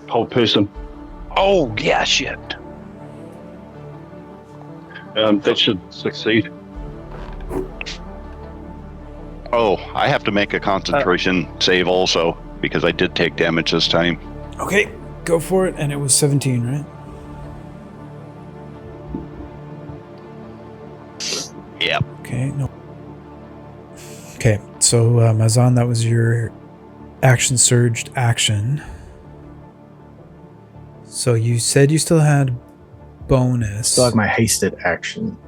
Whole person. Oh, yeah, shit. That should succeed. Oh, I have to make a concentration save also because I did take damage this time. Okay, go for it, and it was 17, right? Yep. Okay, no. Okay, so Mazan, that was your action surged action. So you said you still had bonus. Still have my hasted action.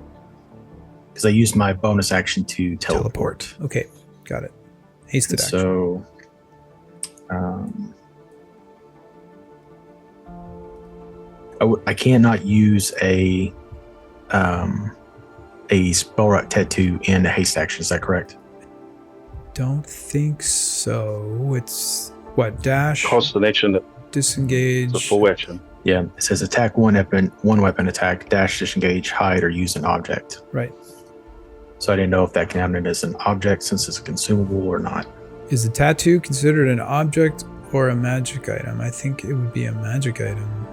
Because I used my bonus action to teleport. Okay, got it. Hasted action. So, I cannot use a spell rock tattoo in a haste action. Is that correct? Don't think so. It's what, dash, Constant action. disengage. It's a full action. Yeah. It says attack one weapon attack, dash, disengage, hide, or use an object. Right. So I didn't know if that counted as an object since it's a consumable or not. Is the tattoo considered an object or a magic item? I think it would be a magic item.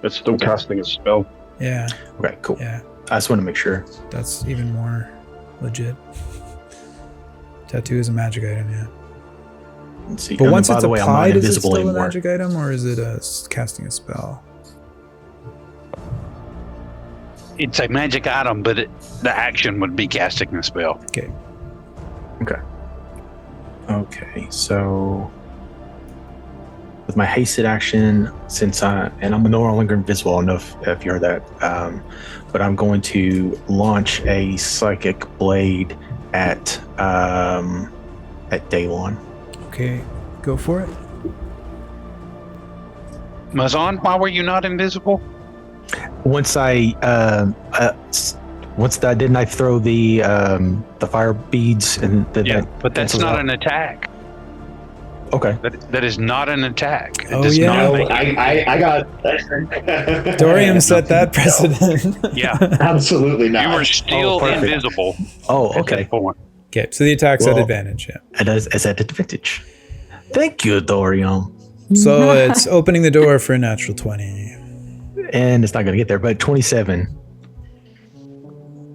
It's still casting a spell. Yeah. Okay, cool. Yeah. I just want to make sure. That's even more legit. Tattoo is a magic item, yeah. Let's see. But once by it's the way, I'm not applied, is it invisible still anymore. a magic item, or is it casting a spell? It's a magic item, but the action would be casting the spell. Okay. Okay, so with my hasted action, and I'm no longer invisible, I don't know if you heard that, but I'm going to launch a psychic blade at Daelon. Okay, go for it. Mazan, why were you not invisible? Once didn't I throw the fire beads and but that's not an attack. Okay. That is not an attack. It Oh, does yeah. not No, make I got Dorian set that precedent. Yeah. Absolutely not. You were still perfect. invisible. Oh, at okay. that point. Okay, so the attack's at Well- advantage, yeah. And it's at advantage. Thank you, Dorian. So it's opening the door for a natural 20. And it's not going to get there, but 27.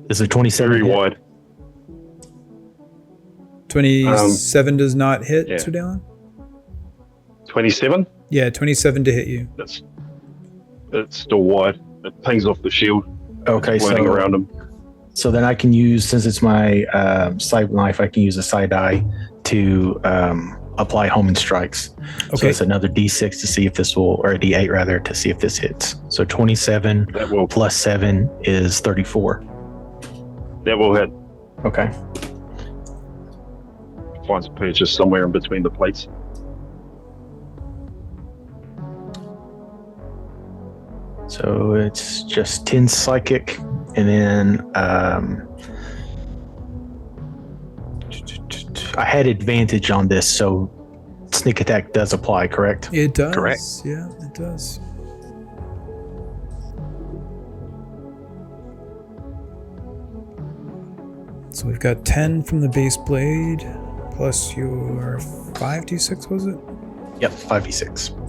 Is it 27? Very hit? wide. 27 does not hit, yeah. Sir Daelon? 27. Yeah, 27 to hit you. It's still wide. It pings off the shield. Okay, Floating around him. So then I can use, since it's my side knife, I can use a side eye to apply homing strikes. So Okay. it's another D6 to see if this will, or a D8 rather, to see if this hits. So 27 That will plus 7 is 34. hit. Okay. Finds a purchase somewhere in between the plates. So it's just 10 psychic, and then I had advantage on this, so sneak attack does apply, correct? It does. Correct. Yeah, it does. So we've got 10 from the base blade, plus your 5d6, was it? Yep, 5d6.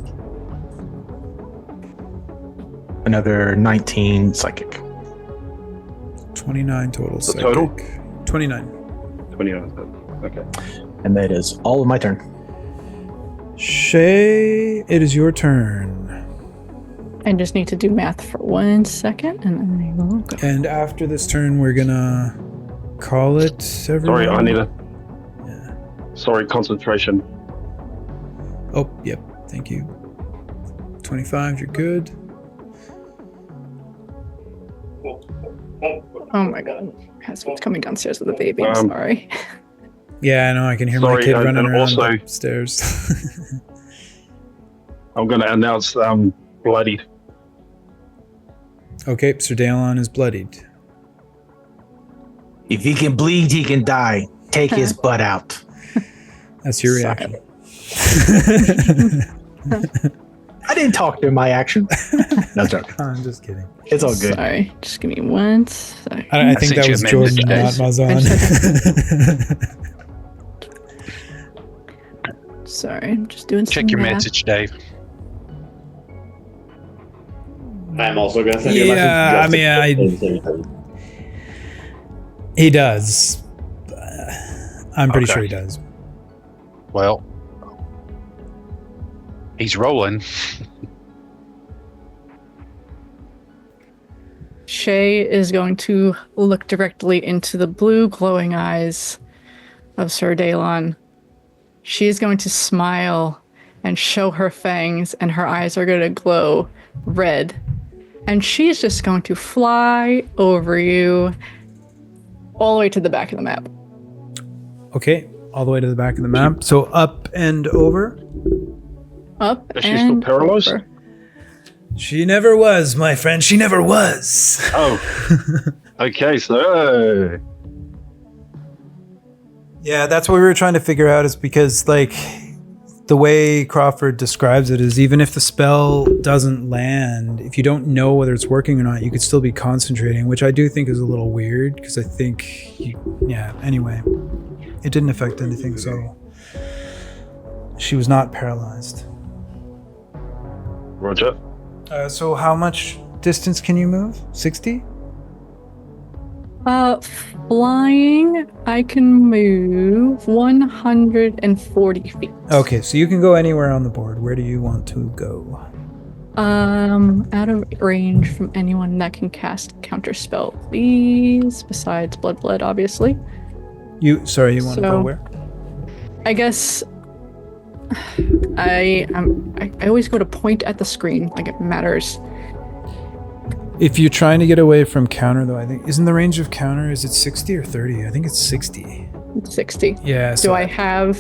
Another 19 psychic. 29 total. The psychic. total? 29. 29. Okay. And that is all of my turn. Shay, it is your turn. I just need to do math for 1 second, and then I will go. And after this turn, we're gonna call it. Everyone. Sorry, I need a. Yeah. Sorry, concentration. Oh, yep. Thank you. 25, you're good. Oh my god. Husband's coming downstairs with the baby. I'm sorry. Yeah, I know. I can hear my Sorry, kid and running around also- upstairs. I'm going to announce bloodied. Okay, Sir Daelon is bloodied. If he can bleed, he can die. Take his butt out. That's your Sorry. reaction. I didn't talk to my action. No joke. I'm just kidding. It's all good. Sorry. Just give me 1 second. I think sent that you was a Jordan, not message, Mazan. Sorry, I'm just doing some Check your math. message, Dave. I'm also going to send you a Yeah, message. He does. I'm pretty Okay. sure he does. Well, he's rolling. Shay is going to look directly into the blue glowing eyes of Sir Daelon. She is going to smile and show her fangs, and her eyes are going to glow red. And she's just going to fly over you all the way to the back of the map. Okay, all the way to the back of the map. So up and over. Up Is she still and paralyzed? over. She never was, my friend. She never was. Oh. Okay, so. Yeah, that's what we were trying to figure out, is because, like, the way Crawford describes it is even if the spell doesn't land, if you don't know whether it's working or not, you could still be concentrating, which I do think is a little weird, because I think, anyway, it didn't affect anything, so she was not paralyzed. Roger. So how much distance can you move? 60? Flying, I can move 140 feet. Okay, so you can go anywhere on the board. Where do you want to go? Out of range from anyone that can cast counterspell, please. Besides Blood, obviously. You want to go where? I guess I always go to point at the screen, like it matters. If you're trying to get away from counter, though, I think isn't the range of counter, is it 60 or 30? I think it's 60. 60. Yeah. So Do I have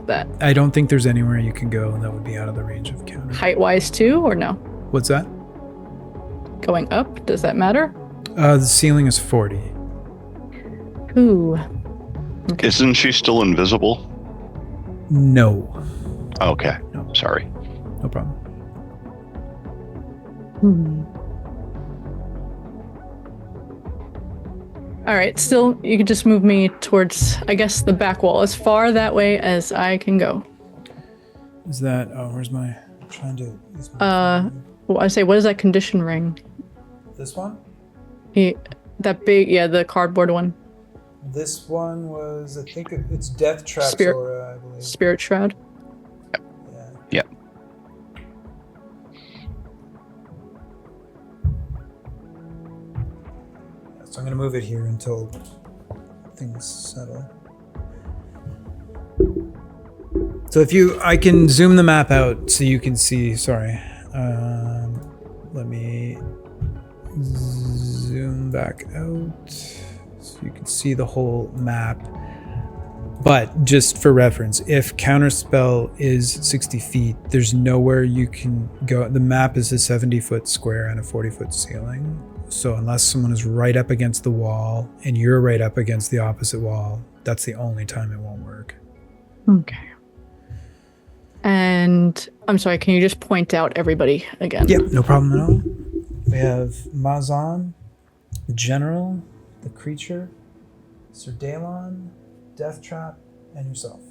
that I don't think there's anywhere you can go that would be out of the range of counter. height-wise too, or no? What's that? Going up, does that matter? The ceiling is 40. Ooh. Okay. Isn't she still invisible? No. Okay. No. Sorry. No problem. All right, still, you can just move me towards, I guess, the back wall, as far that way as I can go. Is that? Oh, where's my? I'm trying to. Use my Well, I say, what is that condition ring? this one. That big, the cardboard one. This one was, I think it's Death Trap Spirit- Aura, I believe. Spirit Shroud. Yeah. Yep. So I'm gonna move it here until things settle. So I can zoom the map out so you can see. Sorry, let me zoom back out so you can see the whole map. But just for reference, if counterspell is 60 feet, there's nowhere you can go. The map is a 70-foot square and a 40-foot ceiling. So unless someone is right up against the wall and you're right up against the opposite wall, that's the only time it won't work. Okay. And I'm sorry, can you just point out everybody again? Yep, no problem at all. We have Mazan, General, the Creature, Sir Dalon, Death Trap, and yourself.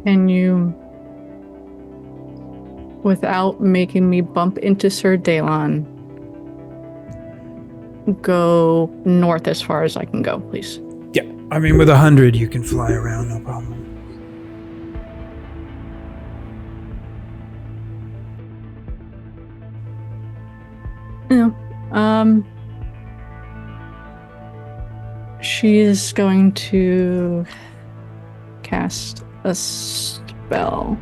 Can you, without making me bump into Sir Dalon, go north as far as I can go, please? Yeah, I mean, with 100, you can fly around, no problem. No. She is going to cast a spell.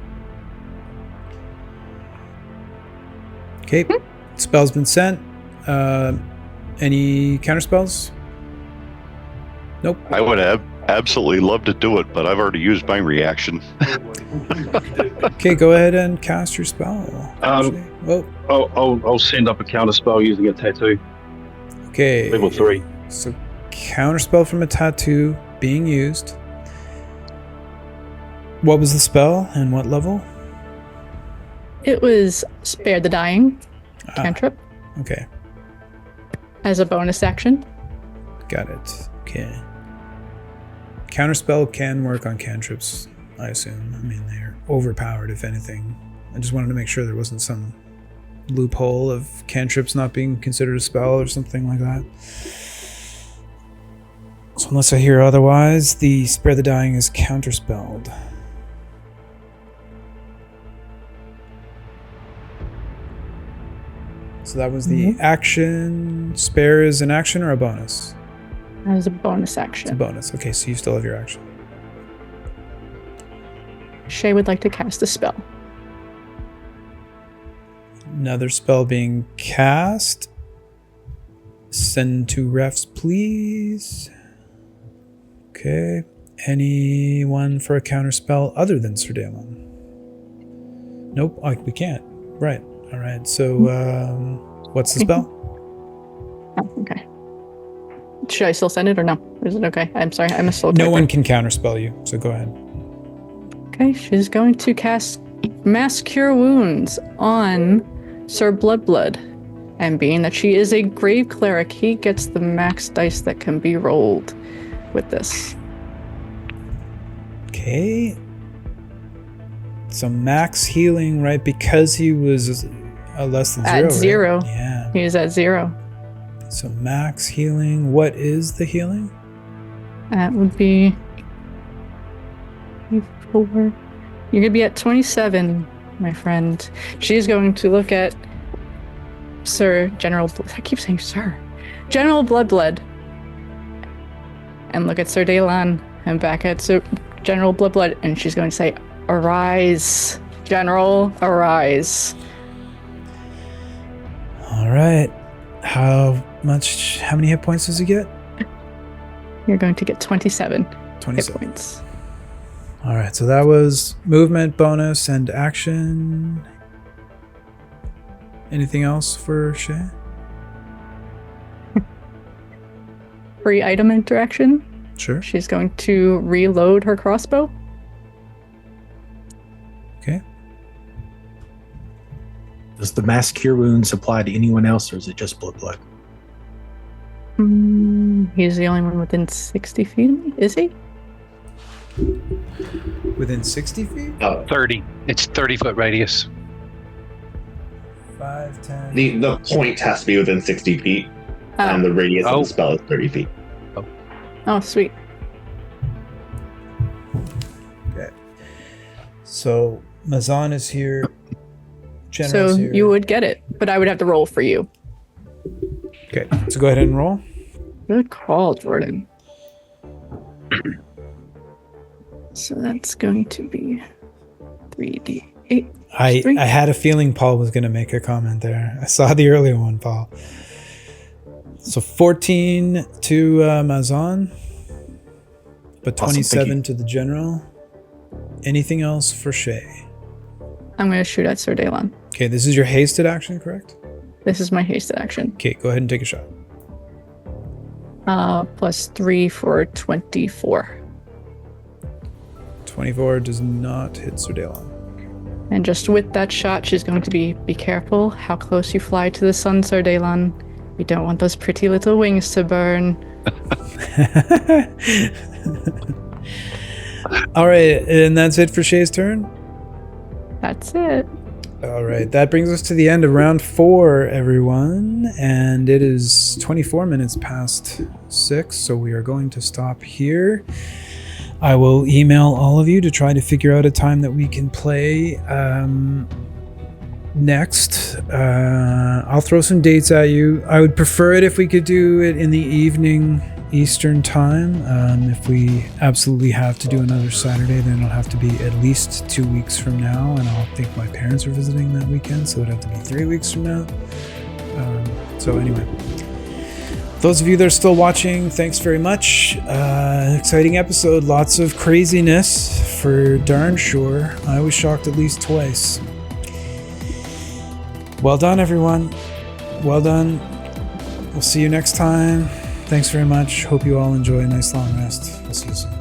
Okay, spell's been sent. Any counter spells? Nope. I would absolutely love to do it, but I've already used my reaction. Okay, go ahead and cast your spell. actually. I'll send up a counter spell using a tattoo. Okay. Level 3. So, counter spell from a tattoo being used. What was the spell and what level? It was Spare the Dying cantrip Okay, as a bonus action. got it. Okay. Counterspell can work on cantrips, I assume. I mean, they're overpowered, if anything. I just wanted to make sure there wasn't some loophole of cantrips not being considered a spell or something like that. So unless I hear otherwise, the Spare the Dying is counterspelled. So that was the action. Spare is an action or a bonus? As a bonus It's a action. bonus. Okay, so you still have your action. Shay would like to cast a spell. Another spell being cast. Send to refs, please. Okay. Anyone for a counter spell other than Sir Dalon? Nope, we can't. Right. All right. So, what's the spell? Oh, okay. Should I still send it or no? Is it okay? I'm sorry, I'm a slow No typer. one can counter spell you, so go ahead. Okay, she's going to cast Mass Cure Wounds on Sir Blood. And being that she is a Grave Cleric, he gets the max dice that can be rolled with this. Okay. So max healing, right? Because he was less than 0. At right? 0. Yeah. He is at 0. So max healing. What is the healing? That would be 4. You're going to be at 27, my friend. She's going to look at Sir General... I keep saying Sir. General Blood. And look at Sir Dalon and back at Sir General Blood. And she's going to say, "Arise, General, arise." All right. How many hit points does he get? You're going to get 27 27. hit points. All right. So that was movement, bonus, and action. Anything else for Shay? Free item interaction. Sure. She's going to reload her crossbow. Okay. Does the mass cure wounds apply to anyone else, or is it just blood? He's the only one within 60 feet of me, is he? Within 60 feet? 30. It's 30-foot radius. 5, 10. The point has to be within 60 feet, and the radius of the spell is 30 feet. Oh, sweet. Okay. So Mazan is here. General's So here. you would get it, but I would have to roll for you. Okay. So go ahead and roll. Good call, Jordan. So that's going to be 3d8. I had a feeling Paul was going to make a comment there. I saw the earlier one, Paul. So 14 to Mazan, but Awesome, 27 to the general. Anything else for Shay? I'm going to shoot at Sir Daylon. Okay, this is your hasted action, correct? This is my hasted action. Okay, go ahead and take a shot. +3 for 24. 24 does not hit Sir Daylon. And just with that shot, she's going to be careful how close you fly to the sun, Sir Daylon. We don't want those pretty little wings to burn. All right, and that's it for Shay's turn? That's it. All right, that brings us to the end of round 4, everyone. And it is 24 minutes past 6, so we are going to stop here. I will email all of you to try to figure out a time that we can play next. I'll throw some dates at you. I would prefer it if we could do it in the evening Eastern time. If we absolutely have to do another Saturday, then it'll have to be at least 2 weeks from now, and I'll think my parents are visiting that weekend, so it'd have to be 3 weeks from now. So anyway, those of you that are still watching, thanks very much. Exciting episode, lots of craziness for darn sure. I was shocked at least twice. Well done, everyone. Well done. We'll see you next time. Thanks very much. Hope you all enjoy a nice long rest. We'll see you soon.